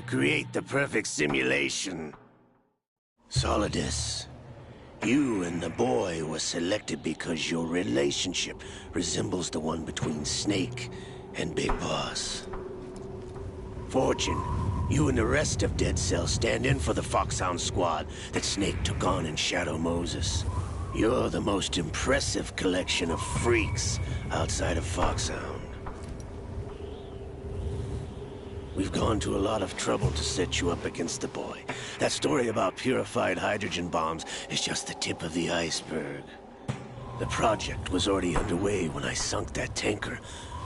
create the perfect simulation. Solidus. You and the boy were selected because your relationship resembles the one between Snake and Big Boss. Fortune, you and the rest of Dead Cell stand in for the Foxhound squad that Snake took on in Shadow Moses. You're the most impressive collection of freaks outside of Foxhound. We've gone to a lot of trouble to set you up against the boy. That story about purified hydrogen bombs is just the tip of the iceberg. The project was already underway when I sunk that tanker,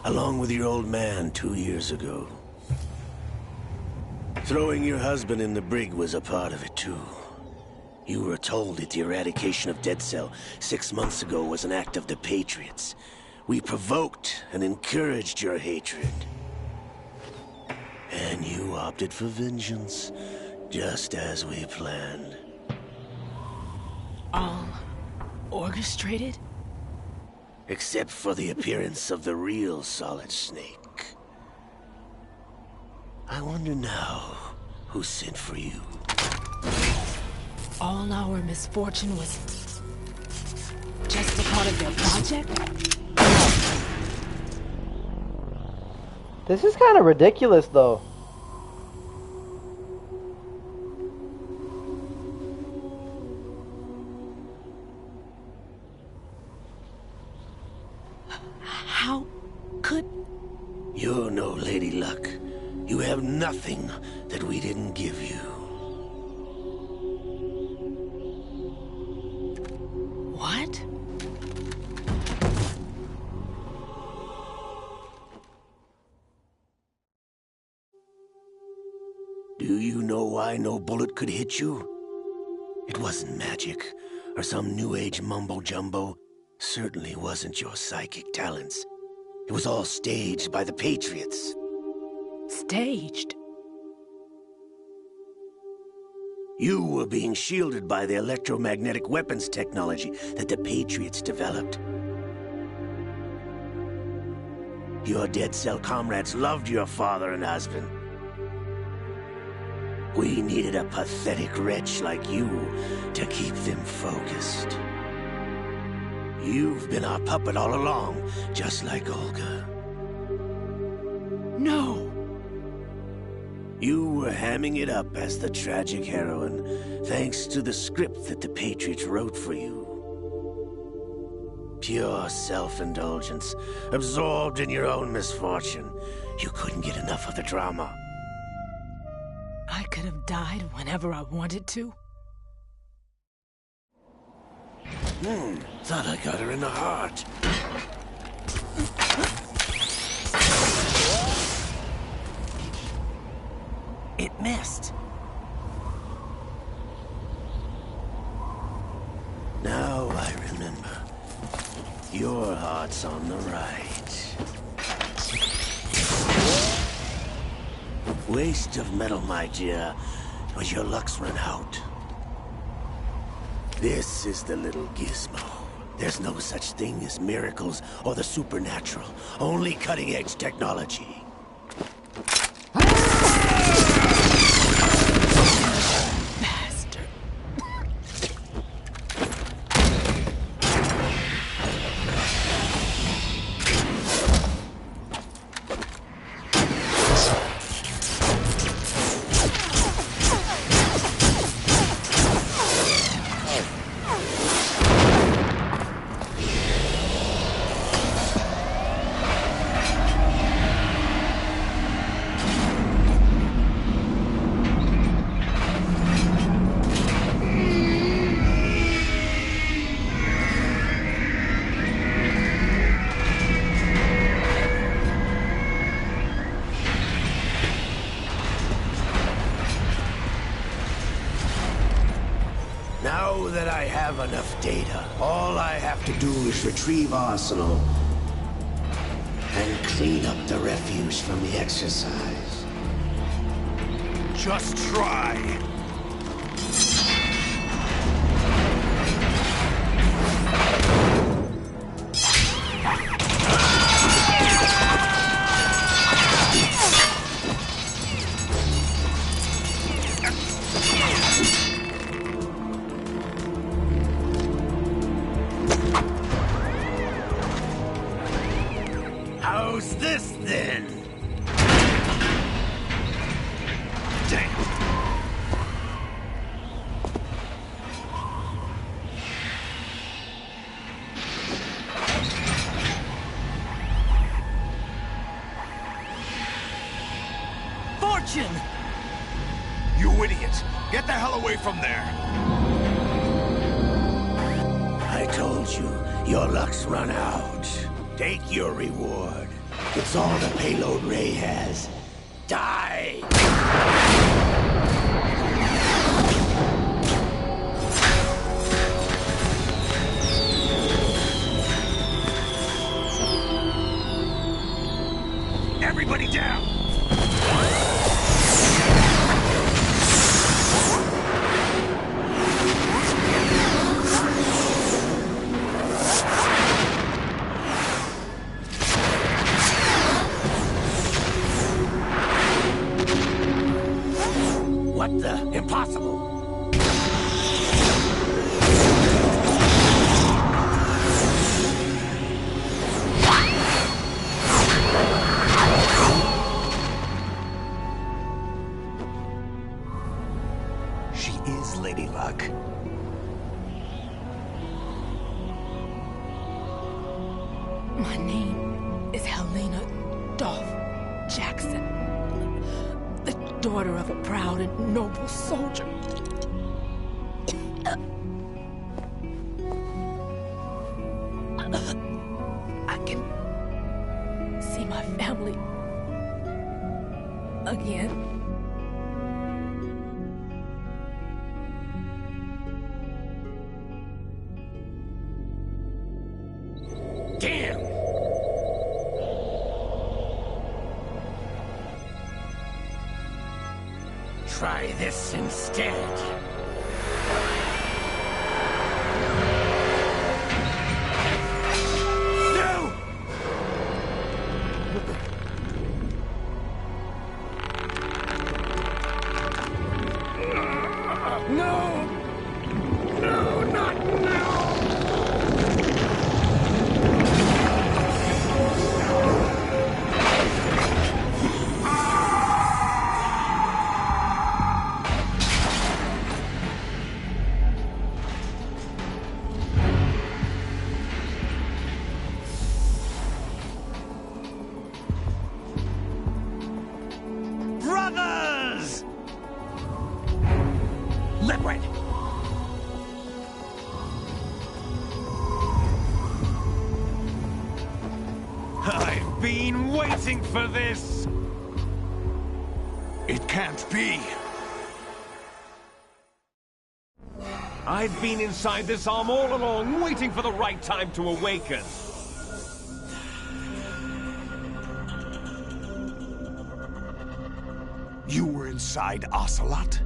along with your old man 2 years ago. Throwing your husband in the brig was a part of it too. You were told that the eradication of Dead Cell 6 months ago was an act of the Patriots. We provoked and encouraged your hatred. And you opted for vengeance, just as we planned. All orchestrated? Except for the appearance of the real Solid Snake. I wonder now who sent for you. All our misfortune was just a part of their project? This is kind of ridiculous, though. How could... You're no Lady Luck. You have nothing that we didn't give you. What? Do you know why no bullet could hit you? It wasn't magic, or some new age mumbo-jumbo. Certainly wasn't your psychic talents. It was all staged by the Patriots. Staged? You were being shielded by the electromagnetic weapons technology that the Patriots developed. Your Dead Cell comrades loved your father and husband. We needed a pathetic wretch like you to keep them focused. You've been our puppet all along, just like Olga. No! You were were hamming it up as the tragic heroine, thanks to the script that the Patriots wrote for you. Pure self-indulgence, absorbed in your own misfortune. You couldn't get enough of the drama. I could have died whenever I wanted to. Thought I got her in the heart. It missed. Now I remember. Your heart's on the right. Waste of metal, my dear, but your luck's run out. This is the little gizmo. There's no such thing as miracles or the supernatural. Only cutting-edge technology. Now that I have enough data, all I have to do is retrieve Arsenal and clean up the refuse from the exercise. Just try. How's this then? Damn. Fortune! You idiot! Get the hell away from there! I told you, your luck's run out. Take your reward. It's all the payload Ray has. Die! Everybody down! What the? Impossible! She is Lady Luck. My name is Helena Dolph Jackson, the daughter of a proud and noble soldier. I can see my family again. Damn! Try this instead. No! No! No, not now! Liquid! I've been waiting for this! It can't be. I've been inside this arm all along, waiting for the right time to awaken. You were inside Ocelot?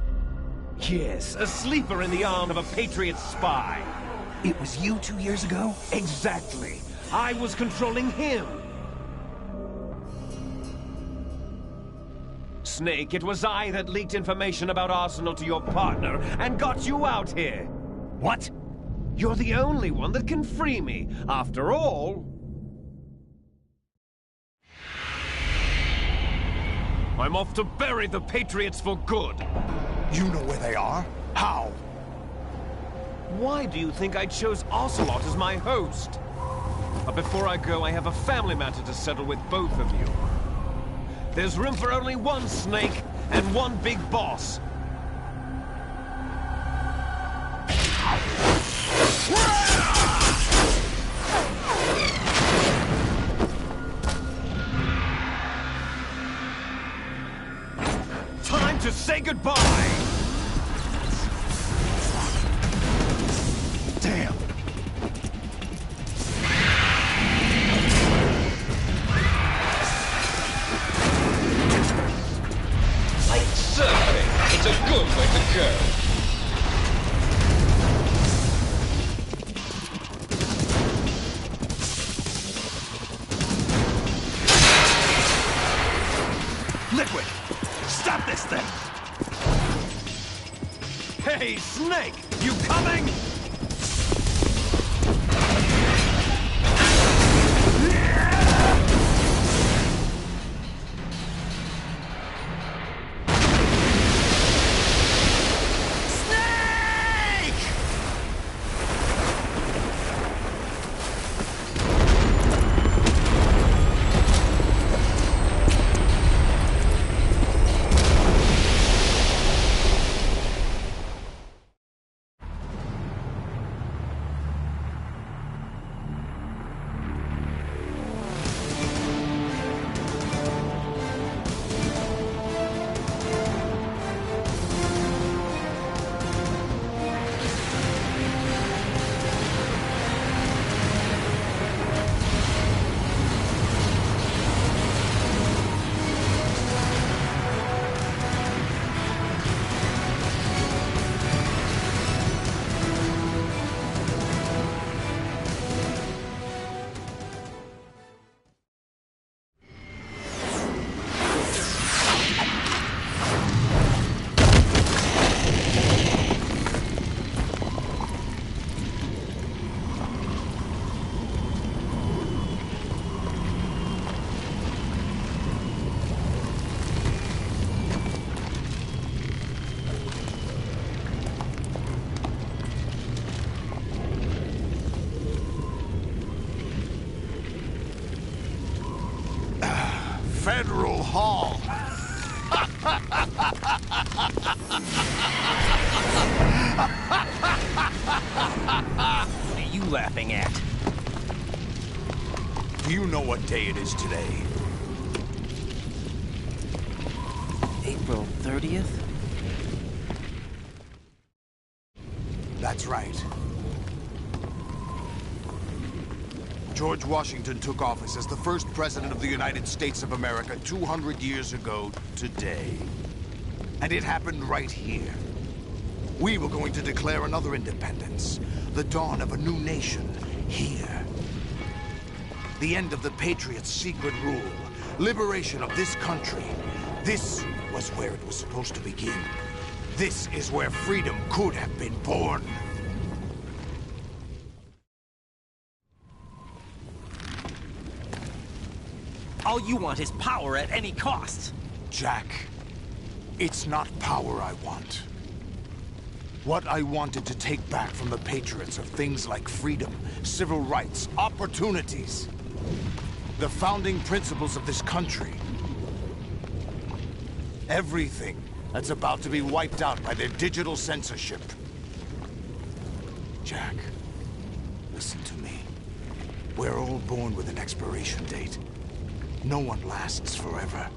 Yes, a sleeper in the arm of a Patriot spy. It was you 2 years ago? Exactly. I was controlling him. Snake, it was I that leaked information about Arsenal to your partner and got you out here. What? You're the only one that can free me. After all... I'm off to bury the Patriots for good. You know where they are? How? Why do you think I chose Ocelot as my host? But before I go, I have a family matter to settle with both of you. There's room for only one Snake and one big boss. Time to say goodbye! Damn! Like surfing, it's a good way to go. Liquid! Stop this thing! Hey, Snake! You coming? Federal Hall. What are you laughing at? Do you know what day it is today? April 30th? That's right. George Washington took office as the first president of the United States of America 200 years ago today. And it happened right here. We were going to declare another independence, the dawn of a new nation, here. The end of the Patriots' secret rule, liberation of this country. This was where it was supposed to begin. This is where freedom could have been born. All you want is power at any cost. Jack, it's not power I want. What I wanted to take back from the Patriots are things like freedom, civil rights, opportunities. The founding principles of this country. Everything that's about to be wiped out by their digital censorship. Jack, listen to me. We're all born with an expiration date. No one lasts forever.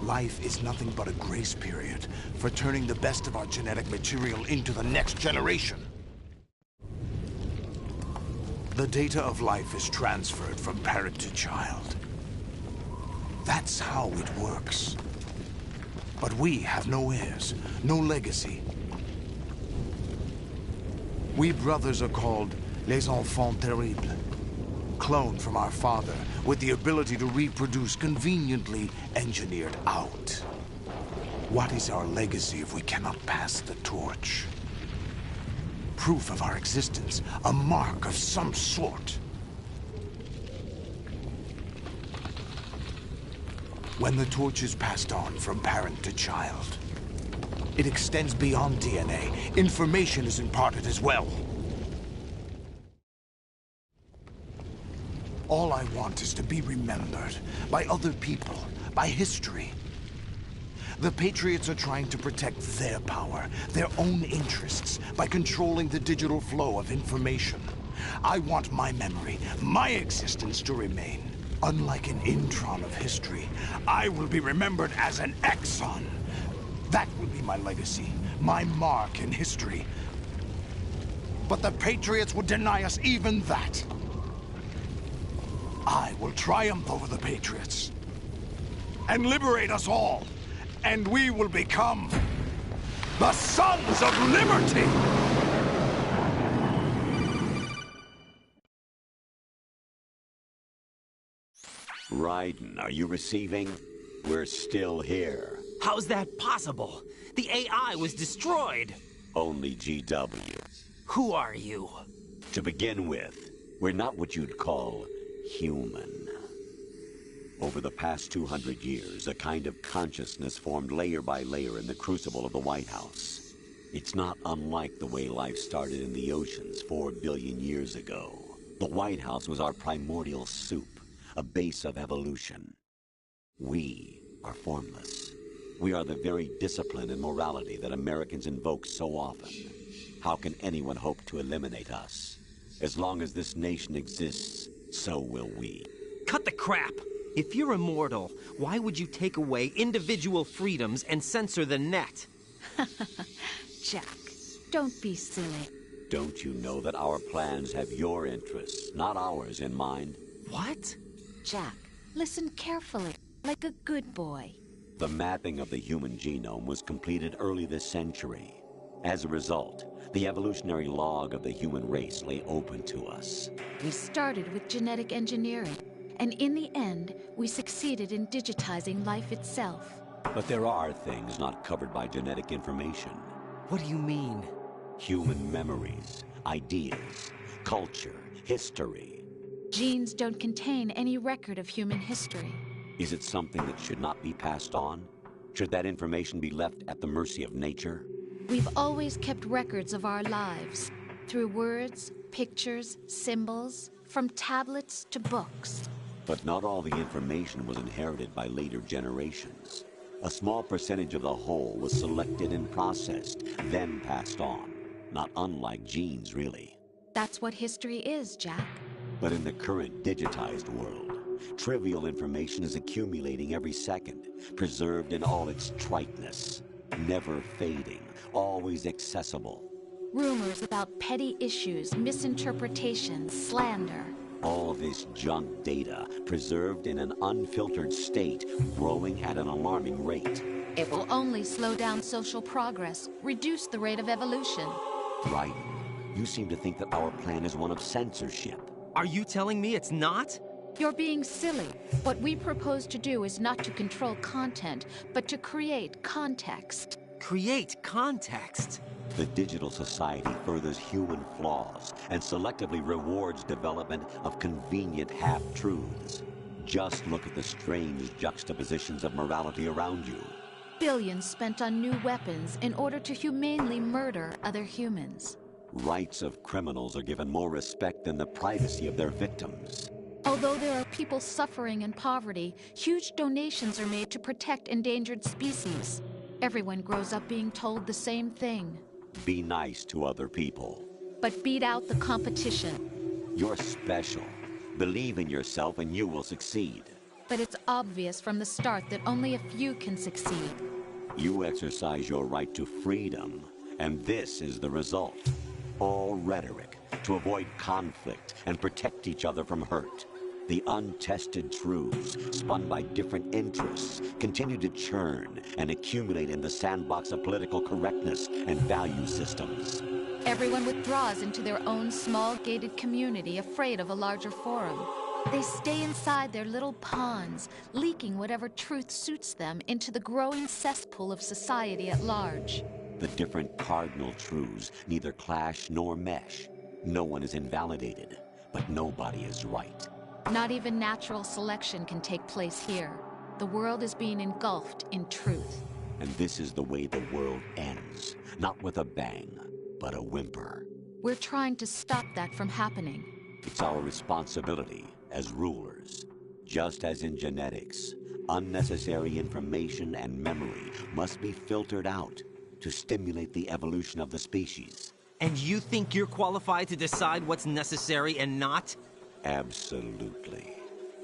Life is nothing but a grace period for turning the best of our genetic material into the next generation. The data of life is transferred from parent to child. That's how it works. But we have no heirs, no legacy. We brothers are called les enfants terribles. Cloned from our father, with the ability to reproduce conveniently engineered out. What is our legacy if we cannot pass the torch? Proof of our existence, a mark of some sort. When the torch is passed on from parent to child, it extends beyond DNA. Information is imparted as well. All I want is to be remembered by other people, by history. The Patriots are trying to protect their power, their own interests, by controlling the digital flow of information. I want my memory, my existence to remain. Unlike an intron of history, I will be remembered as an exon. That will be my legacy, my mark in history. But the Patriots would deny us even that. I will triumph over the Patriots and liberate us all, and we will become the Sons of Liberty! Raiden, are you receiving? We're still here. How's that possible? The AI was destroyed. Only GW. Who are you? To begin with, we're not what you'd call human. Over the past 200 years, a kind of consciousness formed layer by layer in the crucible of the White House. It's not unlike the way life started in the oceans 4 billion years ago. The White House was our primordial soup, a base of evolution. We are formless. We are the very discipline and morality that Americans invoke so often. How can anyone hope to eliminate us? As long as this nation exists, so will we. Cut the crap! If you're immortal, why would you take away individual freedoms and censor the net? Jack, don't be silly. Don't you know that our plans have your interests, not ours, in mind? What? Jack, listen carefully, like a good boy. The mapping of the human genome was completed early this century. As a result, the evolutionary log of the human race lay open to us. We started with genetic engineering, and in the end, we succeeded in digitizing life itself. But there are things not covered by genetic information. What do you mean? Human memories, ideas, culture, history. Genes don't contain any record of human history. Is it something that should not be passed on? Should that information be left at the mercy of nature? We've always kept records of our lives, through words, pictures, symbols, from tablets to books. But not all the information was inherited by later generations. A small percentage of the whole was selected and processed, then passed on. Not unlike genes, really. That's what history is, Jack. But in the current digitized world, trivial information is accumulating every second, preserved in all its triteness, never fading, always accessible. Rumors about petty issues, misinterpretations, slander. All this junk data, preserved in an unfiltered state, growing at an alarming rate. It will only slow down social progress, reduce the rate of evolution. Right. You seem to think that our plan is one of censorship. Are you telling me it's not? You're being silly. What we propose to do is not to control content, but to create context. Create context? The digital society furthers human flaws and selectively rewards development of convenient half-truths. Just look at the strange juxtapositions of morality around you. Billions spent on new weapons in order to humanely murder other humans. Rights of criminals are given more respect than the privacy of their victims. Although there are people suffering in poverty, huge donations are made to protect endangered species. Everyone grows up being told the same thing. Be nice to other people. But beat out the competition. You're special. Believe in yourself and you will succeed. But it's obvious from the start that only a few can succeed. You exercise your right to freedom, and this is the result. All rhetoric to avoid conflict and protect each other from hurt. The untested truths, spun by different interests, continue to churn and accumulate in the sandbox of political correctness and value systems. Everyone withdraws into their own small gated community, afraid of a larger forum. They stay inside their little ponds, leaking whatever truth suits them into the growing cesspool of society at large. The different cardinal truths neither clash nor mesh. No one is invalidated, but nobody is right. Not even natural selection can take place here. The world is being engulfed in truth. And this is the way the world ends. Not with a bang, but a whimper. We're trying to stop that from happening. It's our responsibility as rulers. Just as in genetics, unnecessary information and memory must be filtered out to stimulate the evolution of the species. And you think you're qualified to decide what's necessary and not? Absolutely.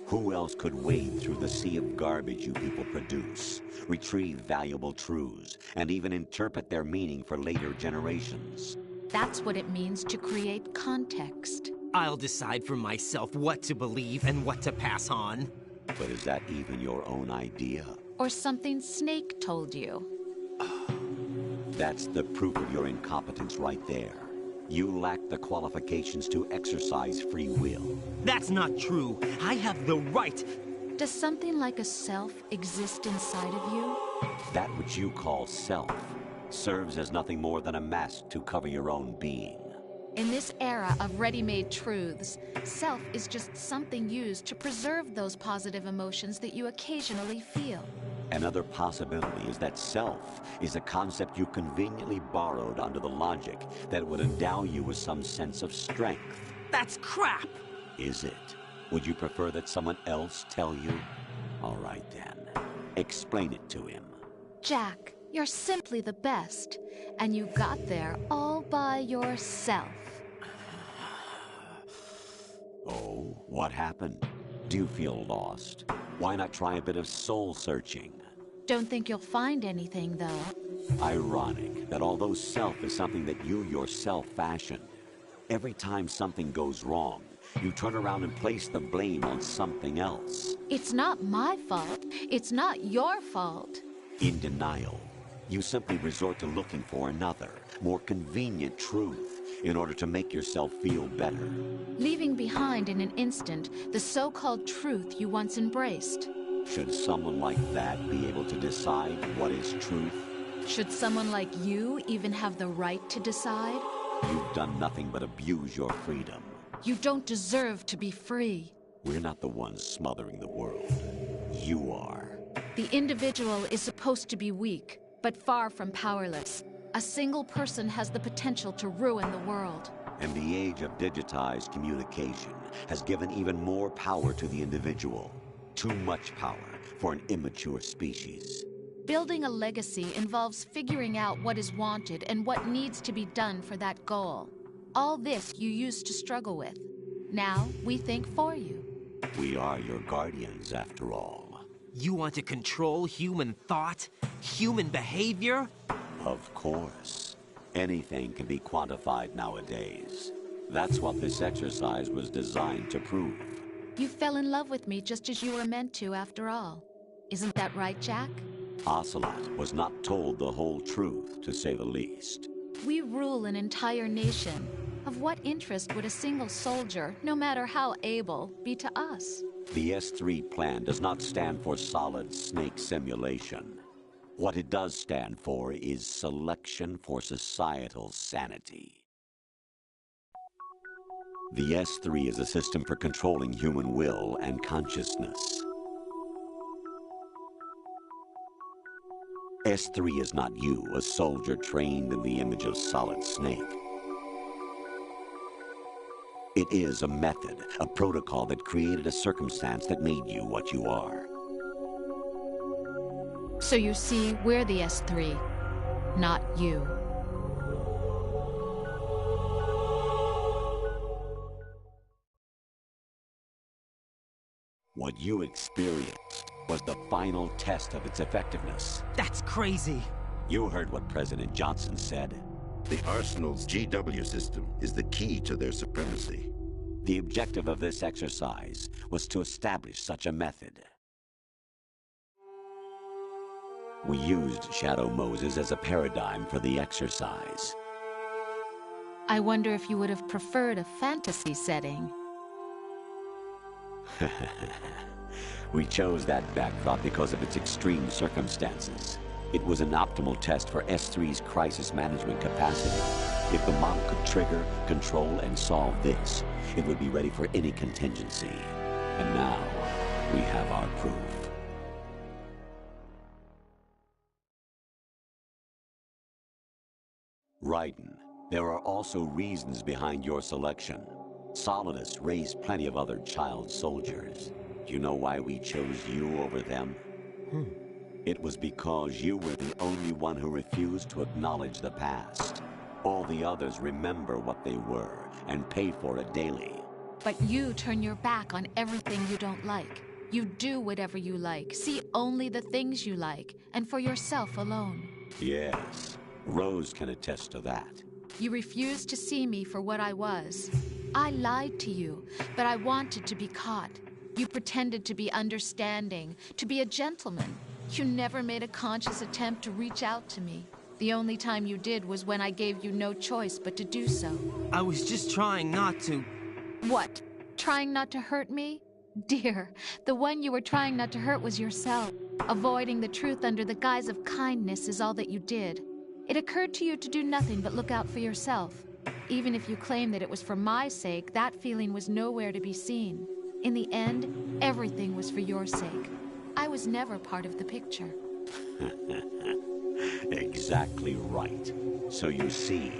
Who else could wade through the sea of garbage you people produce, retrieve valuable truths, and even interpret their meaning for later generations? That's what it means to create context. I'll decide for myself what to believe and what to pass on. But is that even your own idea? Or something Snake told you? That's the proof of your incompetence right there. You lack the qualifications to exercise free will. That's not true. I have the right. Does something like a self exist inside of you? That which you call self serves as nothing more than a mask to cover your own being. In this era of ready-made truths, self is just something used to preserve those positive emotions that you occasionally feel. Another possibility is that self is a concept you conveniently borrowed under the logic that would endow you with some sense of strength. That's crap! Is it? Would you prefer that someone else tell you? All right then. Explain it to him. Jack, you're simply the best. And you got there all by yourself. Oh, what happened? Do you feel lost? Why not try a bit of soul-searching? Don't think you'll find anything, though. Ironic that although self is something that you yourself fashioned, every time something goes wrong, you turn around and place the blame on something else. It's not my fault. It's not your fault. In denial, you simply resort to looking for another, more convenient truth in order to make yourself feel better. Leaving behind in an instant the so-called truth you once embraced. Should someone like that be able to decide what is truth? Should someone like you even have the right to decide? You've done nothing but abuse your freedom. You don't deserve to be free. We're not the ones smothering the world. You are. The individual is supposed to be weak, but far from powerless. A single person has the potential to ruin the world. And the age of digitized communication has given even more power to the individual. Too much power for an immature species. Building a legacy involves figuring out what is wanted and what needs to be done for that goal. All this you used to struggle with. Now we think for you. We are your guardians, after all. You want to control human thought? Human behavior? Of course. Anything can be quantified nowadays. That's what this exercise was designed to prove. You fell in love with me just as you were meant to, after all. Isn't that right, Jack? Ocelot was not told the whole truth, to say the least. We rule an entire nation. Of what interest would a single soldier, no matter how able, be to us? The S3 plan does not stand for solid snake simulation. What it does stand for is selection for societal sanity. The S3 is a system for controlling human will and consciousness. S3 is not you, a soldier trained in the image of Solid Snake. It is a method, a protocol that created a circumstance that made you what you are. So you see, we're the S3, not you. What you experienced was the final test of its effectiveness. That's crazy. You heard what President Johnson said. The Arsenal's GW system is the key to their supremacy. The objective of this exercise was to establish such a method. We used Shadow Moses as a paradigm for the exercise. I wonder if you would have preferred a fantasy setting. We chose that backdrop because of its extreme circumstances. It was an optimal test for S3's crisis management capacity. If the model could trigger, control, and solve this, it would be ready for any contingency. And now, we have our proof. Raiden, there are also reasons behind your selection. Solidus raised plenty of other child soldiers. Do you know why we chose you over them? It was because you were the only one who refused to acknowledge the past. All the others remember what they were and pay for it daily. But you turn your back on everything you don't like. You do whatever you like, see only the things you like, and for yourself alone. Yes, Rose can attest to that. You refused to see me for what I was. I lied to you, but I wanted to be caught. You pretended to be understanding, to be a gentleman. You never made a conscious attempt to reach out to me. The only time you did was when I gave you no choice but to do so. I was just trying not to... What? Trying not to hurt me? Dear, the one you were trying not to hurt was yourself. Avoiding the truth under the guise of kindness is all that you did. It occurred to you to do nothing but look out for yourself. Even if you claim that it was for my sake, that feeling was nowhere to be seen. In the end, everything was for your sake. I was never part of the picture. Exactly right. So you see,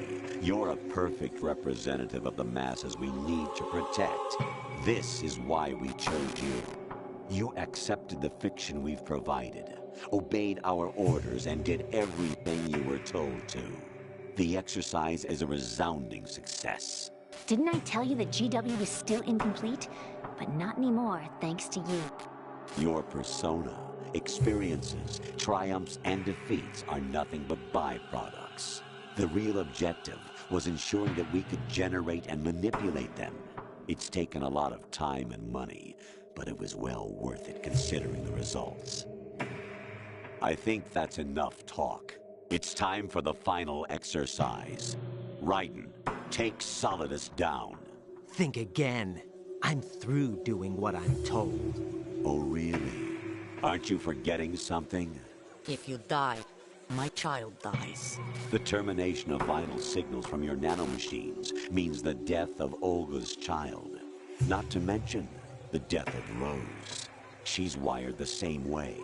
you're a perfect representative of the masses we need to protect. This is why we chose you. You accepted the fiction we've provided, obeyed our orders, and did everything you were told to. The exercise is a resounding success. Didn't I tell you that GW was still incomplete? But not anymore, thanks to you. Your persona, experiences, triumphs, and defeats are nothing but byproducts. The real objective was ensuring that we could generate and manipulate them. It's taken a lot of time and money, but it was well worth it considering the results. I think that's enough talk. It's time for the final exercise. Raiden, take Solidus down. Think again. I'm through doing what I'm told. Oh, really? Aren't you forgetting something? If you die, my child dies. The termination of vital signals from your nanomachines means the death of Olga's child. Not to mention the death of Rose. She's wired the same way.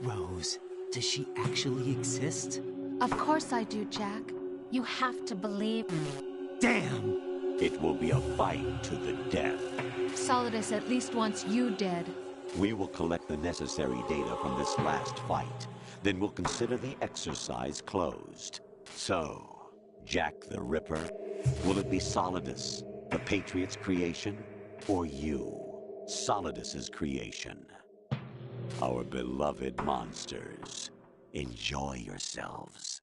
Rose, does she actually exist? Of course I do, Jack. You have to believe me. Damn! It will be a fight to the death. Solidus at least wants you dead. We will collect the necessary data from this last fight. Then we'll consider the exercise closed. So, Jack the Ripper, will it be Solidus, the Patriot's creation, or you, Solidus's creation? Our beloved monsters, enjoy yourselves.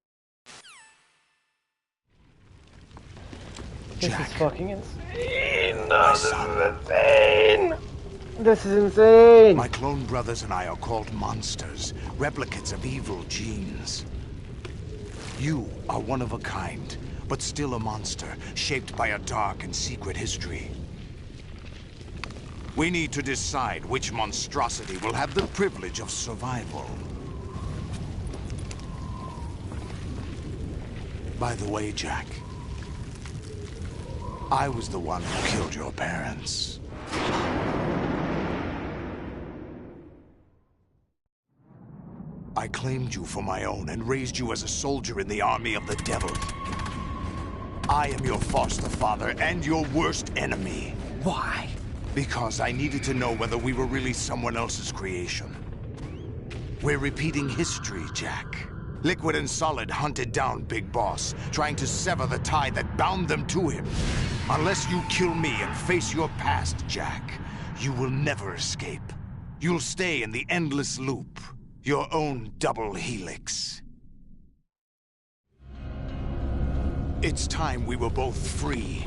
This Jack. is fucking insane! No, this is insane! This is insane! My clone brothers and I are called monsters, replicates of evil genes. You are one of a kind, but still a monster, shaped by a dark and secret history. We need to decide which monstrosity will have the privilege of survival. By the way, Jack, I was the one who killed your parents. I claimed you for my own and raised you as a soldier in the army of the devil. I am your foster father and your worst enemy. Why? Because I needed to know whether we were really someone else's creation. We're repeating history, Jack. Liquid and Solid hunted down Big Boss, trying to sever the tie that bound them to him. Unless you kill me and face your past, Jack, you will never escape. You'll stay in the endless loop, your own double helix. It's time we were both free.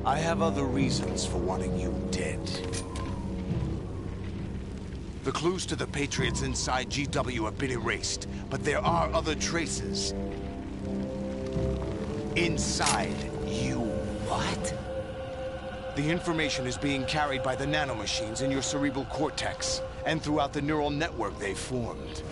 I have other reasons for wanting you dead. The clues to the Patriots inside GW have been erased, but there are other traces. Inside you. What? The information is being carried by the nanomachines in your cerebral cortex, and throughout the neural network they formed.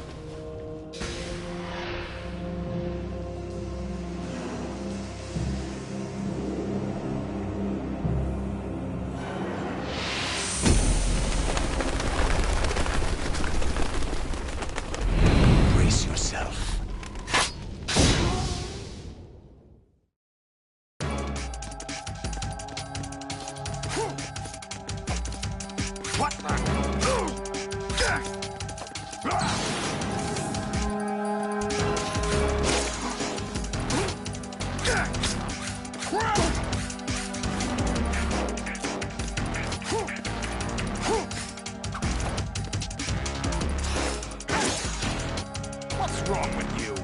What's wrong with you?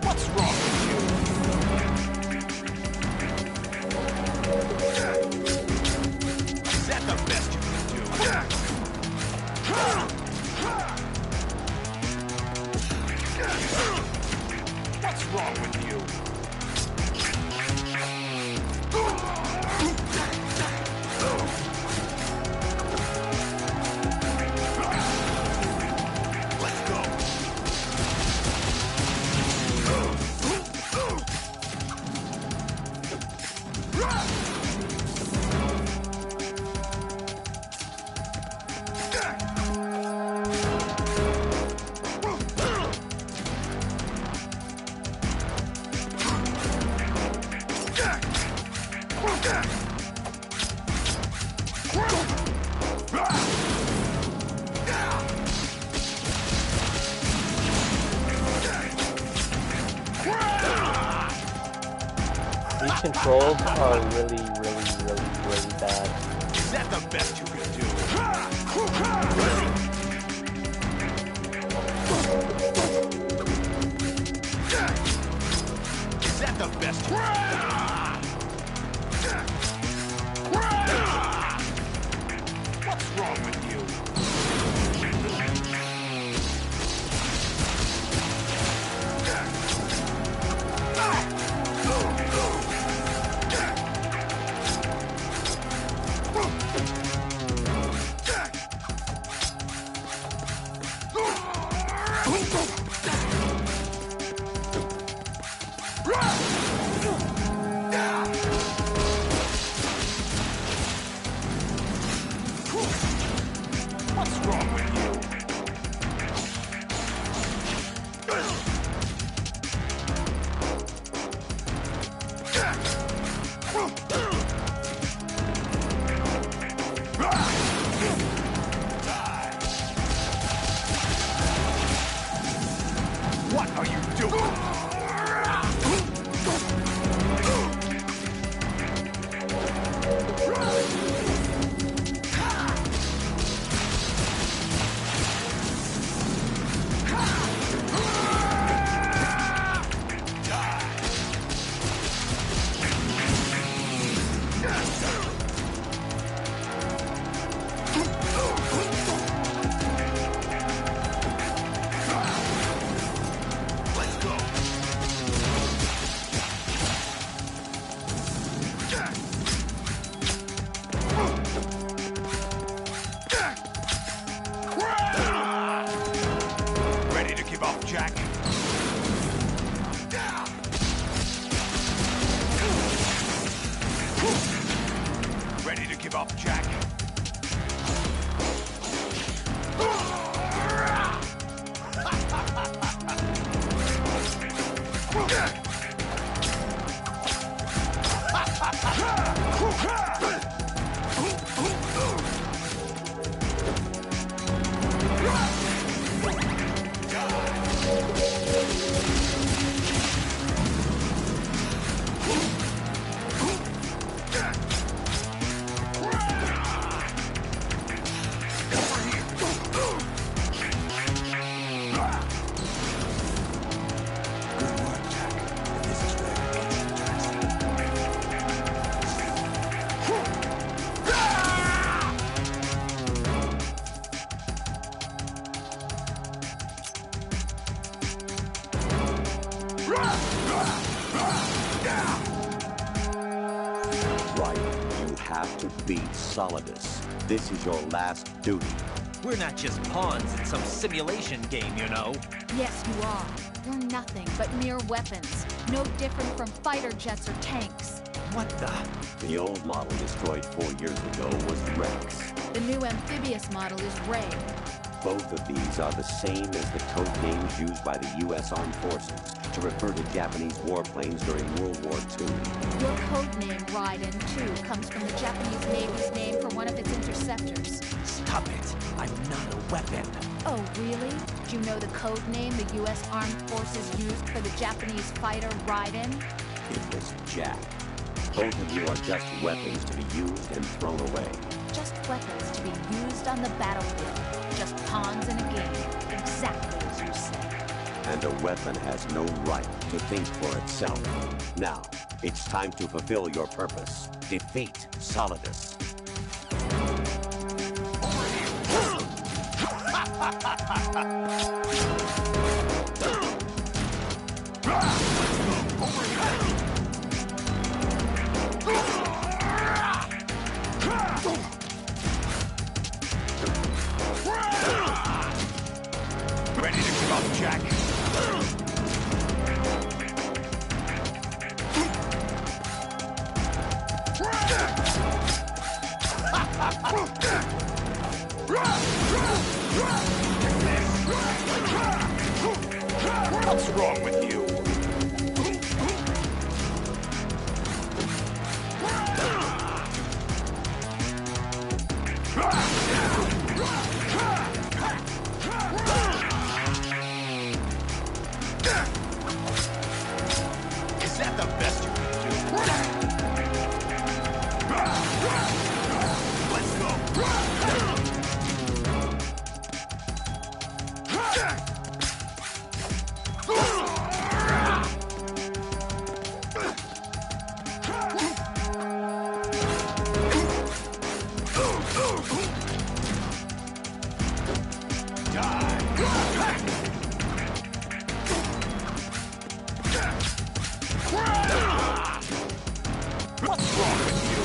What's wrong with you? Is that the best you can do? What's wrong with you? These controls are really bad. Is that the best you can do? Is that the best you can do? What's wrong with you? What's wrong with you? What are you doing? give up, Jack. Solidus. This is your last duty. We're not just pawns in some simulation game, you know. Yes, you are. You're nothing but mere weapons. No different from fighter jets or tanks. What the? The old model destroyed 4 years ago was Rex. The new amphibious model is Ray. Both of these are the same as the code names used by the U.S. Armed Forces to refer to Japanese warplanes during World War II. Your code name, Raiden, too, comes from the Japanese Navy's name for one of its interceptors. Stop it. I'm not a weapon. Oh, really? Do you know the code name the U.S. Armed Forces used for the Japanese fighter Raiden? It was Jack. Both of you are just weapons to be used and thrown away. Just weapons to be used on the battlefield. Just pawns in a game. Exactly as you said. And a weapon has no right to think for itself. Now, it's time to fulfill your purpose. Defeat Solidus. Ready to give up, Jack? What's wrong with you? Is that the best you can do? Let's go! What's wrong with you?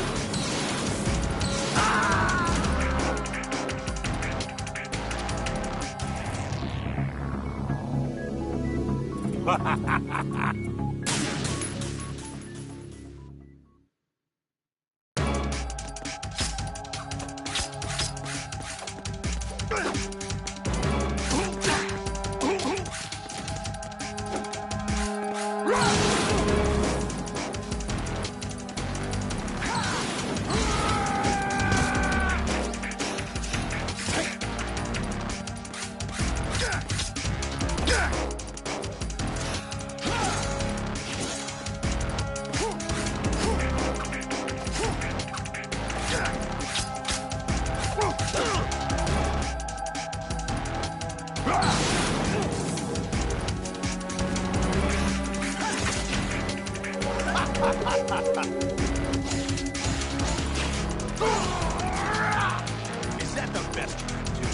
Is that the best you can do?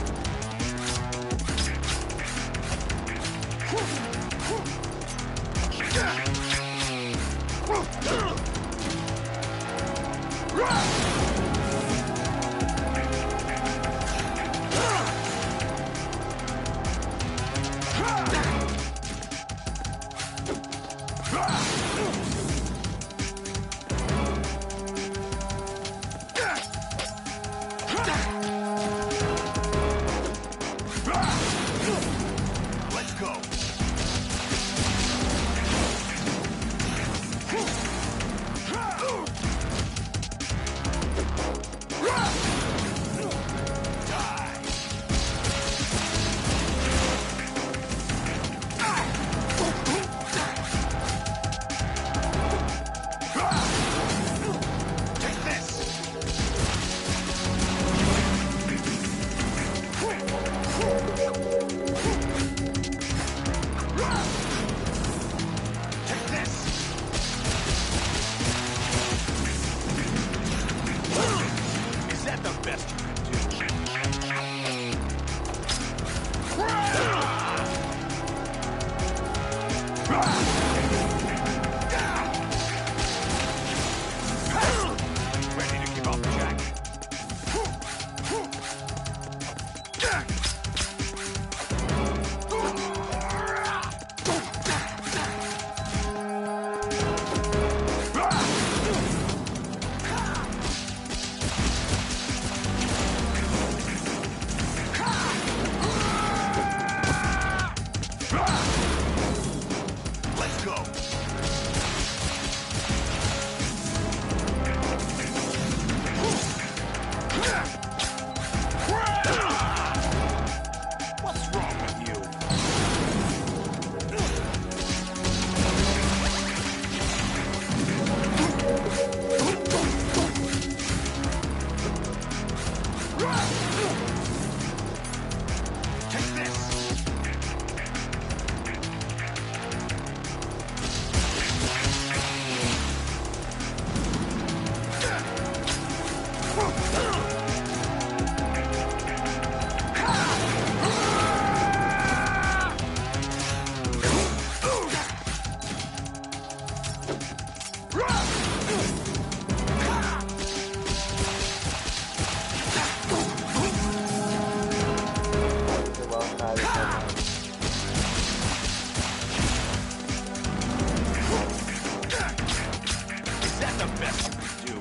the best you can do?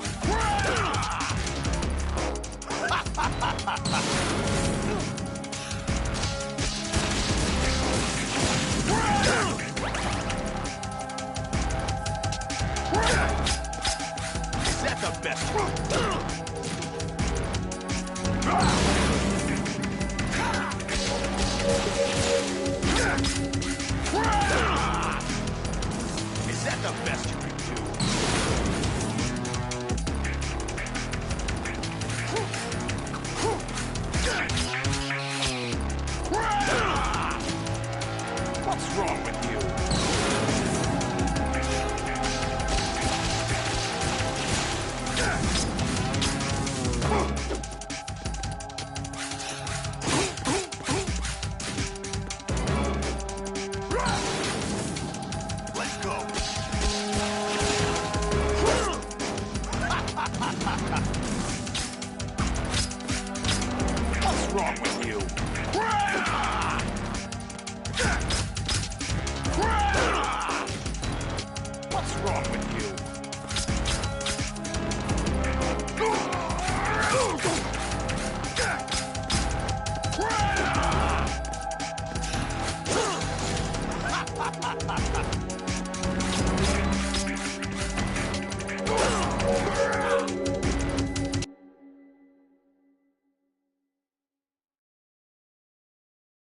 Is that the best?